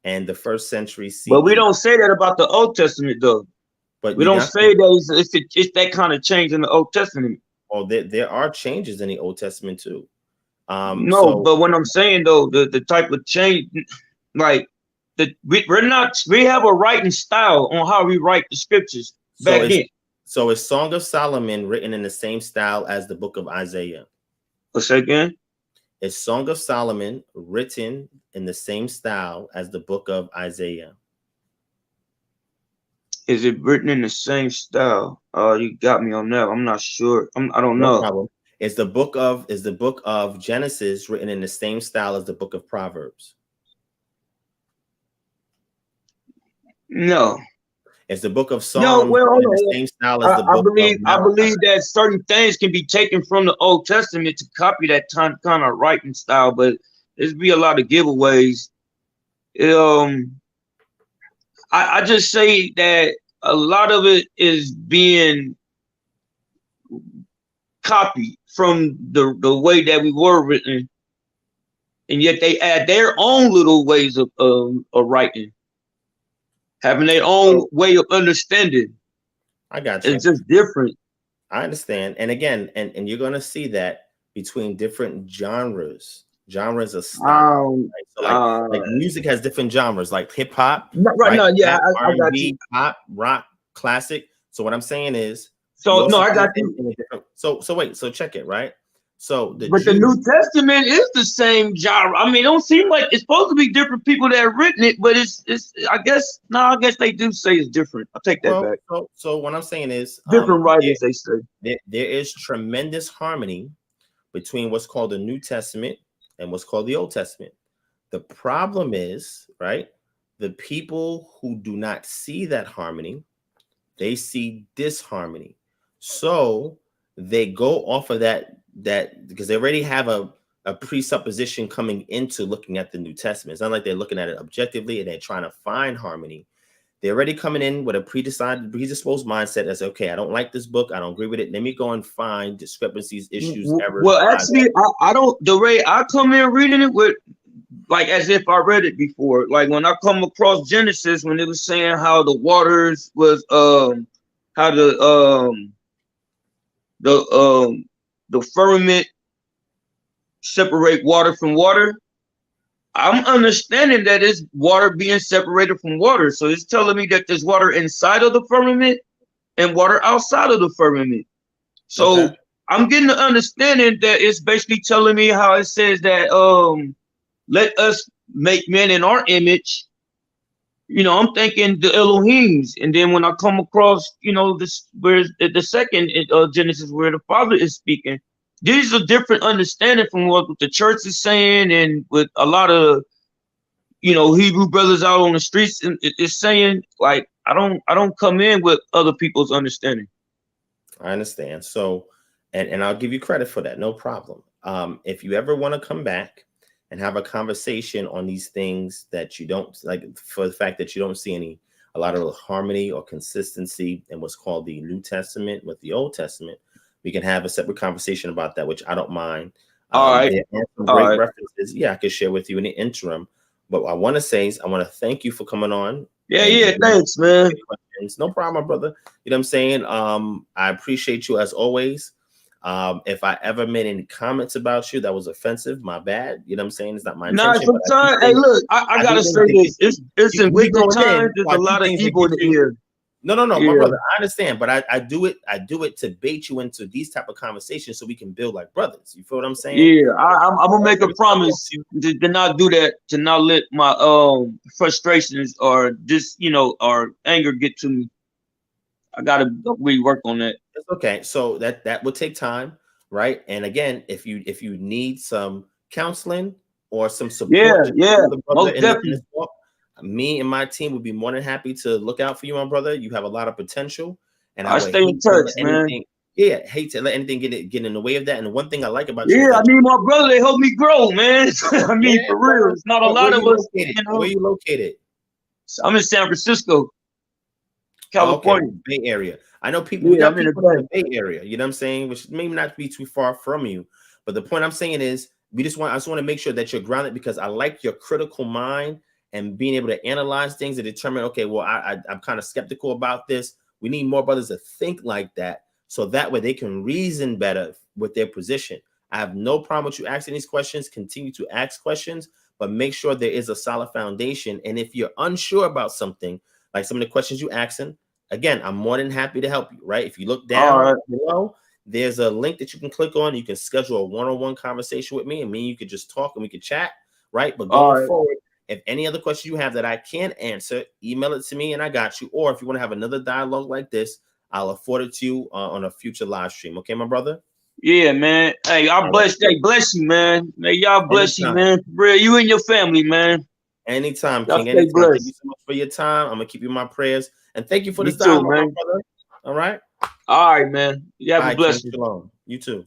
and the first century CE. But we don't say that about the Old Testament, though. But we don't say that it's that kind of change in the Old Testament. Well, there are changes in the Old Testament too. But what I'm saying though, the type of change, like we have a writing style on how we write the scriptures back then. So is Song of Solomon written in the same style as the book of Isaiah? What's that again? Is Song of Solomon written in the same style as the book of Isaiah? Is it written in the same style? You got me on that. I'm not sure. I don't know. Problem. Is the book of Genesis written in the same style as the book of Proverbs? No. Is the book of Psalms in the same style as the book of Malachi? I believe that certain things can be taken from the Old Testament to copy that kind of writing style, but there's be a lot of giveaways. I just say that a lot of it is being copied from the way that we were written and yet they add their own little ways of writing, having their own way of understanding. I got you. It's just different. I understand. And again, and you're going to see that between different genres of style. Right? So like music has different genres, like hip hop, right? No, yeah, I got you. Pop, rock, classic. So what I'm saying is, so no, I got you. So wait, so check it, right? So the New Testament is the same genre. I mean, it don't seem like it's supposed to be different people that have written it, but it's I guess they do say it's different. I'll take that back. So what I'm saying is different writers, they say. There is tremendous harmony between what's called the New Testament and what's called the Old Testament. The problem is, right, the people who do not see that harmony, they see disharmony. So they go off of that because they already have a presupposition coming into looking at the New Testament. It's not like they're looking at it objectively and they're trying to find harmony. They're already coming in with a predisposed mindset that's, okay, I don't like this book, I don't agree with it. Let me go and find discrepancies, issues, errors. Well, actually, I don't. The way I come in reading it with, like, as if I read it before. Like when I come across Genesis, when it was saying how the waters was how the firmament separate water from water. I'm understanding that it's water being separated from water. So it's telling me that there's water inside of the firmament and water outside of the firmament. So I'm getting the understanding that it's basically telling me how it says that let us make men in our image. You know, I'm thinking the Elohims, and then when I come across, you know, this where the second Genesis where the Father is speaking, these are different understanding from what the church is saying, and with a lot of, you know, Hebrew brothers out on the streets and it's saying. Like, I don't come in with other people's understanding. I understand. So, and I'll give you credit for that, no problem. If you ever want to come back and have a conversation on these things that you don't like, for the fact that you don't see a lot of harmony or consistency in what's called the New Testament with the Old Testament, we can have a separate conversation about that, which I don't mind. All right. There are some great references, I could share with you in the interim. But what I want to say is I want to thank you for coming on. Yeah, thanks, man. No problem, my brother. You know what I'm saying? I appreciate you as always. If I ever made any comments about you that was offensive, my bad. You know what I'm saying? It's not my intention. Sometimes, hey, look, I gotta say this. It's in wicked times. There's a lot of evil in here. No, my brother. I understand, but I do it to bait you into these type of conversations so we can build like brothers. You feel what I'm saying? Yeah, I'm gonna make a promise to not do that, to not let my frustrations or just, you know, or anger get to me. I gotta rework on that. It's okay. So that will take time, right? And again, if you need some counseling or some support, most definitely. Me and my team would be more than happy to look out for you, my brother. You have a lot of potential, and I stay in touch, man. Hate to let anything get in the way of that. And the one thing I like about you, I mean, my brother, they help me grow, man. I mean, for real, it's not a lot of us. You know, where you located? I'm in San Francisco, California, Bay Area. I know people. We got people in the Bay Area. You know what I'm saying? Which may not be too far from you. But the point I'm saying is, I just want to make sure that you're grounded, because I like your critical mind and being able to analyze things and determine, okay, well, I'm kind of skeptical about this. We need more brothers to think like that, so that way they can reason better with their position. I have no problem with you asking these questions. Continue to ask questions, but make sure there is a solid foundation. And if you're unsure about something, like some of the questions you asking, again, I'm more than happy to help you, right? If you look down below, there's a link that you can click on. You can schedule a one-on-one conversation with me, and you could just talk and we could chat, right? But going forward, if any other questions you have that I can't answer, email it to me and I got you. Or if you want to have another dialogue like this, I'll afford it to you on a future live stream. Okay, my brother? Yeah, man. Hey, y'all bless you, man. May y'all bless you, man. Real, you and your family, man. Anytime, King. Anytime. Thank you so much for your time. I'm gonna keep you in my prayers. And thank you for this dialogue, my brother. All right. All right, man. You have a blessing. Shalom. You too.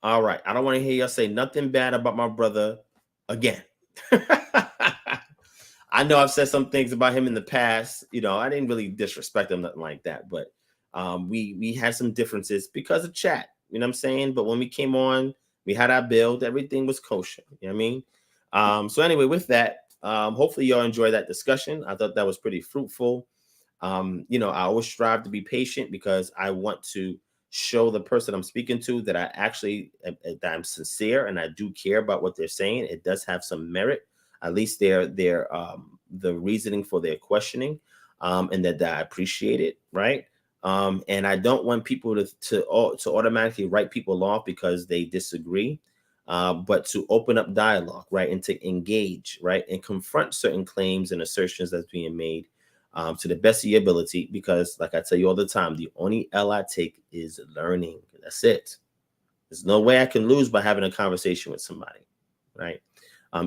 All right. I don't want to hear y'all say nothing bad about my brother again. I know I've said some things about him in the past. You know, I didn't really disrespect him, nothing like that. But we had some differences because of chat. You know what I'm saying? But when we came on, We had our build. Everything was kosher. You know what I mean? So anyway, with that, hopefully y'all enjoy that discussion. I thought that was pretty fruitful. You know, I always strive to be patient because I want to show the person I'm speaking to that I actually that I'm sincere and I do care about what they're saying. It does have some merit, at least their the reasoning for their questioning, and that I appreciate it, right? And I don't want people to automatically write people off because they disagree, but to open up dialogue, right, and to engage, right, and confront certain claims and assertions that's being made to the best of your ability. Because, like I tell you all the time, the only L I take is learning. That's it. There's no way I can lose by having a conversation with somebody, right?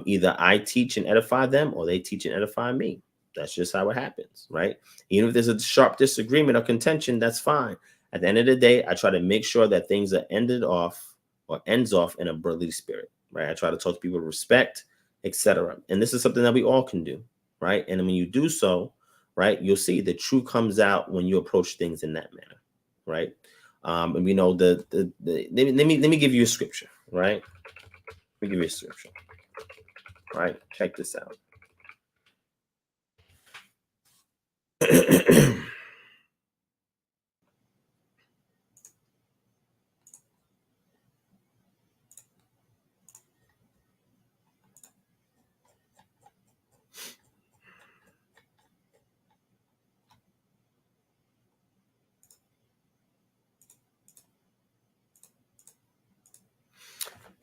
Either I teach and edify them, or they teach and edify me. That's just how it happens, right? Even if there's a sharp disagreement or contention, that's fine. At the end of the day, I try to make sure that things are ends off in a brotherly spirit, right? I try to talk to people with respect, etc. And this is something that we all can do, right? And when you do so, right, you'll see the truth comes out when you approach things in that manner, right? And we know let me give you a scripture, right? Let me give you a scripture, right? Check this out.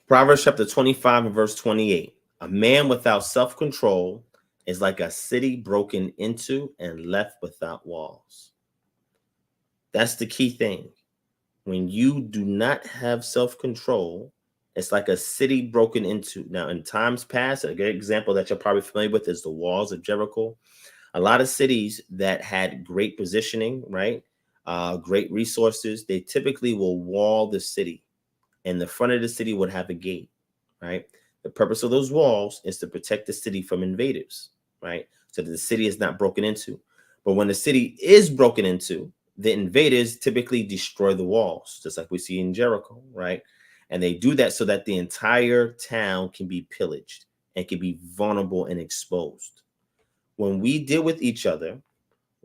Proverbs chapter 25 and verse 28. A man without self-control is like a city broken into and left without walls. That's the key thing. When you do not have self-control, it's like a city broken into. Now, in times past, a good example that you're probably familiar with is the walls of Jericho. A lot of cities that had great positioning, right? Great resources, they typically will wall the city, and the front of the city would have a gate, right? The purpose of those walls is to protect the city from invaders, right? So that the city is not broken into. But when the city is broken into, the invaders typically destroy the walls, just like we see in Jericho, right? And they do that so that the entire town can be pillaged and can be vulnerable and exposed. When we deal with each other,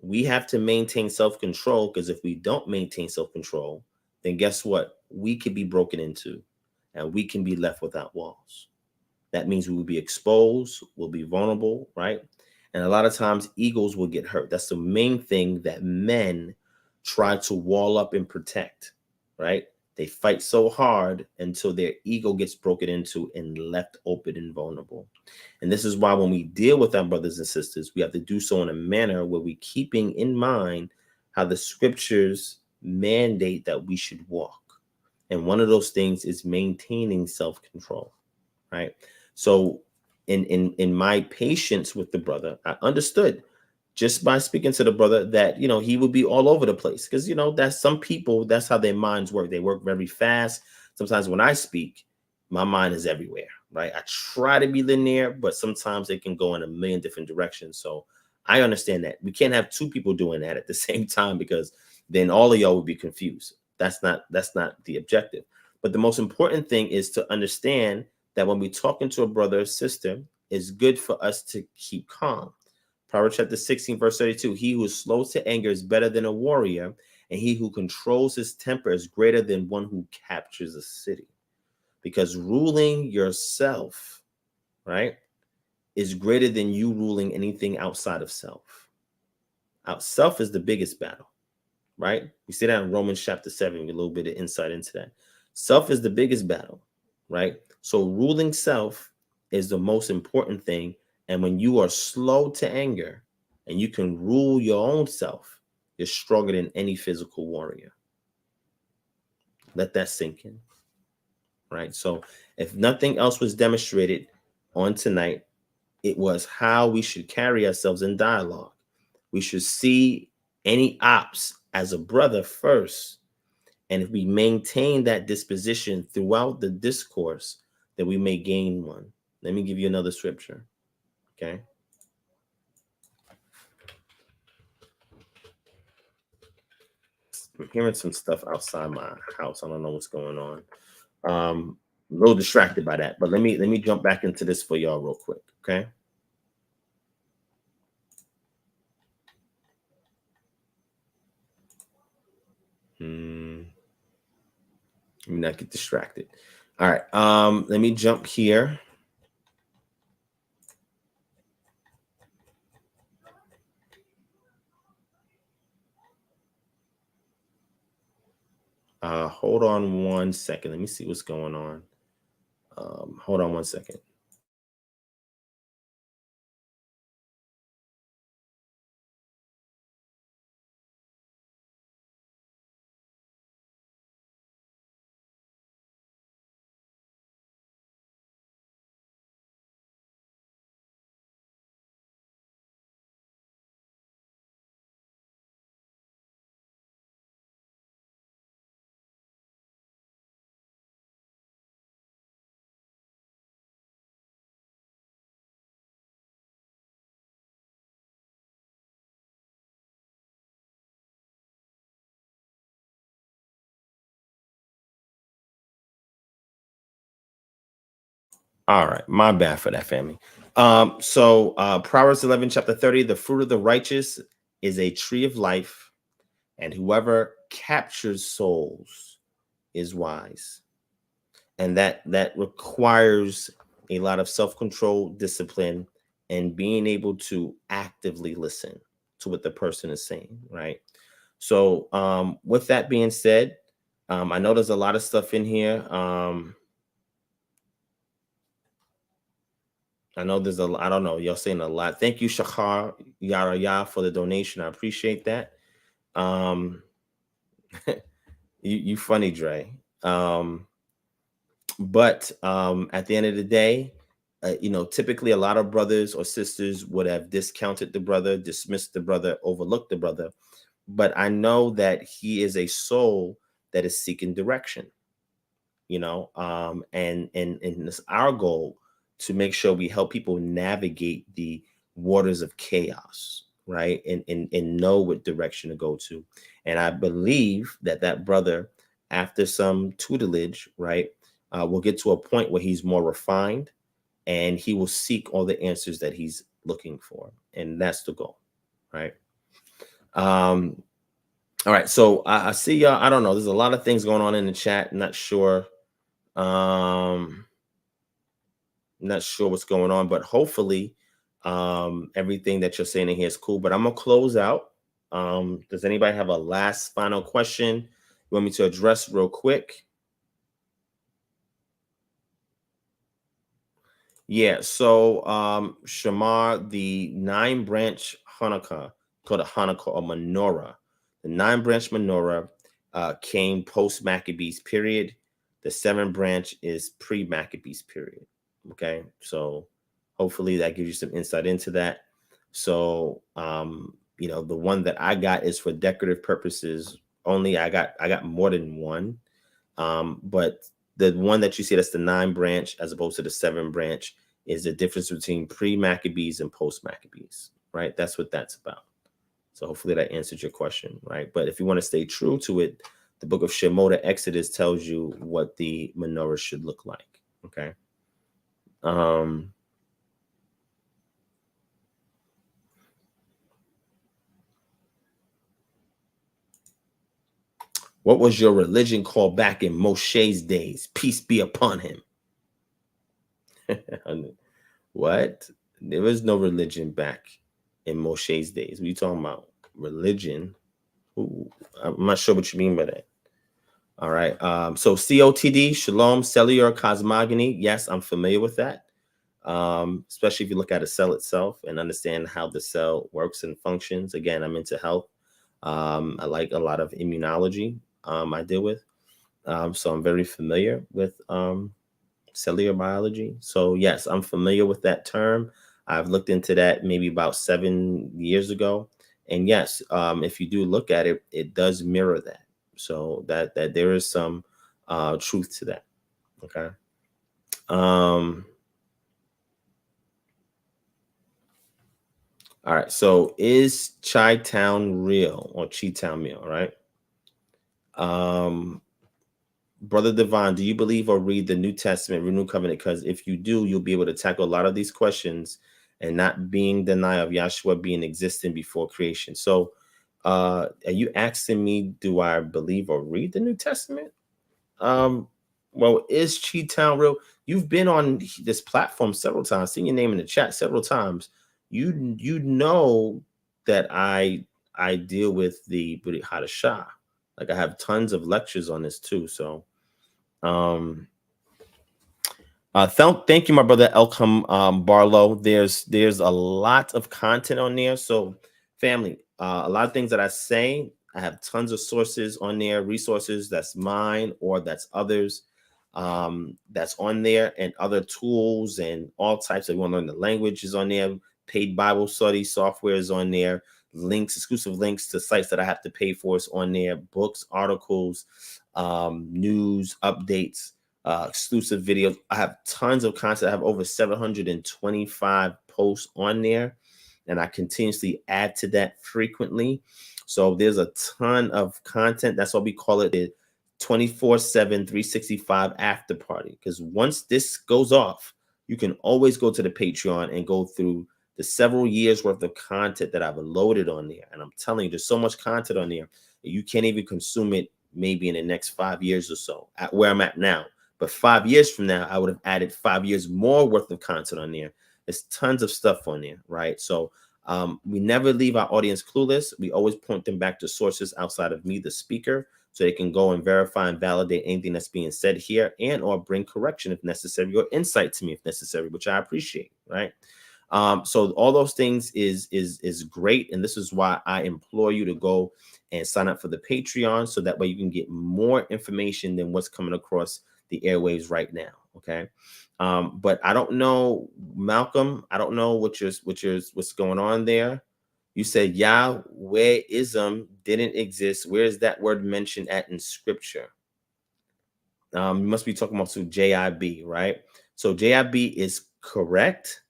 we have to maintain self-control, because if we don't maintain self-control, then guess what? We could be broken into and we can be left without walls. That means we will be exposed, we'll be vulnerable, right? And a lot of times egos will get hurt. That's the main thing that men try to wall up and protect, right? They fight so hard until their ego gets broken into and left open and vulnerable. And this is why when we deal with our brothers and sisters, we have to do so in a manner where we're keeping in mind how the scriptures mandate that we should walk. And one of those things is maintaining self-control, right? So in my patience with the brother, I understood just by speaking to the brother that, you know, he would be all over the place, because, you know, that's some people, that's how their minds work. They work very fast. Sometimes when I speak, my mind is everywhere, right? I try to be linear, but sometimes it can go in a million different directions. So I understand that we can't have two people doing that at the same time, because then all of y'all would be confused. That's not the objective. But the most important thing is to understand that when we're talking to a brother or sister, it's good for us to keep calm. Proverbs chapter 16, verse 32. He who is slow to anger is better than a warrior, and he who controls his temper is greater than one who captures a city. Because ruling yourself, right, is greater than you ruling anything outside of self. Self is the biggest battle, right? We see that in Romans chapter 7, a little bit of insight into that. Self is the biggest battle, right? So ruling self is the most important thing. And when you are slow to anger and you can rule your own self, you're stronger than any physical warrior. Let that sink in, right? So if nothing else was demonstrated on tonight, it was how we should carry ourselves in dialogue. We should see any ops as a brother first. And if we maintain that disposition throughout the discourse, then we may gain one. Let me give you another scripture. Okay. I'm hearing some stuff outside my house. I don't know what's going on. a little distracted by that, but let me jump back into this for y'all real quick, okay? Let me not get distracted. All right, let me jump here. Hold on one second. Let me see what's going on. Hold on one second. All right, my bad for that, family. So Proverbs 11, chapter 30, the fruit of the righteous is a tree of life, and whoever captures souls is wise. And that requires a lot of self-control, discipline, and being able to actively listen to what the person is saying, right? So with that being said, I know there's a lot of stuff in here. I know there's I don't know, y'all saying a lot. Thank you, Shachar Yaraya, for the donation. I appreciate that. You funny, Dre. But at the end of the day, typically a lot of brothers or sisters would have discounted the brother, dismissed the brother, overlooked the brother. But I know that he is a soul that is seeking direction, and it's our goal to make sure we help people navigate the waters of chaos, right? And know what direction to go to. And I believe that brother, after some tutelage, right, will get to a point where he's more refined and he will seek all the answers that he's looking for. And that's the goal, right? All right. So I see y'all. I don't know. There's a lot of things going on in the chat. I'm not sure. Not sure what's going on, but hopefully everything that you're saying in here is cool. But I'm gonna close out. Does anybody have a last final question you want me to address real quick? Yeah, so Shamar, the 9-branch Hanukkah, called a Hanukkah or menorah. The 9-branch menorah came post Maccabees period. The 7-branch is pre Maccabees period. Okay, so hopefully that gives you some insight into that. So the one that I got is for decorative purposes only. I got more than one, but the one that you see that's the 9-branch as opposed to the 7-branch is the difference between pre-Maccabees and post-Maccabees, right? That's what that's about. So hopefully that answers your question, right? But if you want to stay true to it, the book of Shemot, Exodus, tells you what the menorah should look like, okay? What was your religion called back in Moshe's days? Peace be upon him. What? There was no religion back in Moshe's days. What are you talking about? Religion? Ooh, I'm not sure what you mean by that. All right. So COTD, Shalom, Cellular Cosmogony. Yes, I'm familiar with that. Especially if you look at a cell itself and understand how the cell works and functions. Again, I'm into health. I like a lot of immunology I deal with. So I'm very familiar with cellular biology. So yes, I'm familiar with that term. I've looked into that maybe about 7 years ago. And yes, if you do look at it, it does mirror that. So that there is some truth to that. Okay. All right. So is Chi-Town real or Chi-Town real? Right. Brother Divine, do you believe or read the New Testament, Renewed Covenant? Because if you do, you'll be able to tackle a lot of these questions and not being denied of Yahshua being existing before creation. So are you asking me, do I believe or read the New Testament? Well, is Chi-Town real? You've been on this platform several times, seen your name in the chat several times. You know that I deal with the Hadashah. Like I have tons of lectures on this too. So thank you, my brother Elkham Barlow. There's a lot of content on there. So family, a lot of things that I say, I have tons of sources on there, resources that's mine or that's others, that's on there, and other tools and all types. If you want to learn the language is on there, paid Bible study software is on there, links, exclusive links to sites that I have to pay for is on there, books, articles, news, updates, exclusive videos. I have tons of content. I have over 725 posts on there, and I continuously add to that frequently. So there's a ton of content. That's why we call it the 24/7, 365 after party. Because once this goes off, you can always go to the Patreon and go through the several years worth of content that I've loaded on there. And I'm telling you, there's so much content on there that you can't even consume it maybe in the next 5 years or so at where I'm at now. But 5 years from now, I would have added 5 years more worth of content on there. There's tons of stuff on there, right? So we never leave our audience clueless. We always point them back to sources outside of me, the speaker, so they can go and verify and validate anything that's being said here, and or bring correction if necessary, or insight to me if necessary, which I appreciate, right? So all those things is great, and this is why I implore you to go and sign up for the Patreon, so that way you can get more information than what's coming across the airwaves right now. Okay. But I don't know, Malcolm, I don't know what's going on there. You said Yahwehism didn't exist. Where is that word mentioned at in scripture? You must be talking about JIB, right? So JIB is correct.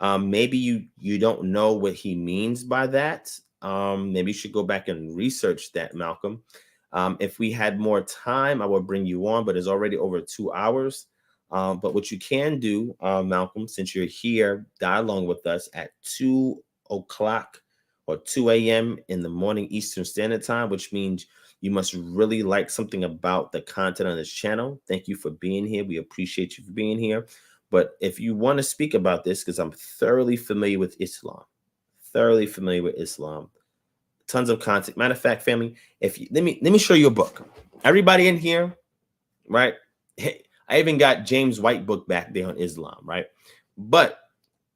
Maybe you don't know what he means by that. Maybe you should go back and research that, Malcolm. If we had more time, I would bring you on, but it's already over 2 hours. But what you can do, Malcolm, since you're here, dialogue with us at 2 o'clock or 2 a.m. in the morning Eastern Standard Time, which means you must really like something about the content on this channel. Thank you for being here. We appreciate you for being here. But if you want to speak about this, because I'm thoroughly familiar with Islam, tons of content. Matter of fact, family, if you, let me show you a book. Everybody in here, right? I even got James White book back there on Islam, right? But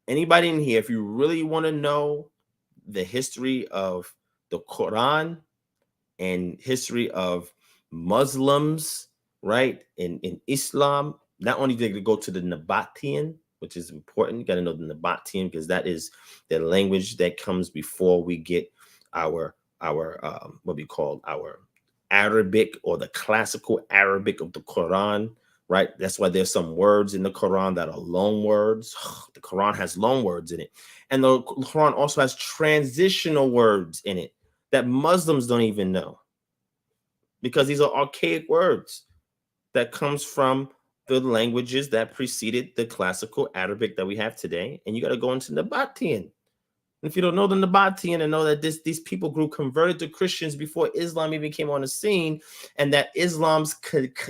anybody in here, if you really want to know the history of the Quran and history of Muslims, right, in Islam, not only did they go to the Nabatean, which is important, you got to know the Nabatean, because that is the language that comes before we get our what we call our Arabic, or the classical Arabic of the Quran, right? That's why there's some words in the Quran that are loan words. The Quran has loan words in it. And the Quran also has transitional words in it that Muslims don't even know, because these are archaic words that comes from the languages that preceded the classical Arabic that we have today. And you got to go into Nabatean. And if you don't know the Nabatean, and know that these people grew converted to Christians before Islam even came on the scene, and that Islam's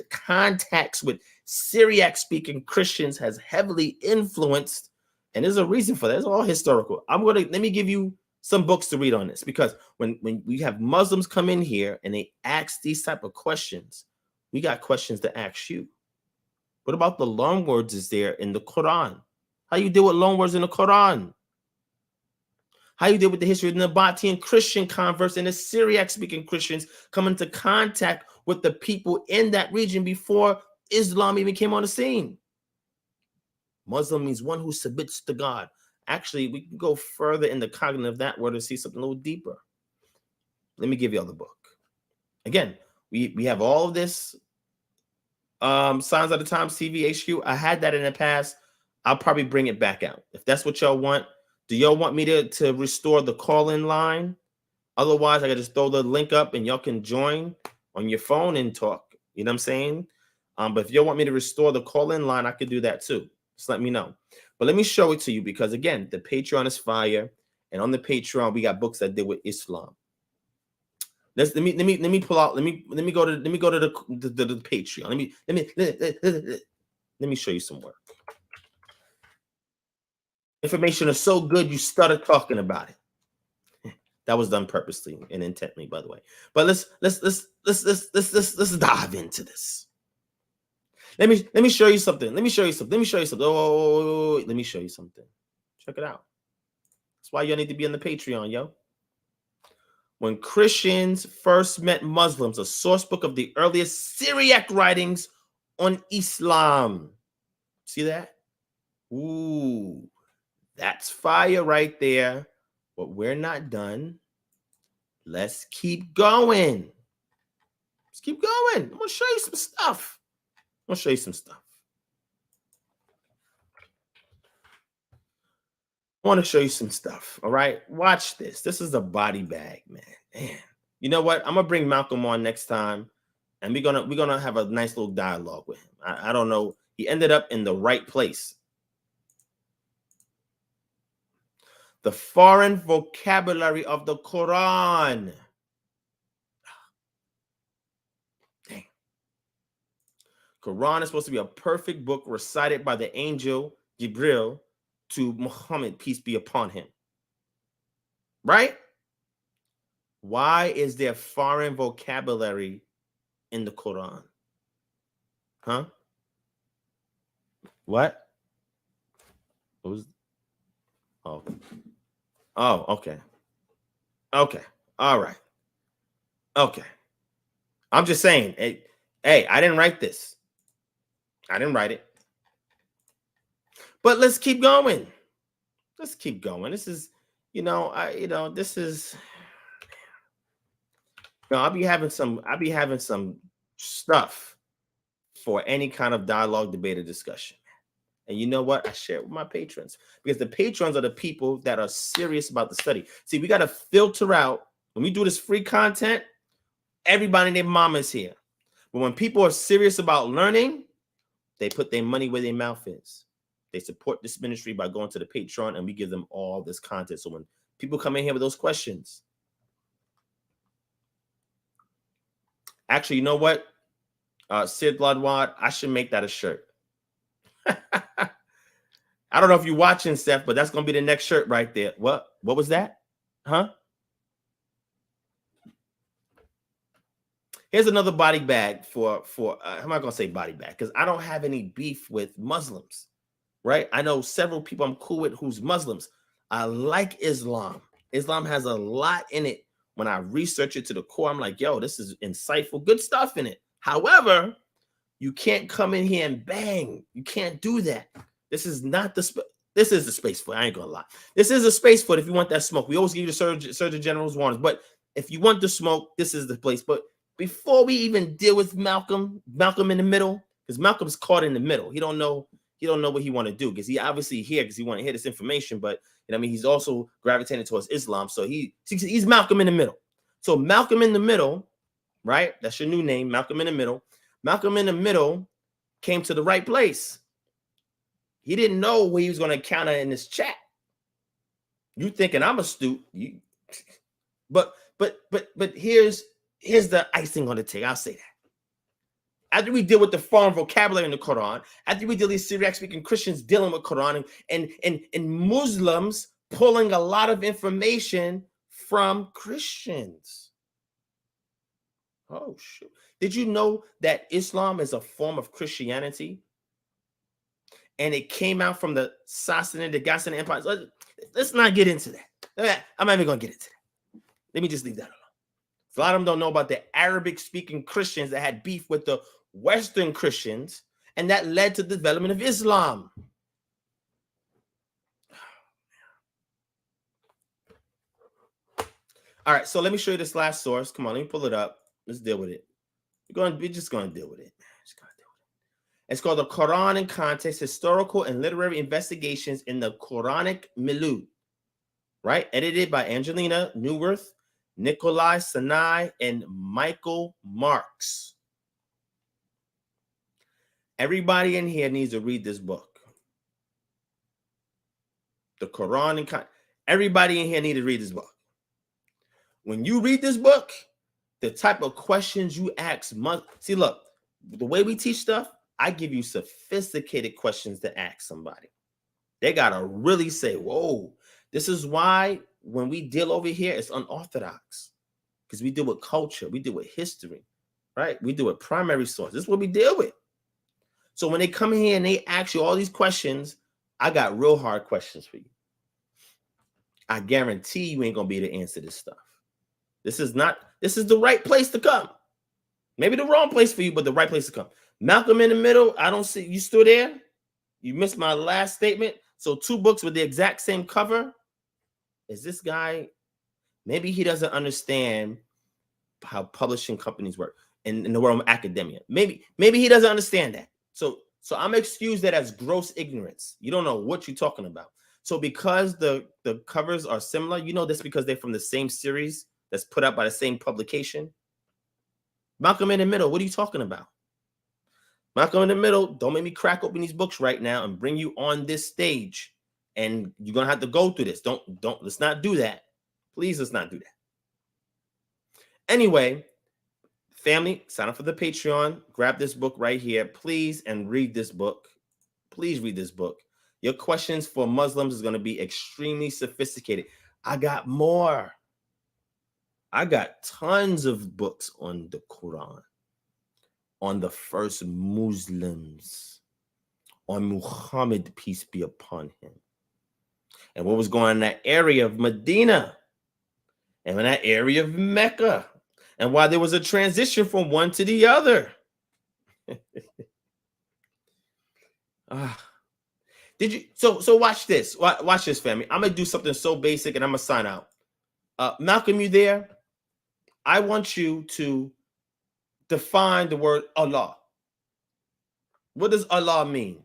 contacts with Syriac-speaking Christians has heavily influenced, and there's a reason for that. It's all historical. Let me give you some books to read on this, because when we have Muslims come in here and they ask these type of questions, we got questions to ask you. What about the loan words is there in the Quran? How you deal with loan words in the Quran? How you deal with the history of the Nabatean Christian converts and the Syriac-speaking Christians coming into contact with the people in that region before Islam even came on the scene? Muslim means one who submits to God. Actually, we can go further in the cognitive of that word to see something a little deeper. Let me give you all the book. Again, we have all of this Signs of the Times TV HQ. I had that in the past. I'll probably bring it back out. If that's what y'all want. Do y'all want me to restore the call-in line? Otherwise, I can just throw the link up and y'all can join on your phone and talk. You know what I'm saying? But if you want me to restore the call-in line, I could do that too. Just let me know. But let me show it to you because, again, the Patreon is fire. And on the Patreon, we got books that deal with Islam. Let me pull out. Let me go to the Patreon. Let me show you some work. Information is so good you started talking about it. That was done purposely and intently, by the way. But let's dive into this. Let me show you something. Let me show you something. Oh, let me show you something. Check it out. That's why you need to be on the Patreon, yo. When Christians first met Muslims, a source book of the earliest Syriac writings on Islam. See that? Ooh, that's fire right there. But we're not done. Let's keep going. Let's keep going. I'm going to show you some stuff. I want to show you some stuff. All right. Watch this. This is a body bag, man. You know what? I'm gonna bring Malcolm on next time, and we're gonna have a nice little dialogue with him. I don't know. He ended up in the right place. The foreign vocabulary of the Quran. Dang. Quran is supposed to be a perfect book recited by the angel Jibril to Muhammad, peace be upon him. Right? Why is there foreign vocabulary in the Quran? Huh? What? What was? Oh, okay. Okay. All right. Okay. I'm just saying, hey, I didn't write this. I didn't write it. But let's keep going. This is, this is, I'll be having some stuff for any kind of dialogue, debate, or discussion. And you know what? I share it with my patrons because the patrons are the people that are serious about the study. See, we got to filter out when we do this free content. Everybody and their mama is here. But when people are serious about learning, they put their money where their mouth is. They support this ministry by going to the Patreon, and we give them all this content. So when people come in here with those questions, actually, you know what? Sid Bloodwad, I should make that a shirt. I don't know if you're watching, Steph, but that's going to be the next shirt right there. What was that? Huh? Here's another body bag for I'm not going to say body bag because I don't have any beef with Muslims, right? I know several people I'm cool with who's Muslims. I like Islam. Islam has a lot in it. When I research it to the core, I'm like, yo, this is insightful, good stuff in it. However, you can't come in here and bang. You can't do that. This is not this is the space for it. I ain't gonna lie. This is a space for it if you want that smoke. We always give you the Surgeon General's warnings, but if you want the smoke, this is the place. But before we even deal with Malcolm in the middle, because Malcolm's caught in the middle. He don't know what he want to do because he obviously here because he want to hear this information, but he's also gravitating towards Islam. So he's Malcolm in the middle. So Malcolm in the middle, right? That's your new name, Malcolm in the middle. Malcolm in the middle came to the right place. He didn't know what he was going to encounter in this chat. You thinking I'm astute, but here's the icing on the cake. I'll say that. After we deal with the foreign vocabulary in the Quran, after we deal with these Syriac-speaking Christians dealing with Quran and Muslims pulling a lot of information from Christians. Oh, shoot. Did you know that Islam is a form of Christianity? And it came out from the Sassanid, the Ghassanid empires. Let's not get into that. I'm not even going to get into that. Let me just leave that alone. A lot of them don't know about the Arabic-speaking Christians that had beef with the Western Christians, and that led to the development of Islam. All right, so let me show you this last source. Come on, let me pull it up. Let's deal with it. We're just going to deal with it. It's called The Quran in Context, Historical and Literary Investigations in the Quranic Milieu, right? Edited by Angelina Newworth, Nikolai Sinai, and Michael Marks. Everybody in here needs to read this book. The Quran and everybody in here needs to read this book. When you read this book, the type of questions you ask must see. Look, the way we teach stuff, I give you sophisticated questions to ask somebody. They gotta really say, "Whoa, this is why when we deal over here, it's unorthodox because we deal with culture, we deal with history, right? We deal with primary source. This is what we deal with." So when they come here and they ask you all these questions, I got real hard questions for you. I guarantee you ain't gonna be able to answer this stuff. This is the right place to come. Maybe the wrong place for you, but the right place to come. Malcolm in the middle, I don't see you still there. You missed my last statement. So 2 books with the exact same cover. Is this guy, maybe he doesn't understand how publishing companies work in the world of academia. Maybe he doesn't understand that. So I'm excuse that as gross ignorance. You don't know what you're talking about. So because the covers are similar, you know this because they're from the same series that's put out by the same publication. Malcolm in the middle, what are you talking about? Malcolm in the middle, don't make me crack open these books right now and bring you on this stage. And you're gonna have to go through this. Let's not do that. Please, let's not do that. Anyway, family, sign up for the Patreon. Grab this book right here, please, and read this book. Please read this book. Your questions for Muslims is going to be extremely sophisticated. I got more. I got tons of books on the Quran, on the first Muslims, on Muhammad, peace be upon him, and what was going on in that area of Medina, and in that area of Mecca, and why there was a transition from one to the other. Did you? So watch this. Watch this, family. I'm gonna do something so basic, and I'm gonna sign out. Malcolm, you there? I want you to define the word Allah. What does Allah mean?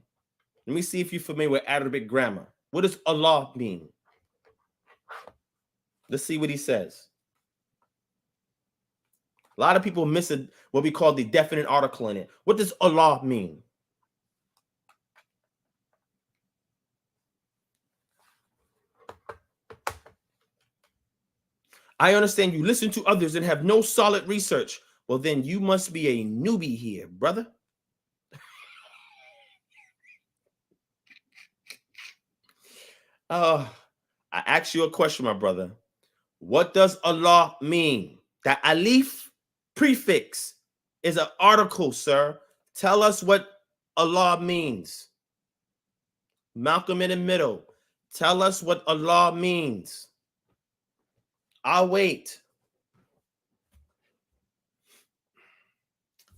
Let me see if you're familiar with Arabic grammar. What does Allah mean? Let's see what he says. A lot of people miss what we call the definite article in it. What does Allah mean? I understand you listen to others and have no solid research. Well, then you must be a newbie here, brother. I asked you a question, my brother. What does Allah mean? That alif prefix is an article, sir. Tell us what Allah means. Malcolm in the middle. Tell us what Allah means. I'll wait.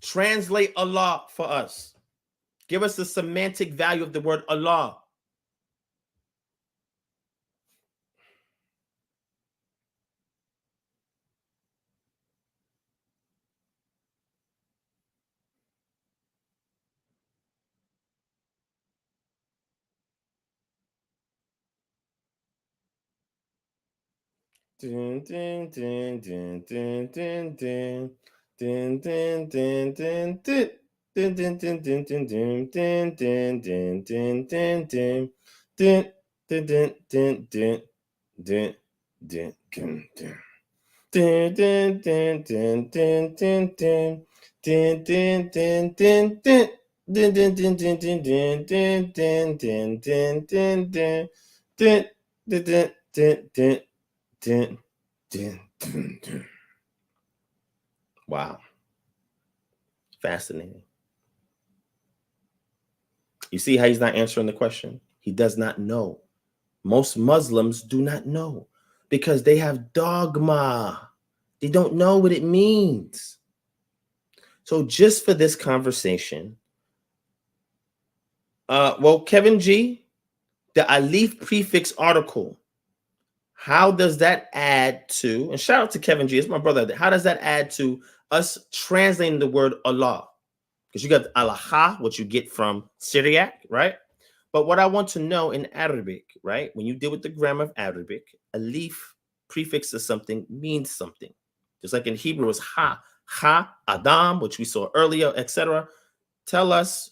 Translate Allah for us. Give us the semantic value of the word Allah. Dun, dun, dun, dun, dun, dun, dun. Dun, dun, dun, dun, dun. Dun, dun, dun, dun, dun, dun, dun, dun, dun, dun, dun, dun. Dun, dun, dun, dun, dun, dun, dun, dun, dun. Dun, dun, dun, dun, dun, dun, dun. Dun, dun, dun, dun, dun. Dun, dun, dun, dun, dun, dun, dun, dun, dun, dun, dun, dun. Dun, dun, dun, dun, dun. Dun, dun, dun, dun. Wow. Fascinating. You see how he's not answering the question? He does not know. Most Muslims do not know because they have dogma. They don't know what it means. So just for this conversation, well, Kevin G, the alif prefix article, how does that add to, and shout out to Kevin G, it's my brother, how does that add to us translating the word Allah? Because you got Allah, what you get from Syriac, right? But what I want to know in Arabic, right? When you deal with the grammar of Arabic, alif prefix to something means something. Just like in Hebrew is ha, Adam, which we saw earlier, etc. Tell us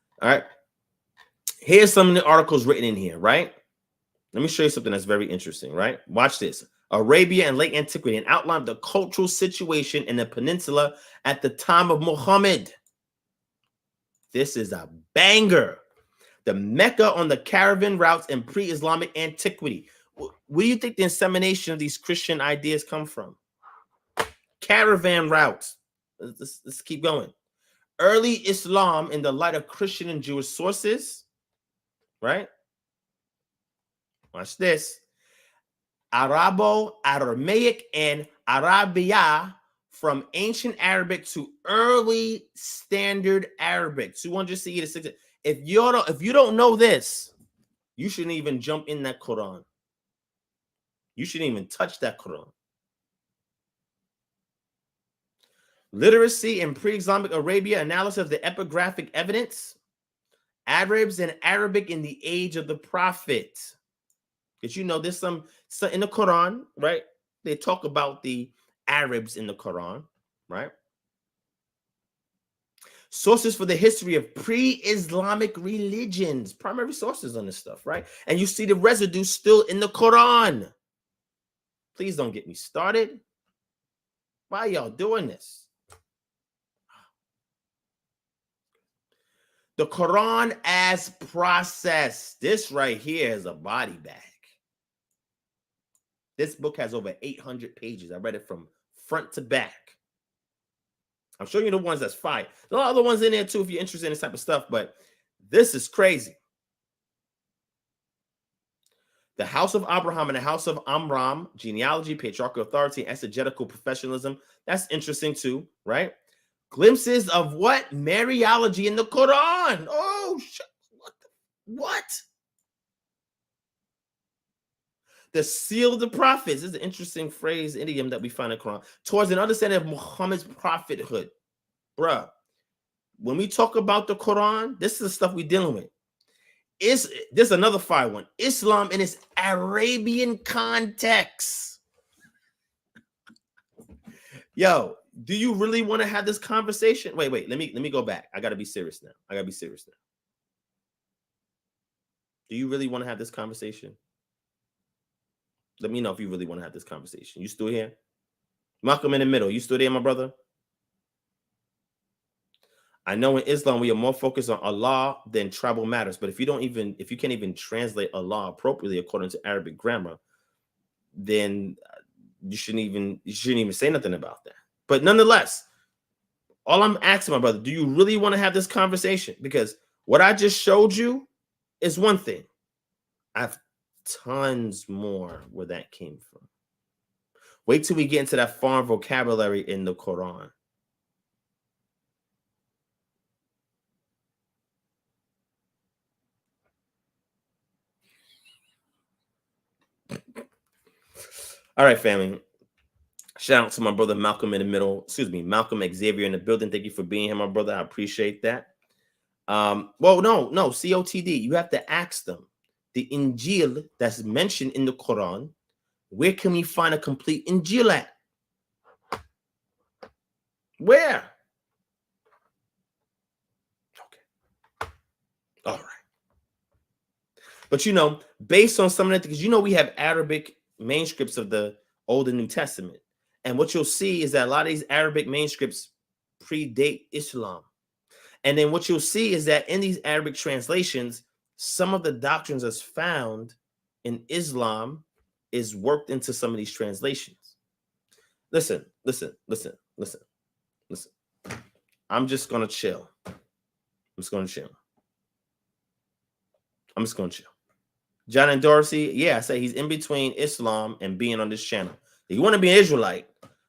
All right. Here's some of the articles written in here, right? Let me show you something that's very interesting, right? Watch this. Arabia and late antiquity, an outline of the cultural situation in the peninsula at the time of Muhammad. This is a banger. The Mecca on the caravan routes in pre-Islamic antiquity. Where do you think the insemination of these Christian ideas come from? Caravan routes. Let's keep going. Early Islam in the light of Christian and Jewish sources, right? Watch this. Arabo, Aramaic, and Arabia, from ancient Arabic to early standard Arabic, 200 CE to 600. If you don't know this, you shouldn't even jump in that Quran. You shouldn't even touch that Quran. Literacy in pre-Islamic Arabia, analysis of the epigraphic evidence, Arabs and Arabic in the age of the Prophet. Because you know, there's some in the Quran, right? They talk about the Arabs in the Quran, right? Sources for the history of pre-Islamic religions, primary sources on this stuff, right? And you see the residue still in the Quran. Please don't get me started. Why are y'all doing this? The Quran as process. This right here is a body bag. This book has over 800 pages. I read it from front to back. I'm showing you the ones that's fire. There are other ones in there too if you're interested in this type of stuff, but this is crazy. The House of Abraham and the House of Amram, genealogy, patriarchal authority, exegetical professionalism. That's interesting too, right? Glimpses of what? Mariology in the Quran. Oh, what? The seal of the prophets. This is an interesting phrase, idiom that we find in the Quran. Towards an understanding of Muhammad's prophethood. Bruh, when we talk about the Quran, this is the stuff we're dealing with. This another fire one. Islam in its Arabian context. Yo, do you really want to have this conversation? Wait, let me go back. I gotta be serious now. Do you really want to have this conversation? Let me know if you really want to have this conversation. You still here? Malcolm in the middle. You still there, my brother? I know in Islam we are more focused on Allah than tribal matters, but if you can't even translate Allah appropriately according to Arabic grammar, then you shouldn't even say nothing about that. But nonetheless, all I'm asking, my brother, do you really want to have this conversation? Because what I just showed you is one thing. I've tons more where that came from. Wait till we get into that foreign vocabulary in the Quran. All right, family. Shout out to my brother Malcolm in the middle. Malcolm Xavier in the building. Thank you for being here, my brother. I appreciate that. Well, no, COTD. You have to ask them. The Injil that's mentioned in the Quran, where can we find a complete Injil at? Where? Okay. All right. But based on some of that, because we have Arabic manuscripts of the Old and New Testament. And what you'll see is that a lot of these Arabic manuscripts predate Islam. And then what you'll see is that in these Arabic translations, some of the doctrines that's found in Islam is worked into some of these translations. Listen. I'm just going to chill. John and Dorsey, yeah, I say he's in between Islam and being on this channel. You want to be an Israelite,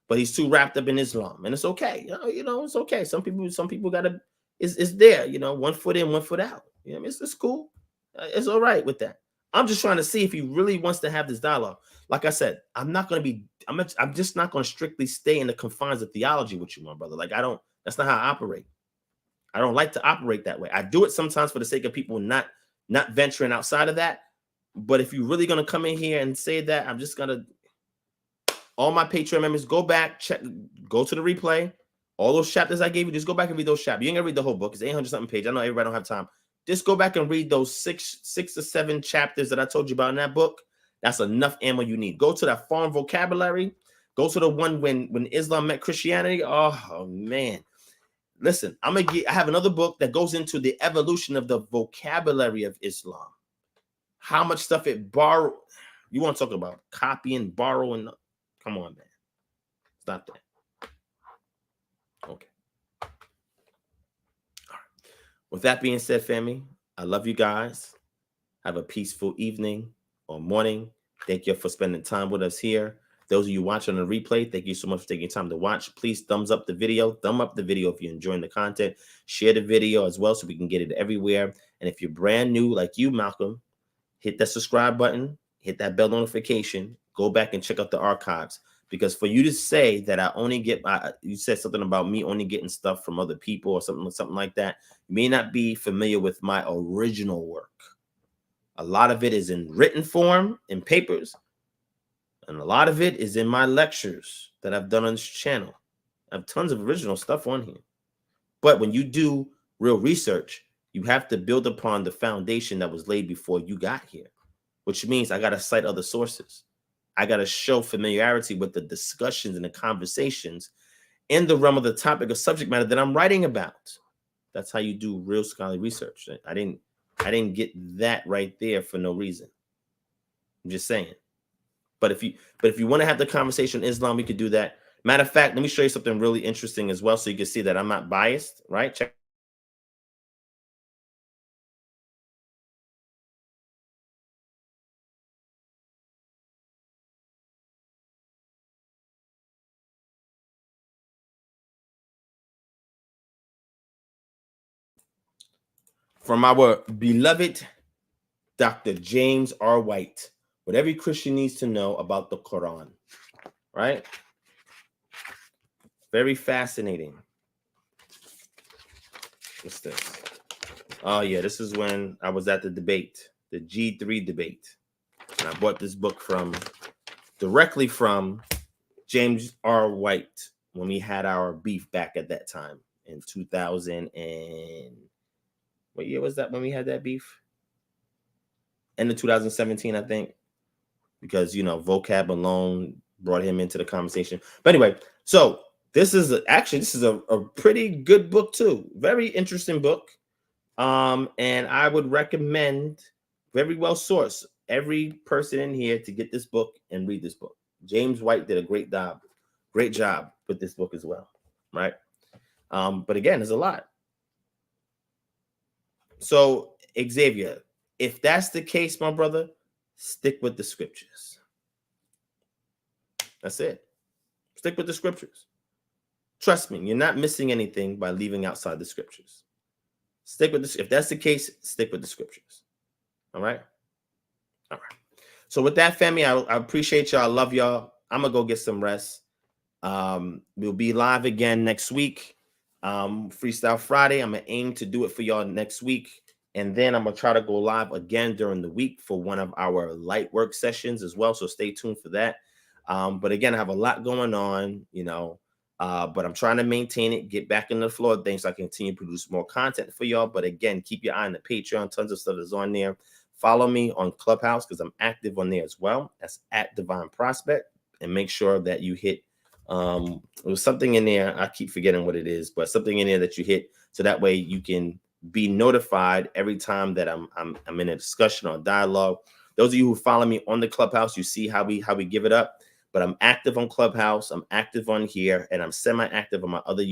but he's too wrapped up in Islam, and it's okay. It's okay. Some people gotta is there. One foot in, one foot out. It's cool. It's all right with that. I'm just trying to see if he really wants to have this dialogue. Like I said, I'm just not going to strictly stay in the confines of theology with you, my brother. That's not how I operate. I don't like to operate that way. I do it sometimes for the sake of people not venturing outside of that. But if you're really going to come in here and say that, I'm just going to, all my Patreon members, go back, go to the replay. All those chapters I gave you, just go back and read those chapters. You ain't going to read the whole book. It's 800 something pages. I know everybody don't have time. Just go back and read those six or seven chapters that I told you about in that book. That's enough ammo you need. Go to that foreign vocabulary. Go to the one when Islam met Christianity. Oh man. Listen, I have another book that goes into the evolution of the vocabulary of Islam. How much stuff it borrowed. You want to talk about copying, borrowing? Come on, man. Stop that. Okay. All right. With that being said, family, I love you guys. Have a peaceful evening or morning. Thank you for spending time with us here. Those of you watching on the replay, thank you so much for taking time to watch. Please thumbs up the video. Thumb up the video if you're enjoying the content. Share the video as well so we can get it everywhere. And if you're brand new like you, Malcolm, hit that subscribe button, hit that bell notification, go back and check out the archives. Because for you to say that I only get, you said something about me only getting stuff from other people or something like that, you may not be familiar with my original work. A lot of it is in written form, in papers, and a lot of it is in my lectures that I've done on this channel. I have tons of original stuff on here. But when you do real research, you have to build upon the foundation that was laid before you got here, which means I got to cite other sources. I got to show familiarity with the discussions and the conversations in the realm of the topic or subject matter that I'm writing about. That's how you do real scholarly research. I didn't get that right there for no reason. I'm just saying. But if you want to have the conversation in Islam, we could do that. Matter of fact, let me show you something really interesting as well so you can see that I'm not biased, right? Check. From our beloved Dr. James R. White, what every Christian needs to know about the Quran, right? Very fascinating. What's this? Oh, yeah, this is when I was at the debate, the G3 debate. And I bought this book directly from James R. White when we had our beef back at that time in 2000 and what year was that when we had that beef? End of 2017, I think, because, you know, vocab alone brought him into the conversation. But anyway, so this is a pretty good book too. Very interesting book. And I would recommend, very well sourced, every person in here to get this book and read this book. James White did a great job with this book as well, right? But again, there's a lot. So, Xavier, if that's the case, my brother, stick with the scriptures. That's it. Stick with the scriptures. Trust me, you're not missing anything by leaving outside the scriptures. Stick with this. If that's the case, stick with the scriptures. All right? All right. So with that, family, I appreciate y'all. I love y'all. I'm going to go get some rest. We'll be live again next week. Freestyle Friday. I'm going to aim to do it for y'all next week. And then I'm going to try to go live again during the week for one of our light work sessions as well. So stay tuned for that. But again, I have a lot going on, you know, but I'm trying to maintain it, get back in the flow of things so I can continue to produce more content for y'all. But again, keep your eye on the Patreon. Tons of stuff is on there. Follow me on Clubhouse because I'm active on there as well. That's at DivineProspect. And make sure that you hit there was something in there. I keep forgetting what it is, but something in there that you hit so that way you can be notified every time that I'm in a discussion or dialogue. Those of you who follow me on the Clubhouse, you see how we give it up. But I'm active on Clubhouse. I'm active on here, and I'm semi-active on my other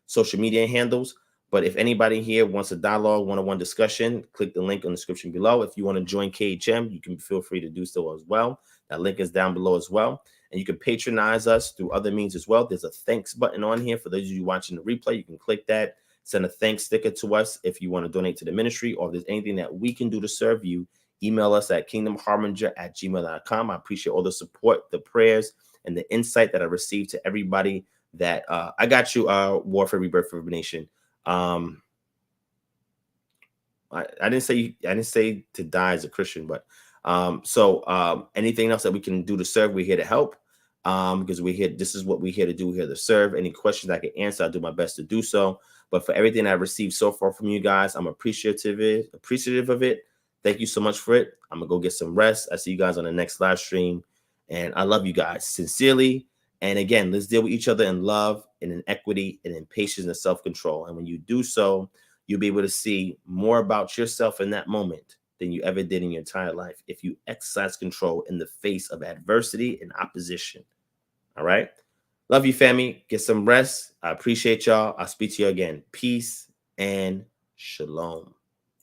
social media handles. But if anybody here wants a dialogue, one-on-one discussion, click the link in the description below. If you want to join KHM, you can feel free to do so as well. That link is down below as well. And you can patronize us through other means as well. There's a thanks button on here. For those of you watching the replay, you can click that. Send a thanks sticker to us if you want to donate to the ministry, or if there's anything that we can do to serve you, email us at kingdomharbinger@gmail.com. I appreciate all the support, the prayers, and the insight that I received to everybody that I got you, Warfare Rebirth for Nation. I didn't say to die as a Christian, but anything else that we can do to serve, we're here to help. Because we're here, this is what we're here to do. We're here to serve. Any questions I can answer, I'll do my best to do so. But for everything I've received so far from you guys, I'm appreciative of it. Thank you so much for it. I'm going to go get some rest. I see you guys on the next live stream. And I love you guys sincerely. And again, let's deal with each other in love and in equity and in patience and self-control. And when you do so, you'll be able to see more about yourself in that moment than you ever did in your entire life if you exercise control in the face of adversity and opposition. All right? Love you, family. Get some rest. I appreciate y'all. I'll speak to you again. Peace and shalom.